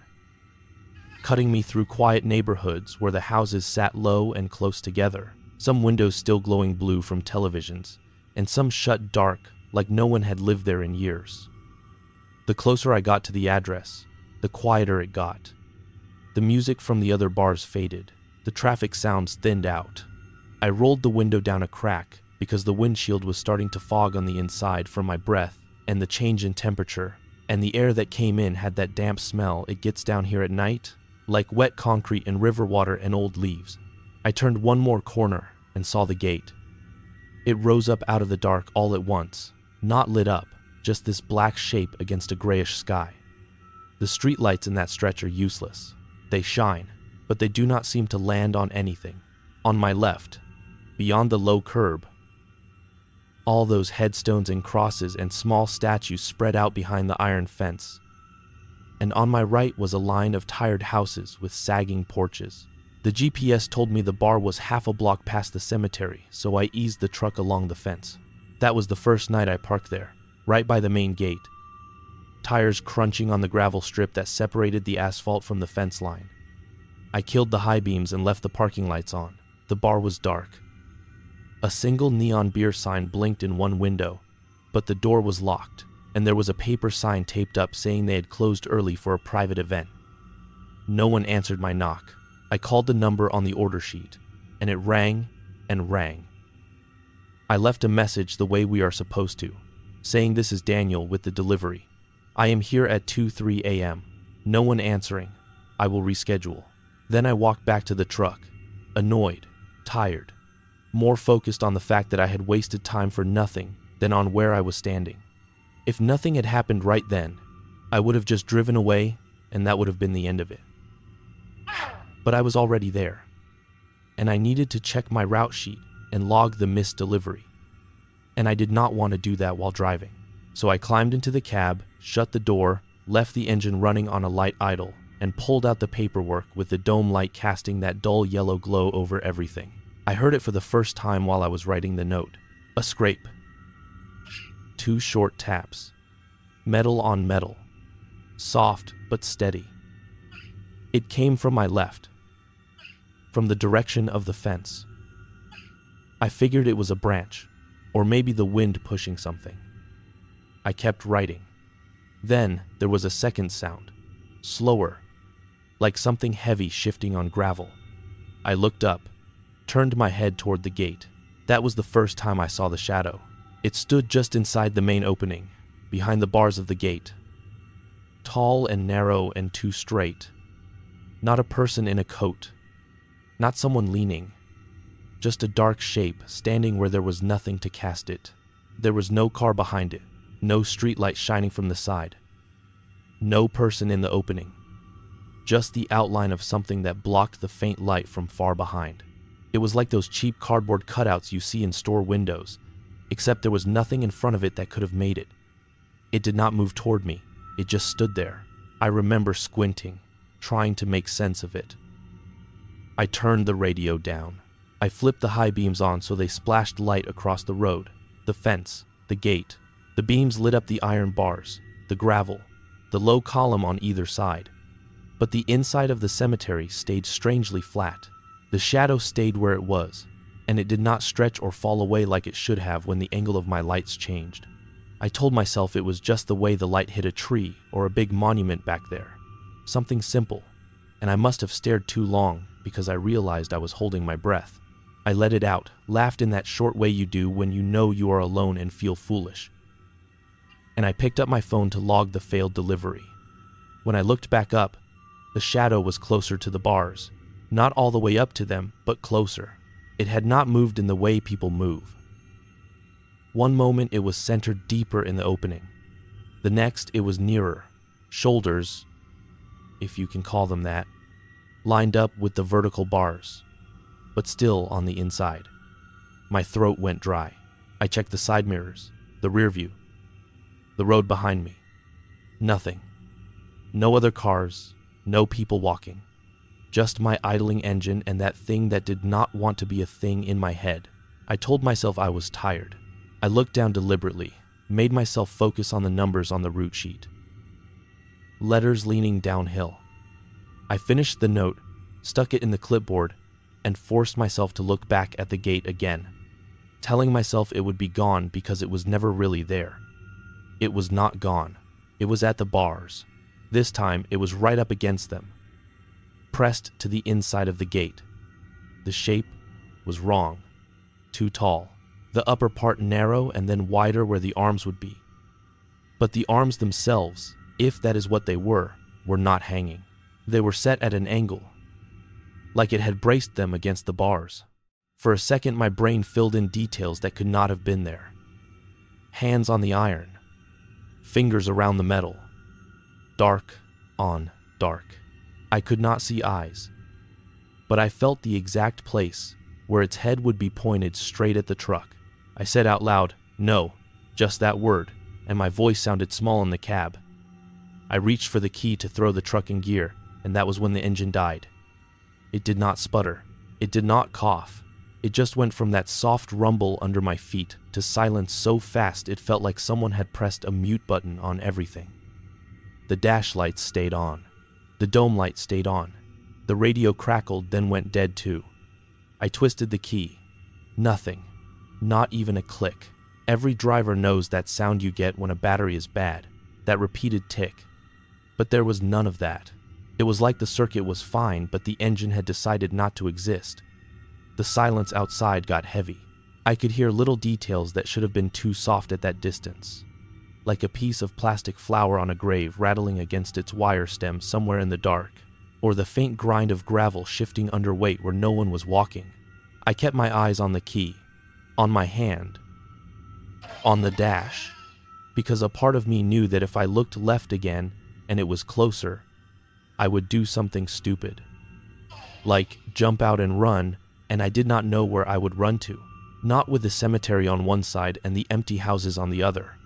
cutting me through quiet neighborhoods where the houses sat low and close together, some windows still glowing blue from televisions, and some shut dark like no one had lived there in years. The closer I got to the address, the quieter it got. The music from the other bars faded. The traffic sounds thinned out. I rolled the window down a crack because the windshield was starting to fog on the inside from my breath and the change in temperature, and the air that came in had that damp smell it gets down here at night, like wet concrete and river water and old leaves. I turned one more corner and saw the gate. It rose up out of the dark all at once, not lit up, just this black shape against a grayish sky. The streetlights in that stretch are useless. They shine, but they do not seem to land on anything. On my left, beyond the low curb, all those headstones and crosses and small statues spread out behind the iron fence. And on my right was a line of tired houses with sagging porches. The GPS told me the bar was half a block past the cemetery, so I eased the truck along the fence. That was the first night I parked there, right by the main gate, tires crunching on the gravel strip that separated the asphalt from the fence line. I killed the high beams and left the parking lights on. The bar was dark. A single neon beer sign blinked in one window, but the door was locked, and there was a paper sign taped up saying they had closed early for a private event. No one answered my knock. I called the number on the order sheet, and it rang and rang. I left a message the way we are supposed to, saying this is Daniel with the delivery. I am here at 2:03 a.m. No one answering. I will reschedule. Then I walked back to the truck, annoyed, tired, more focused on the fact that I had wasted time for nothing than on where I was standing. If nothing had happened right then, I would have just driven away and that would have been the end of it. But I was already there, and I needed to check my route sheet and log the missed delivery. And I did not want to do that while driving. So I climbed into the cab, shut the door, left the engine running on a light idle, and pulled out the paperwork with the dome light casting that dull yellow glow over everything. I heard it for the first time while I was writing the note. A scrape. 2 short taps. Metal on metal. Soft but steady. It came from my left, from the direction of the fence. I figured it was a branch, or maybe the wind pushing something. I kept writing. Then there was a second sound, slower, like something heavy shifting on gravel. I looked up, turned my head toward the gate. That was the first time I saw the shadow. It stood just inside the main opening, behind the bars of the gate. Tall and narrow and too straight. Not a person in a coat. Not someone leaning, just a dark shape standing where there was nothing to cast it. There was no car behind it, no streetlight shining from the side, no person in the opening, just the outline of something that blocked the faint light from far behind. It was like those cheap cardboard cutouts you see in store windows, except there was nothing in front of it that could have made it. It did not move toward me, it just stood there. I remember squinting, trying to make sense of it. I turned the radio down. I flipped the high beams on so they splashed light across the road, the fence, the gate. The beams lit up the iron bars, the gravel, the low column on either side. But the inside of the cemetery stayed strangely flat. The shadow stayed where it was, and it did not stretch or fall away like it should have when the angle of my lights changed. I told myself it was just the way the light hit a tree or a big monument back there. Something simple, and I must have stared too long because I realized I was holding my breath. I let it out, laughed in that short way you do when you know you are alone and feel foolish. And I picked up my phone to log the failed delivery. When I looked back up, the shadow was closer to the bars. Not all the way up to them, but closer. It had not moved in the way people move. One moment it was centered deeper in the opening. The next it was nearer, shoulders, if you can call them that, lined up with the vertical bars, but still on the inside. My throat went dry. I checked the side mirrors, the rear view, the road behind me. Nothing. No other cars, no people walking. Just my idling engine and that thing that did not want to be a thing in my head. I told myself I was tired. I looked down deliberately, made myself focus on the numbers on the route sheet. Letters leaning downhill. I finished the note, stuck it in the clipboard, and forced myself to look back at the gate again, telling myself it would be gone because it was never really there. It was not gone. It was at the bars. This time, it was right up against them, pressed to the inside of the gate. The shape was wrong, too tall. The upper part narrow and then wider where the arms would be. But the arms themselves, if that is what they were not hanging. They were set at an angle, like it had braced them against the bars. For a second, my brain filled in details that could not have been there. Hands on the iron, fingers around the metal, dark on dark. I could not see eyes, but I felt the exact place where its head would be pointed straight at the truck. I said out loud, "No," just that word, and my voice sounded small in the cab. I reached for the key to throw the truck in gear, and that was when the engine died. It did not sputter. It did not cough. It just went from that soft rumble under my feet to silence so fast it felt like someone had pressed a mute button on everything. The dash lights stayed on. The dome light stayed on. The radio crackled, then went dead too. I twisted the key. Nothing. Not even a click. Every driver knows that sound you get when a battery is bad, that repeated tick. But there was none of that. It was like the circuit was fine, but the engine had decided not to exist. The silence outside got heavy. I could hear little details that should have been too soft at that distance, like a piece of plastic flower on a grave rattling against its wire stem somewhere in the dark, or the faint grind of gravel shifting under weight where no one was walking. I kept my eyes on the key, on my hand, on the dash, because a part of me knew that if I looked left again and it was closer, I would do something stupid, like jump out and run, and I did not know where I would run to, not with the cemetery on one side and the empty houses on the other.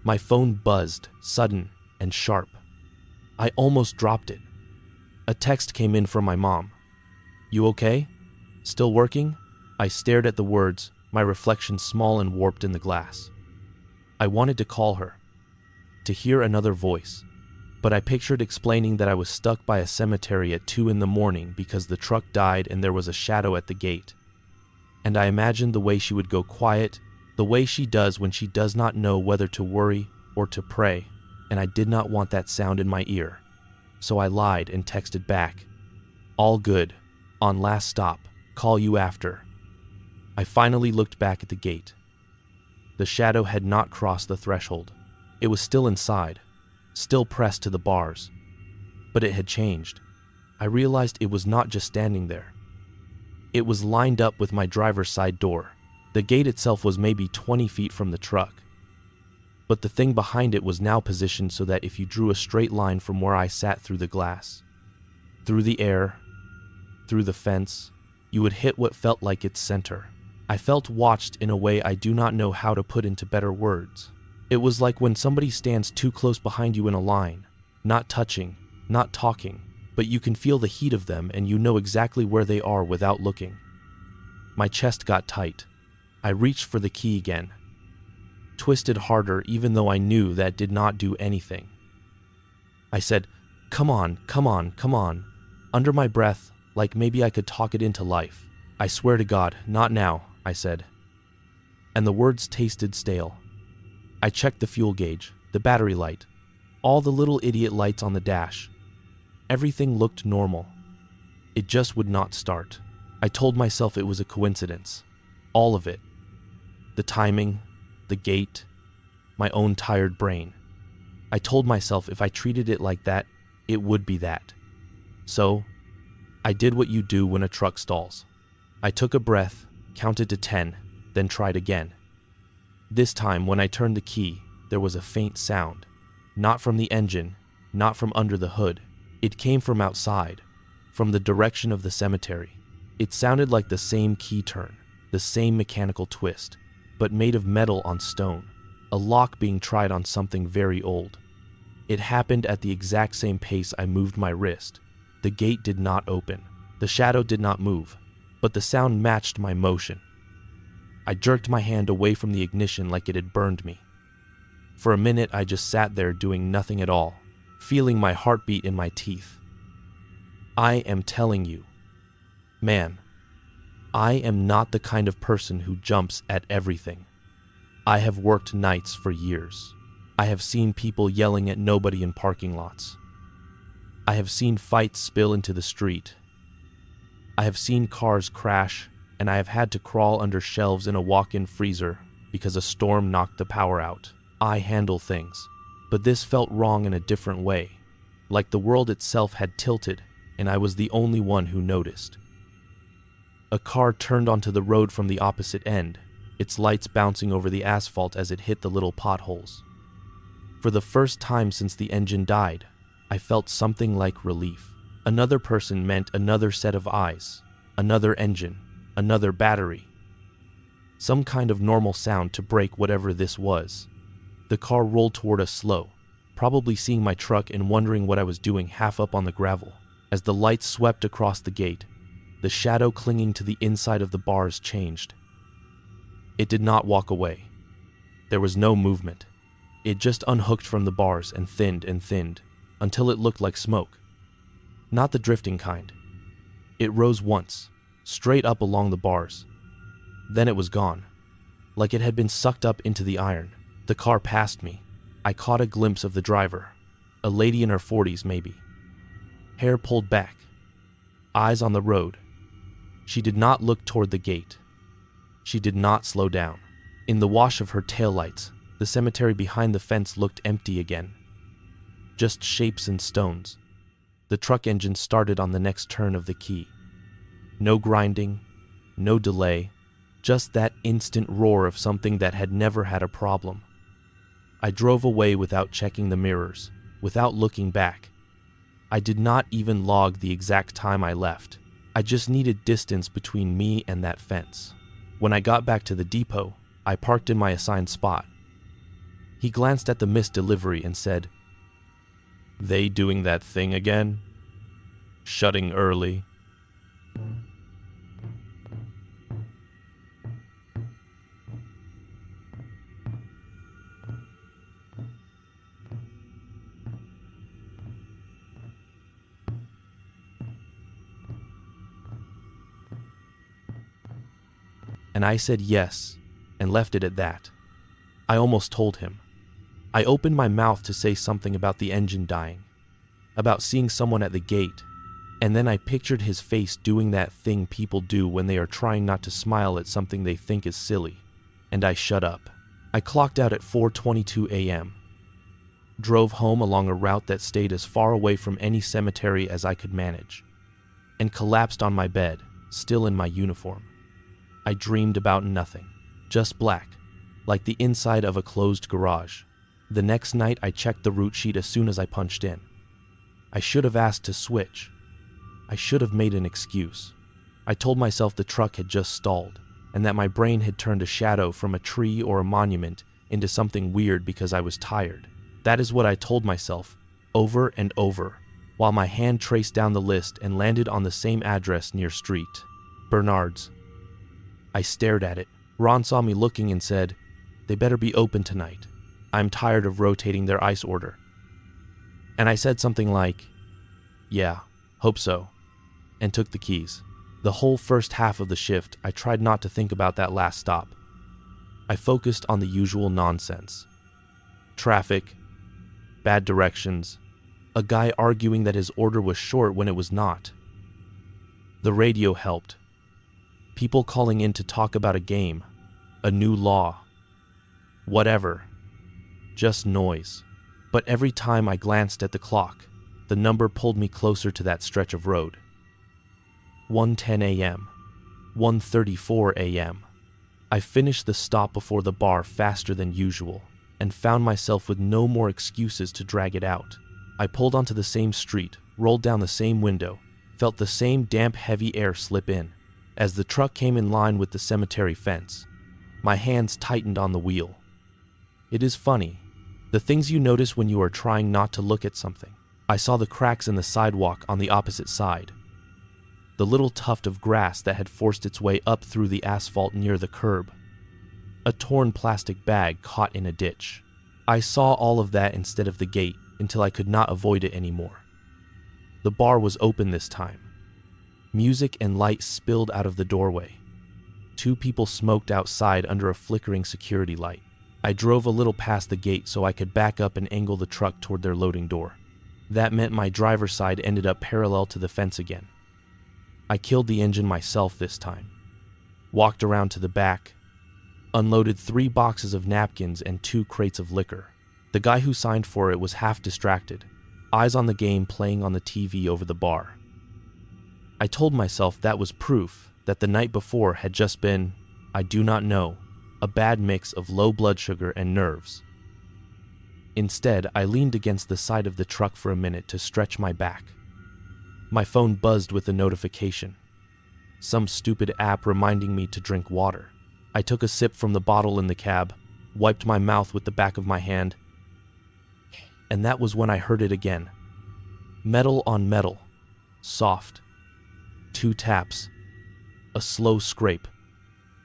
My phone buzzed, sudden and sharp. I almost dropped it. A text came in from my mom. "You okay? Still working?" I stared at the words, my reflection small and warped in the glass. I wanted to call her, to hear another voice, but I pictured explaining that I was stuck by a cemetery at 2 a.m. because the truck died and there was a shadow at the gate. And I imagined the way she would go quiet, the way she does when she does not know whether to worry or to pray, and I did not want that sound in my ear. So I lied and texted back, "All good. On last stop. Call you after." I finally looked back at the gate. The shadow had not crossed the threshold. It was still inside, still pressed to the bars, but it had changed. I realized it was not just standing there. It was lined up with my driver's side door. The gate itself was maybe 20 feet from the truck, but the thing behind it was now positioned so that if you drew a straight line from where I sat through the glass, through the air, through the fence, you would hit what felt like its center. I felt watched in a way I do not know how to put into better words. It was like when somebody stands too close behind you in a line, not touching, not talking, but you can feel the heat of them and you know exactly where they are without looking. My chest got tight. I reached for the key again, twisted harder even though I knew that did not do anything. I said, "Come on, come on, come on," under my breath, like maybe I could talk it into life. "I swear to God, not now," I said. And the words tasted stale. I checked the fuel gauge, the battery light, all the little idiot lights on the dash. Everything looked normal. It just would not start. I told myself it was a coincidence. All of it. The timing, the gate, my own tired brain. I told myself if I treated it like that, it would be that. So, I did what you do when a truck stalls. I took a breath, counted to 10, then tried again. This time, when I turned the key, there was a faint sound. Not from the engine, not from under the hood. It came from outside, from the direction of the cemetery. It sounded like the same key turn, the same mechanical twist, but made of metal on stone, a lock being tried on something very old. It happened at the exact same pace I moved my wrist. The gate did not open. The shadow did not move, but the sound matched my motion. I jerked my hand away from the ignition like it had burned me. For a minute, I just sat there doing nothing at all, feeling my heartbeat in my teeth. I am telling you, man, I am not the kind of person who jumps at everything. I have worked nights for years. I have seen people yelling at nobody in parking lots. I have seen fights spill into the street. I have seen cars crash, and I have had to crawl under shelves in a walk-in freezer because a storm knocked the power out. I handle things, but this felt wrong in a different way, like the world itself had tilted, and I was the only one who noticed. A car turned onto the road from the opposite end, its lights bouncing over the asphalt as it hit the little potholes. For the first time since the engine died, I felt something like relief. Another person meant another set of eyes, another engine, another battery. Some kind of normal sound to break whatever this was. The car rolled toward us slow, probably seeing my truck and wondering what I was doing half up on the gravel. As the lights swept across the gate, the shadow clinging to the inside of the bars changed. It did not walk away. There was no movement. It just unhooked from the bars and thinned until it looked like smoke. Not the drifting kind. It rose once, straight up along the bars. Then it was gone, like it had been sucked up into the iron. The car passed me. I caught a glimpse of the driver, a lady in her 40s maybe. Hair pulled back, eyes on the road. She did not look toward the gate. She did not slow down. In the wash of her taillights, the cemetery behind the fence looked empty again. Just shapes and stones. The truck engine started on the next turn of the key. No grinding, no delay, just that instant roar of something that had never had a problem. I drove away without checking the mirrors, without looking back. I did not even log the exact time I left. I just needed distance between me and that fence. When I got back to the depot, I parked in my assigned spot. He glanced at the missed delivery and said, "They doing that thing again? Shutting early?" And I said yes, and left it at that. I almost told him. I opened my mouth to say something about the engine dying, about seeing someone at the gate, and then I pictured his face doing that thing people do when they are trying not to smile at something they think is silly, and I shut up. I clocked out at 4:22 a.m., drove home along a route that stayed as far away from any cemetery as I could manage. and collapsed on my bed, still in my uniform. I dreamed about nothing, just black, like the inside of a closed garage. The next night I checked the route sheet as soon as I punched in. I should have asked to switch. I should have made an excuse. I told myself the truck had just stalled, and that my brain had turned a shadow from a tree or a monument into something weird because I was tired. That is what I told myself, over and over, while my hand traced down the list and landed on the same address near street, Bernard's. I stared at it. Ron saw me looking and said, "They better be open tonight. I'm tired of rotating their ice order." And I said something like, "Yeah, hope so," and took the keys. The whole first half of the shift, I tried not to think about that last stop. I focused on the usual nonsense. Traffic, bad directions, a guy arguing that his order was short when it was not. The radio helped. People calling in to talk about a game, a new law, whatever. Just noise. But every time I glanced at the clock, the number pulled me closer to that stretch of road. 1:10 a.m., 1:34 a.m. I finished the stop before the bar faster than usual and found myself with no more excuses to drag it out. I pulled onto the same street, rolled down the same window, felt the same damp, heavy air slip in. As the truck came in line with the cemetery fence, my hands tightened on the wheel. It is funny, the things you notice when you are trying not to look at something. I saw the cracks in the sidewalk on the opposite side, the little tuft of grass that had forced its way up through the asphalt near the curb, a torn plastic bag caught in a ditch. I saw all of that instead of the gate until I could not avoid it anymore. The bar was open this time. Music and light spilled out of the doorway. 2 people smoked outside under a flickering security light. I drove a little past the gate so I could back up and angle the truck toward their loading door. That meant my driver's side ended up parallel to the fence again. I killed the engine myself this time. Walked around to the back, unloaded 3 boxes of napkins and 2 crates of liquor. The guy who signed for it was half distracted, eyes on the game playing on the TV over the bar. I told myself that was proof that the night before had just been, I do not know, a bad mix of low blood sugar and nerves. Instead, I leaned against the side of the truck for a minute to stretch my back. My phone buzzed with a notification. Some stupid app reminding me to drink water. I took a sip from the bottle in the cab, wiped my mouth with the back of my hand, and that was when I heard it again. Metal on metal, soft. 2 taps, a slow scrape,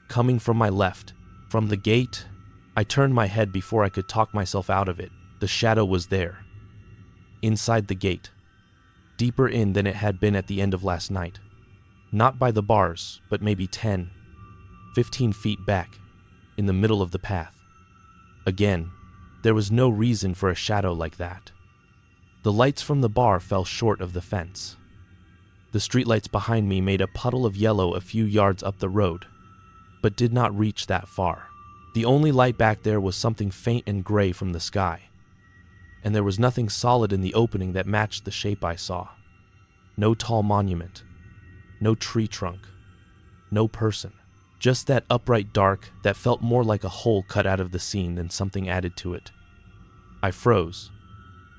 coming from my left. From the gate, I turned my head before I could talk myself out of it. The shadow was there. Inside the gate. Deeper in than it had been at the end of last night. Not by the bars, but maybe 10, 15 feet back, in the middle of the path. Again, there was no reason for a shadow like that. The lights from the bar fell short of the fence. The streetlights behind me made a puddle of yellow a few yards up the road, but did not reach that far. The only light back there was something faint and gray from the sky, and there was nothing solid in the opening that matched the shape I saw. No tall monument, no tree trunk, no person. Just that upright dark that felt more like a hole cut out of the scene than something added to it. I froze.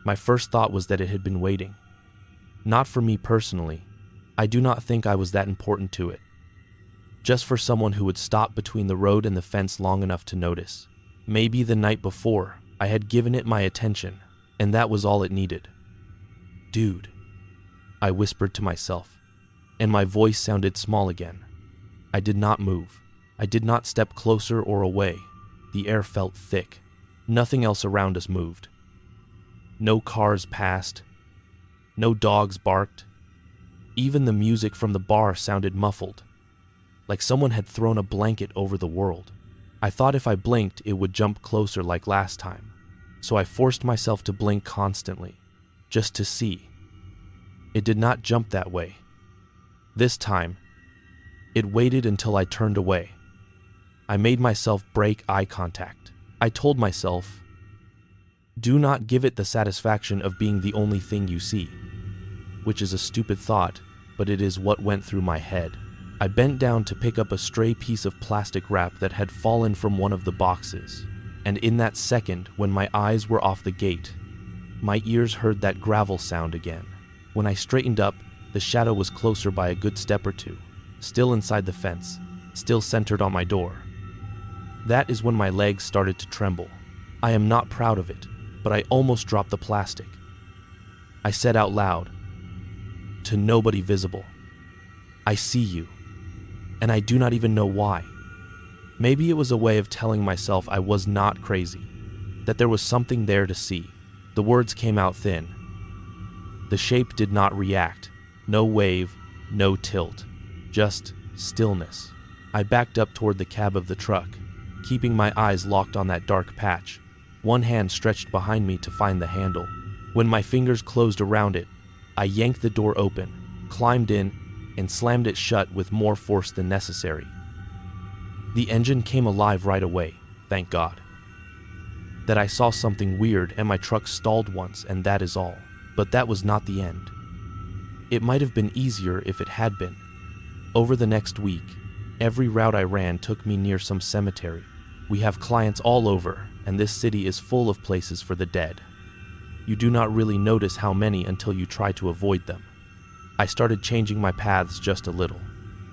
My first thought was that it had been waiting. Not for me personally. I do not think I was that important to it. Just for someone who would stop between the road and the fence long enough to notice. Maybe the night before, I had given it my attention, and that was all it needed. "Dude," I whispered to myself, and my voice sounded small again. I did not move. I did not step closer or away. The air felt thick. Nothing else around us moved. No cars passed. No dogs barked. Even the music from the bar sounded muffled, like someone had thrown a blanket over the world. I thought if I blinked, it would jump closer like last time, so I forced myself to blink constantly, just to see. It did not jump that way. This time, it waited until I turned away. I made myself break eye contact. I told myself, do not give it the satisfaction of being the only thing you see, which is a stupid thought, but it is what went through my head. I bent down to pick up a stray piece of plastic wrap that had fallen from one of the boxes, and in that second, when my eyes were off the gate, my ears heard that gravel sound again. When I straightened up, the shadow was closer by a good step or two, still inside the fence, still centered on my door. That is when my legs started to tremble. I am not proud of it, but I almost dropped the plastic. I said out loud, to nobody visible, I see you, and I do not even know why. Maybe it was a way of telling myself I was not crazy, that there was something there to see. The words came out thin. The shape did not react. No wave, no tilt, just stillness. I backed up toward the cab of the truck, keeping my eyes locked on that dark patch, one hand stretched behind me to find the handle. When my fingers closed around it, I yanked the door open, climbed in, and slammed it shut with more force than necessary. The engine came alive right away, thank God. That I saw something weird and my truck stalled once, and that is all. But that was not the end. It might have been easier if it had been. Over the next week, every route I ran took me near some cemetery. We have clients all over, and this city is full of places for the dead. You do not really notice how many until you try to avoid them. I started changing my paths just a little,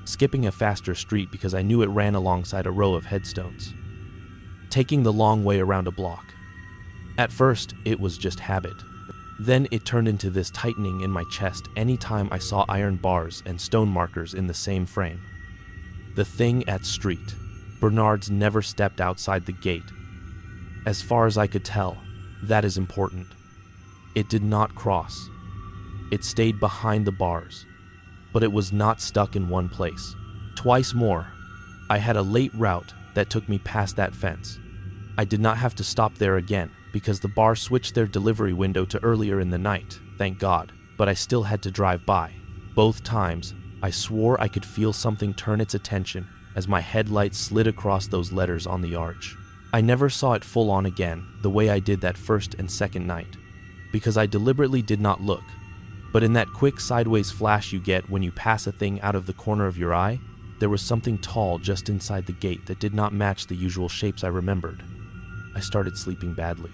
skipping a faster street because I knew it ran alongside a row of headstones, taking the long way around a block. At first, it was just habit. Then it turned into this tightening in my chest anytime I saw iron bars and stone markers in the same frame. The thing at street. Bernard's never stepped outside the gate. As far as I could tell, that is important. It did not cross. It stayed behind the bars, but it was not stuck in one place. Twice more, I had a late route that took me past that fence. I did not have to stop there again because the bar switched their delivery window to earlier in the night, thank God, but I still had to drive by. Both times, I swore I could feel something turn its attention as my headlights slid across those letters on the arch. I never saw it full on again the way I did that first and second night, because I deliberately did not look. But in that quick sideways flash you get when you pass a thing out of the corner of your eye, there was something tall just inside the gate that did not match the usual shapes I remembered. I started sleeping badly.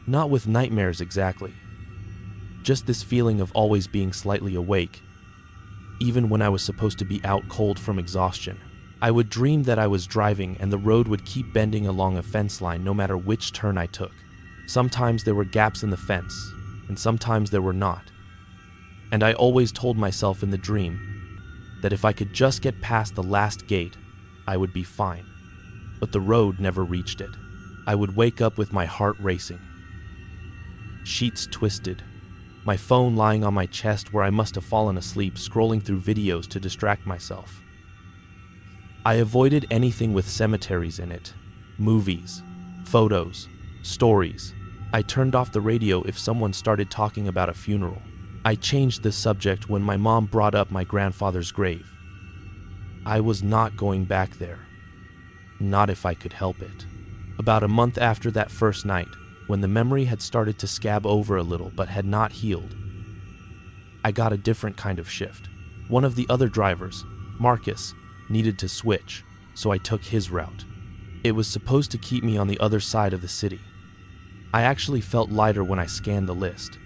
Not with nightmares exactly. Just this feeling of always being slightly awake, even when I was supposed to be out cold from exhaustion. I would dream that I was driving and the road would keep bending along a fence line no matter which turn I took. Sometimes there were gaps in the fence, and sometimes there were not. And I always told myself in the dream that if I could just get past the last gate, I would be fine. But the road never reached it. I would wake up with my heart racing, sheets twisted, my phone lying on my chest where I must have fallen asleep scrolling through videos to distract myself. I avoided anything with cemeteries in it, movies, photos, stories. I turned off the radio if someone started talking about a funeral. I changed the subject when my mom brought up my grandfather's grave. I was not going back there. Not if I could help it. About a month after that first night, when the memory had started to scab over a little but had not healed, I got a different kind of shift. One of the other drivers, Marcus, needed to switch, so I took his route. It was supposed to keep me on the other side of the city. I actually felt lighter when I scanned the list.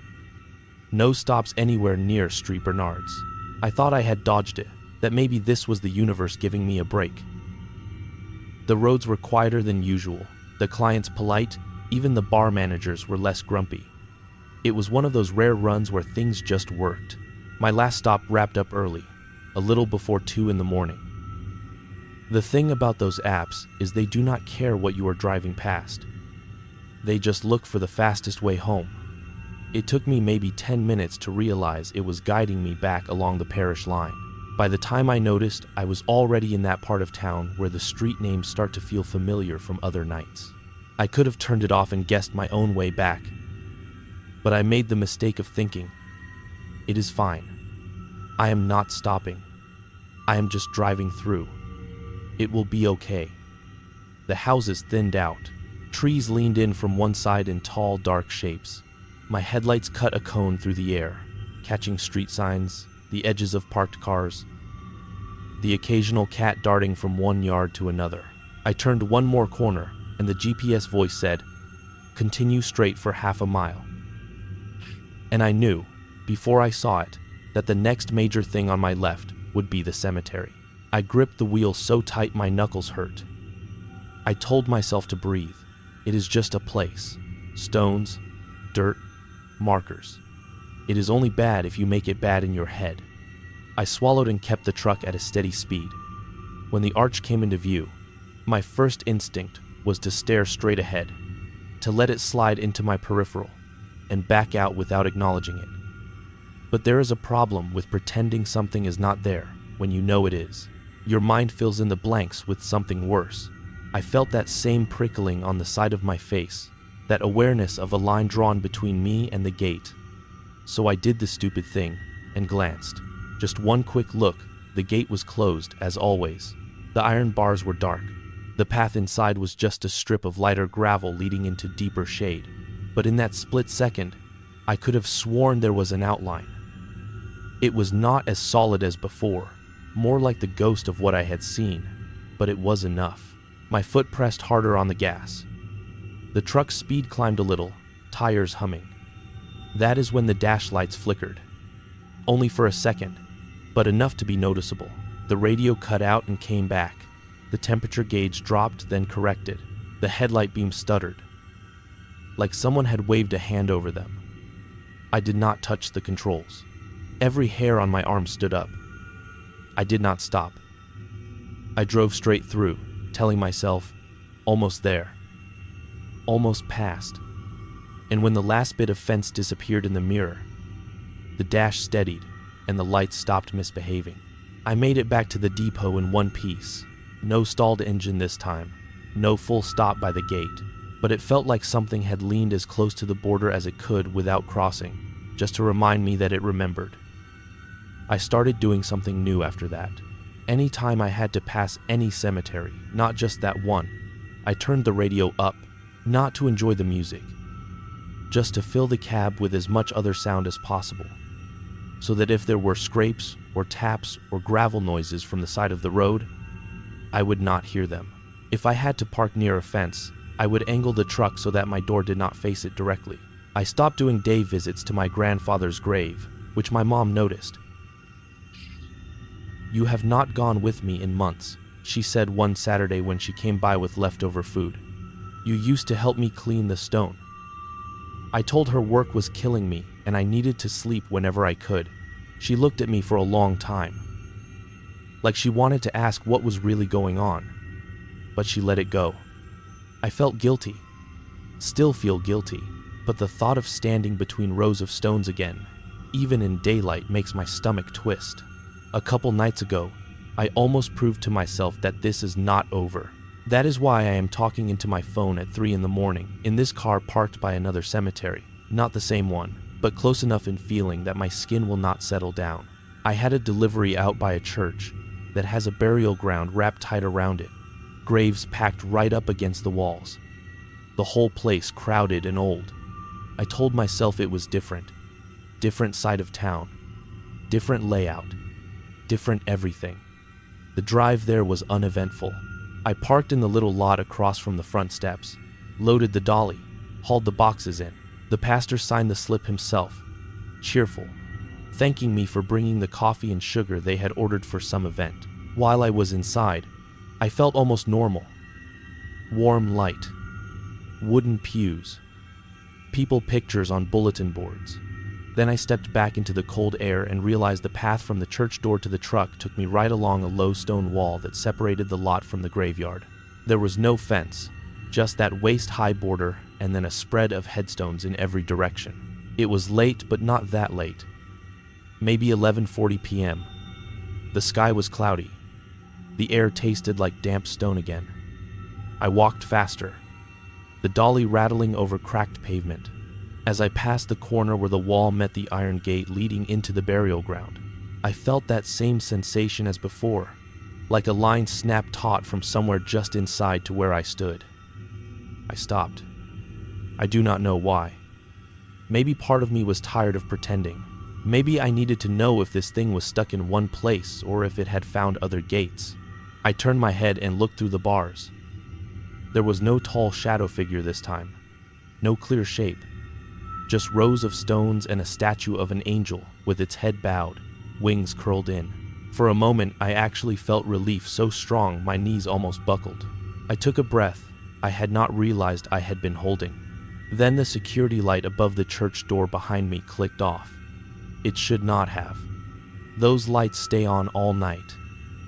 No stops anywhere near Street Bernard's. I thought I had dodged it, that maybe this was the universe giving me a break. The roads were quieter than usual, the clients polite, even the bar managers were less grumpy. It was one of those rare runs where things just worked. My last stop wrapped up early, a little before 2 in the morning. The thing about those apps is they do not care what you are driving past. They just look for the fastest way home. It took me maybe 10 minutes to realize it was guiding me back along the parish line. By the time I noticed, I was already in that part of town where the street names start to feel familiar from other nights. I could have turned it off and guessed my own way back, but I made the mistake of thinking, it is fine. I am not stopping. I am just driving through. It will be okay. The houses thinned out. Trees leaned in from one side in tall, dark shapes. My headlights cut a cone through the air, catching street signs, the edges of parked cars, the occasional cat darting from one yard to another. I turned one more corner, and the GPS voice said, "Continue straight for half a mile." And I knew, before I saw it, that the next major thing on my left would be the cemetery. I gripped the wheel so tight my knuckles hurt. I told myself to breathe. It is just a place. Stones, dirt, markers. It is only bad if you make it bad in your head. I swallowed and kept the truck at a steady speed. When the arch came into view, my first instinct was to stare straight ahead, to let it slide into my peripheral, and back out without acknowledging it. But there is a problem with pretending something is not there when you know it is. Your mind fills in the blanks with something worse. I felt that same prickling on the side of my face, that awareness of a line drawn between me and the gate. So I did the stupid thing and glanced. Just one quick look, the gate was closed as always. The iron bars were dark. The path inside was just a strip of lighter gravel leading into deeper shade. But in that split second, I could have sworn there was an outline. It was not as solid as before, more like the ghost of what I had seen, but it was enough. My foot pressed harder on the gas. The truck's speed climbed a little, tires humming. That is when the dash lights flickered. Only for a second, but enough to be noticeable. The radio cut out and came back. The temperature gauge dropped, then corrected. The headlight beam stuttered, like someone had waved a hand over them. I did not touch the controls. Every hair on my arm stood up. I did not stop. I drove straight through, telling myself, almost there. Almost past. And when the last bit of fence disappeared in the mirror, the dash steadied and the lights stopped misbehaving. I made it back to the depot in one piece. No stalled engine this time. No full stop by the gate. But it felt like something had leaned as close to the border as it could without crossing, just to remind me that it remembered. I started doing something new after that. Any time I had to pass any cemetery, not just that one, I turned the radio up, not to enjoy the music, just to fill the cab with as much other sound as possible, so that if there were scrapes or taps or gravel noises from the side of the road, I would not hear them. If I had to park near a fence, I would angle the truck so that my door did not face it directly. I stopped doing day visits to my grandfather's grave, which my mom noticed. "You have not gone with me in months," she said one Saturday when she came by with leftover food. "You used to help me clean the stone." I told her work was killing me and I needed to sleep whenever I could. She looked at me for a long time, like she wanted to ask what was really going on, but she let it go. I felt guilty, still feel guilty, but the thought of standing between rows of stones again, even in daylight, makes my stomach twist. A couple nights ago, I almost proved to myself that this is not over. That is why I am talking into my phone at 3 in the morning, in this car parked by another cemetery. Not the same one, but close enough in feeling that my skin will not settle down. I had a delivery out by a church that has a burial ground wrapped tight around it, graves packed right up against the walls. The whole place crowded and old. I told myself it was different. Different side of town. Different layout. Different everything. The drive there was uneventful. I parked in the little lot across from the front steps, loaded the dolly, hauled the boxes in. The pastor signed the slip himself, cheerful, thanking me for bringing the coffee and sugar they had ordered for some event. While I was inside, I felt almost normal. Warm light, wooden pews, people pictures on bulletin boards. Then I stepped back into the cold air and realized the path from the church door to the truck took me right along a low stone wall that separated the lot from the graveyard. There was no fence, just that waist-high border and then a spread of headstones in every direction. It was late, but not that late. Maybe 11:40 p.m. The sky was cloudy. The air tasted like damp stone again. I walked faster, the dolly rattling over cracked pavement. As I passed the corner where the wall met the iron gate leading into the burial ground, I felt that same sensation as before, like a line snapped taut from somewhere just inside to where I stood. I stopped. I do not know why. Maybe part of me was tired of pretending. Maybe I needed to know if this thing was stuck in one place or if it had found other gates. I turned my head and looked through the bars. There was no tall shadow figure this time, no clear shape, just rows of stones and a statue of an angel with its head bowed, wings curled in. For a moment, I actually felt relief so strong my knees almost buckled. I took a breath I had not realized I had been holding. Then the security light above the church door behind me clicked off. It should not have. Those lights stay on all night.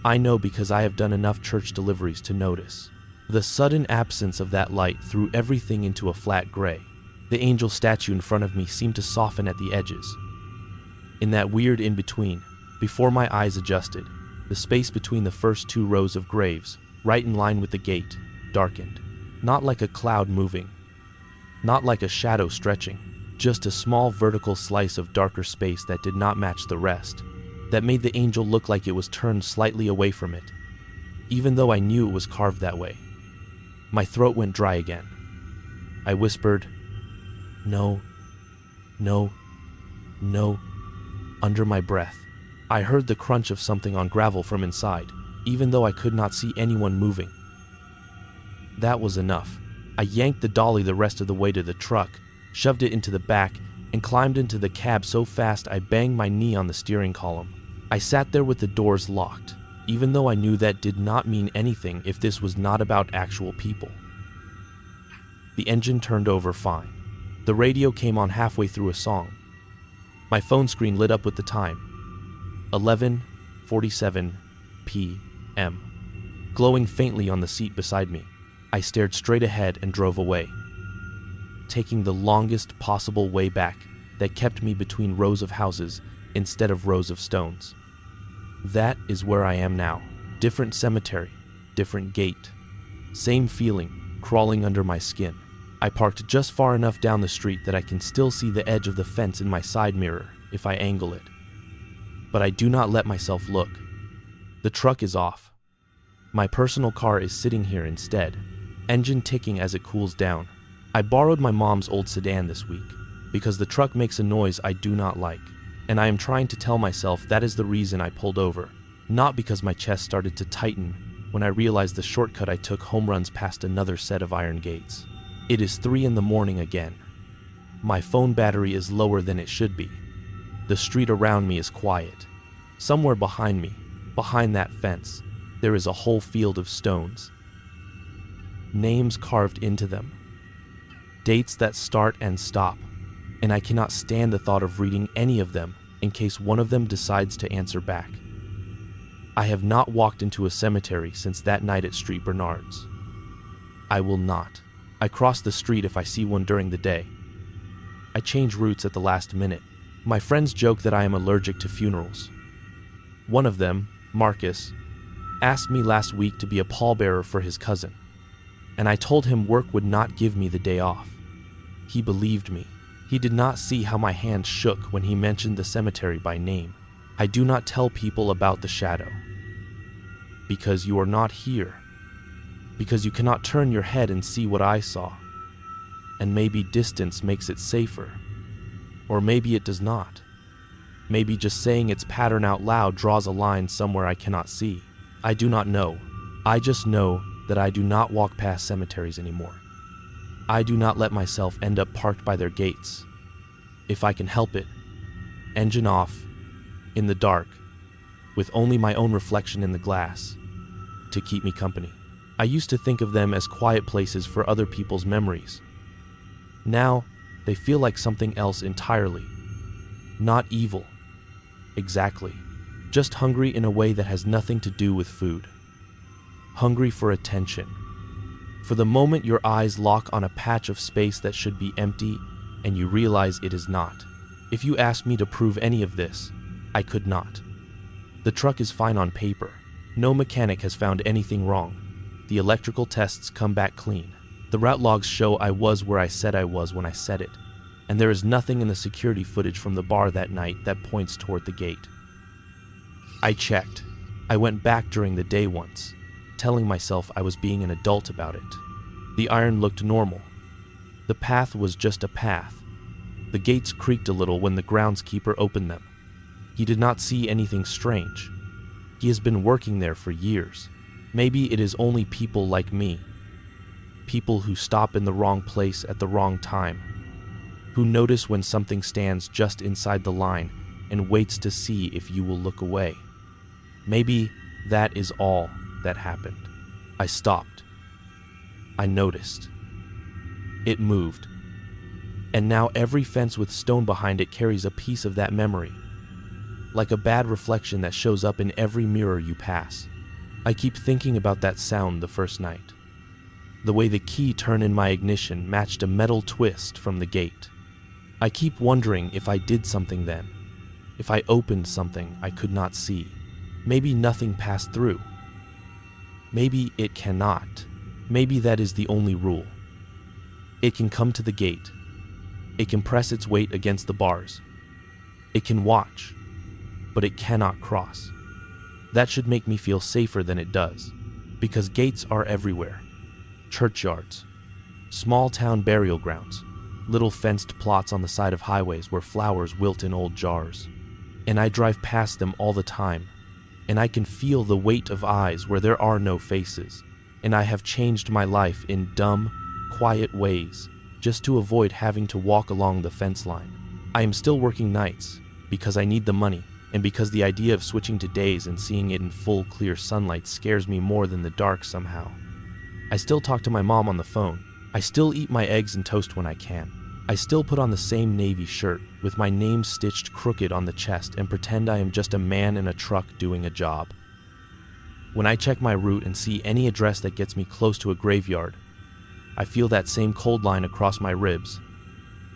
I know because I have done enough church deliveries to notice. The sudden absence of that light threw everything into a flat gray. The angel statue in front of me seemed to soften at the edges. In that weird in-between, before my eyes adjusted, the space between the first two rows of graves, right in line with the gate, darkened. Not like a cloud moving, not like a shadow stretching, just a small vertical slice of darker space that did not match the rest, that made the angel look like it was turned slightly away from it, even though I knew it was carved that way. My throat went dry again. I whispered, "No, no, no," under my breath. I heard the crunch of something on gravel from inside, even though I could not see anyone moving. That was enough. I yanked the dolly the rest of the way to the truck, shoved it into the back, and climbed into the cab so fast I banged my knee on the steering column. I sat there with the doors locked, even though I knew that did not mean anything if this was not about actual people. The engine turned over fine. The radio came on halfway through a song. My phone screen lit up with the time. 11:47 p.m. glowing faintly on the seat beside me. I stared straight ahead and drove away, taking the longest possible way back that kept me between rows of houses instead of rows of stones. That is where I am now. Different cemetery, different gate. Same feeling crawling under my skin. I parked just far enough down the street that I can still see the edge of the fence in my side mirror if I angle it. But I do not let myself look. The truck is off. My personal car is sitting here instead, engine ticking as it cools down. I borrowed my mom's old sedan this week because the truck makes a noise I do not like, and I am trying to tell myself that is the reason I pulled over, not because my chest started to tighten when I realized the shortcut I took home runs past another set of iron gates. It is 3 a.m. again. My phone battery is lower than it should be. The street around me is quiet. Somewhere behind me, behind that fence, there is a whole field of stones. Names carved into them. Dates that start and stop, and I cannot stand the thought of reading any of them in case one of them decides to answer back. I have not walked into a cemetery since that night at Street Bernard's. I will not. I cross the street if I see one during the day. I change routes at the last minute. My friends joke that I am allergic to funerals. One of them, Marcus, asked me last week to be a pallbearer for his cousin, and I told him work would not give me the day off. He believed me. He did not see how my hand shook when he mentioned the cemetery by name. I do not tell people about the shadow. Because you are not here. Because you cannot turn your head and see what I saw. And maybe distance makes it safer. Or maybe it does not. Maybe just saying its pattern out loud draws a line somewhere I cannot see. I do not know. I just know that I do not walk past cemeteries anymore. I do not let myself end up parked by their gates. If I can help it, engine off, in the dark, with only my own reflection in the glass, to keep me company. I used to think of them as quiet places for other people's memories. Now, they feel like something else entirely. Not evil. Exactly. Just hungry in a way that has nothing to do with food. Hungry for attention. For the moment your eyes lock on a patch of space that should be empty and you realize it is not. If you ask me to prove any of this, I could not. The truck is fine on paper. No mechanic has found anything wrong. The electrical tests come back clean. The route logs show I was where I said I was when I said it, and there is nothing in the security footage from the bar that night that points toward the gate. I checked. I went back during the day once, telling myself I was being an adult about it. The iron looked normal. The path was just a path. The gates creaked a little when the groundskeeper opened them. He did not see anything strange. He has been working there for years. Maybe it is only people like me. People who stop in the wrong place at the wrong time. Who notice when something stands just inside the line and waits to see if you will look away. Maybe that is all that happened. I stopped. I noticed. It moved. And now every fence with stone behind it carries a piece of that memory. Like a bad reflection that shows up in every mirror you pass. I keep thinking about that sound the first night. The way the key turn in my ignition matched a metal twist from the gate. I keep wondering if I did something then. If I opened something I could not see. Maybe nothing passed through. Maybe it cannot. Maybe that is the only rule. It can come to the gate. It can press its weight against the bars. It can watch, but it cannot cross. That should make me feel safer than it does, because gates are everywhere. Churchyards, small town burial grounds, little fenced plots on the side of highways where flowers wilt in old jars. And I drive past them all the time, and I can feel the weight of eyes where there are no faces, and I have changed my life in dumb, quiet ways just to avoid having to walk along the fence line. I am still working nights because I need the money, and because the idea of switching to days and seeing it in full clear sunlight scares me more than the dark somehow. I still talk to my mom on the phone. I still eat my eggs and toast when I can. I still put on the same navy shirt with my name stitched crooked on the chest and pretend I am just a man in a truck doing a job. When I check my route and see any address that gets me close to a graveyard, I feel that same cold line across my ribs,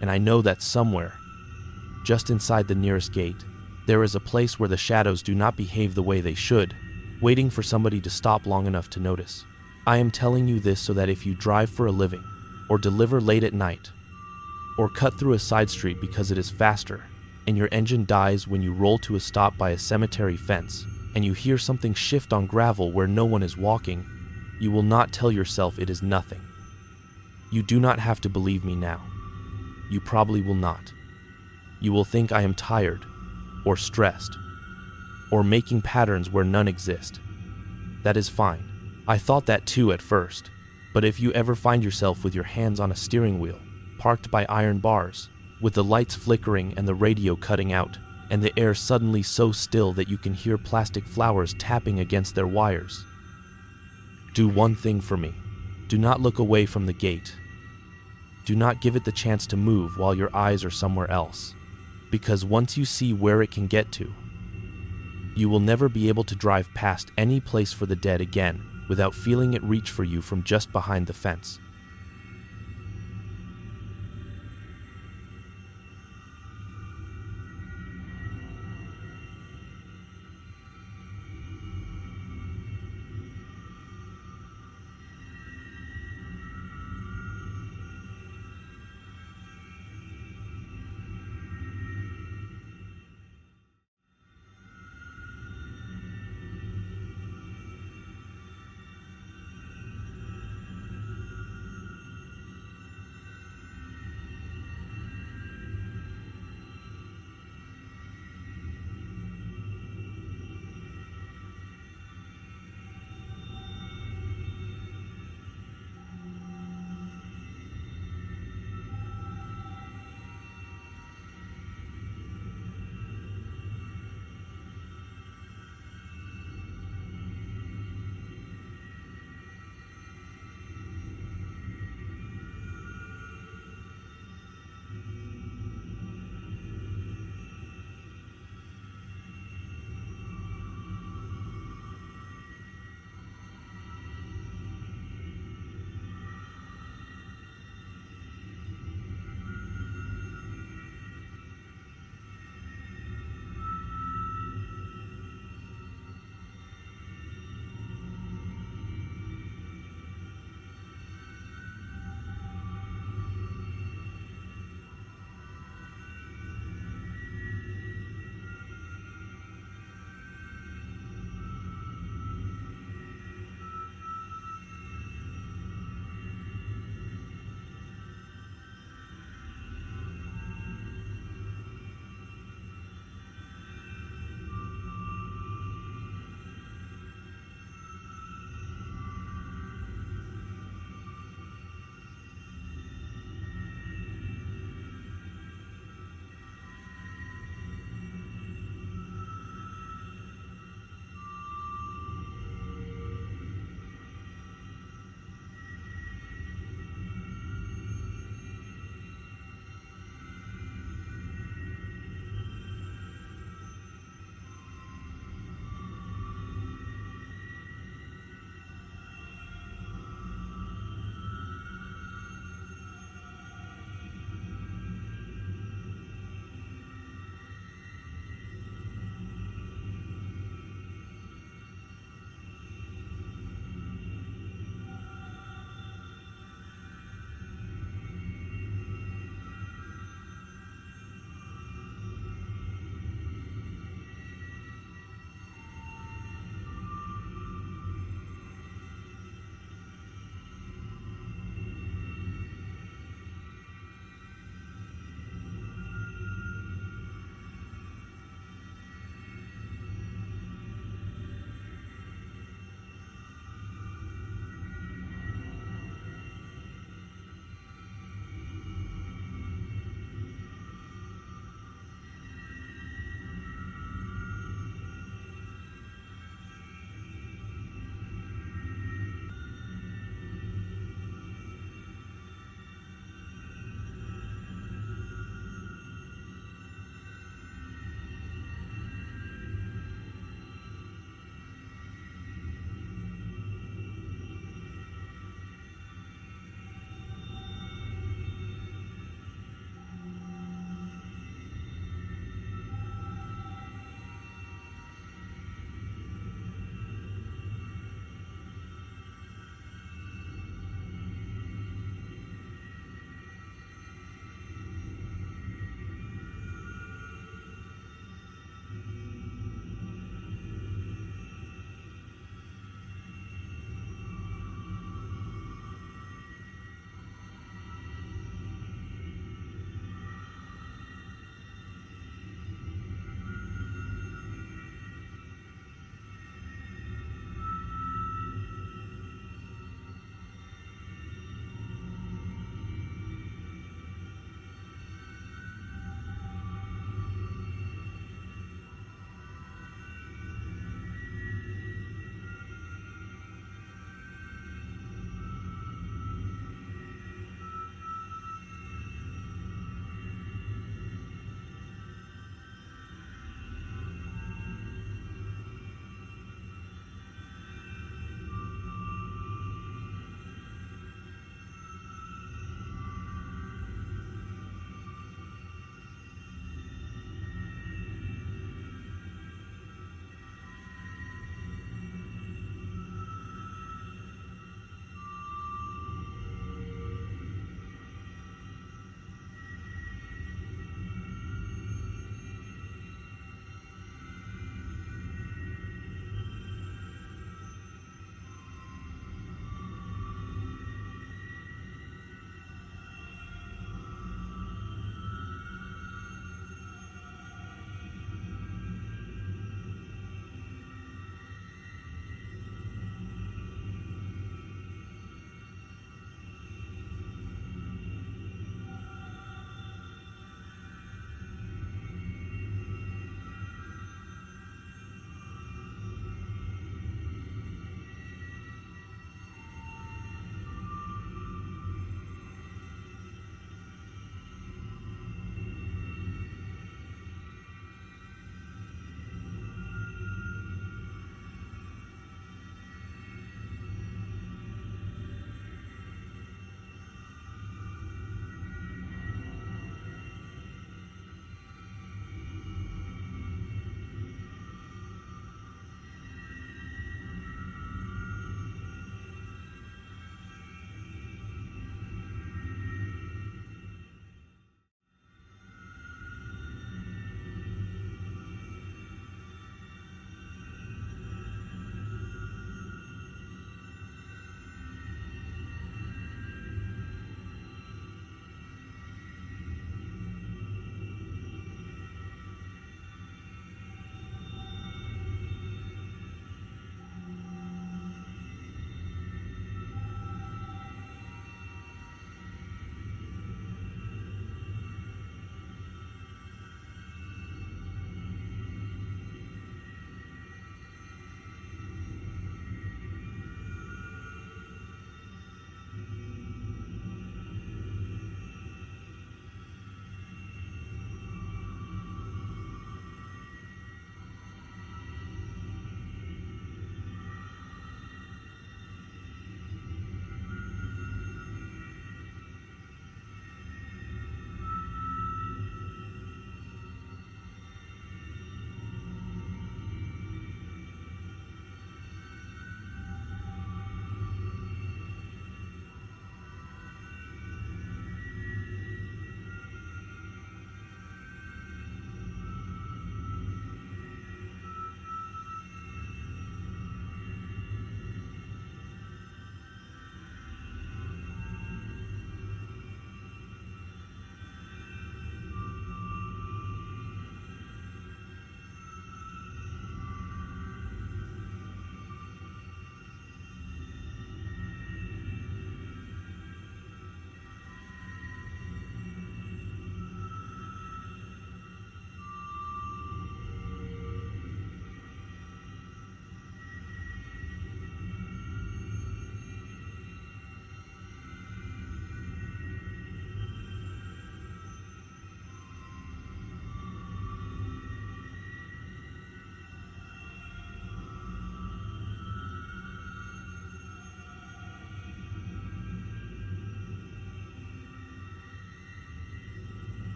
and I know that somewhere, just inside the nearest gate, there is a place where the shadows do not behave the way they should, waiting for somebody to stop long enough to notice. I am telling you this so that if you drive for a living, or deliver late at night, or cut through a side street because it is faster, and your engine dies when you roll to a stop by a cemetery fence, and you hear something shift on gravel where no one is walking, you will not tell yourself it is nothing. You do not have to believe me now. You probably will not. You will think I am tired, or stressed, or making patterns where none exist. That is fine. I thought that too at first, but if you ever find yourself with your hands on a steering wheel, parked by iron bars, with the lights flickering and the radio cutting out, and the air suddenly so still that you can hear plastic flowers tapping against their wires, do one thing for me. Do not look away from the gate. Do not give it the chance to move while your eyes are somewhere else, because once you see where it can get to, you will never be able to drive past any place for the dead again without feeling it reach for you from just behind the fence.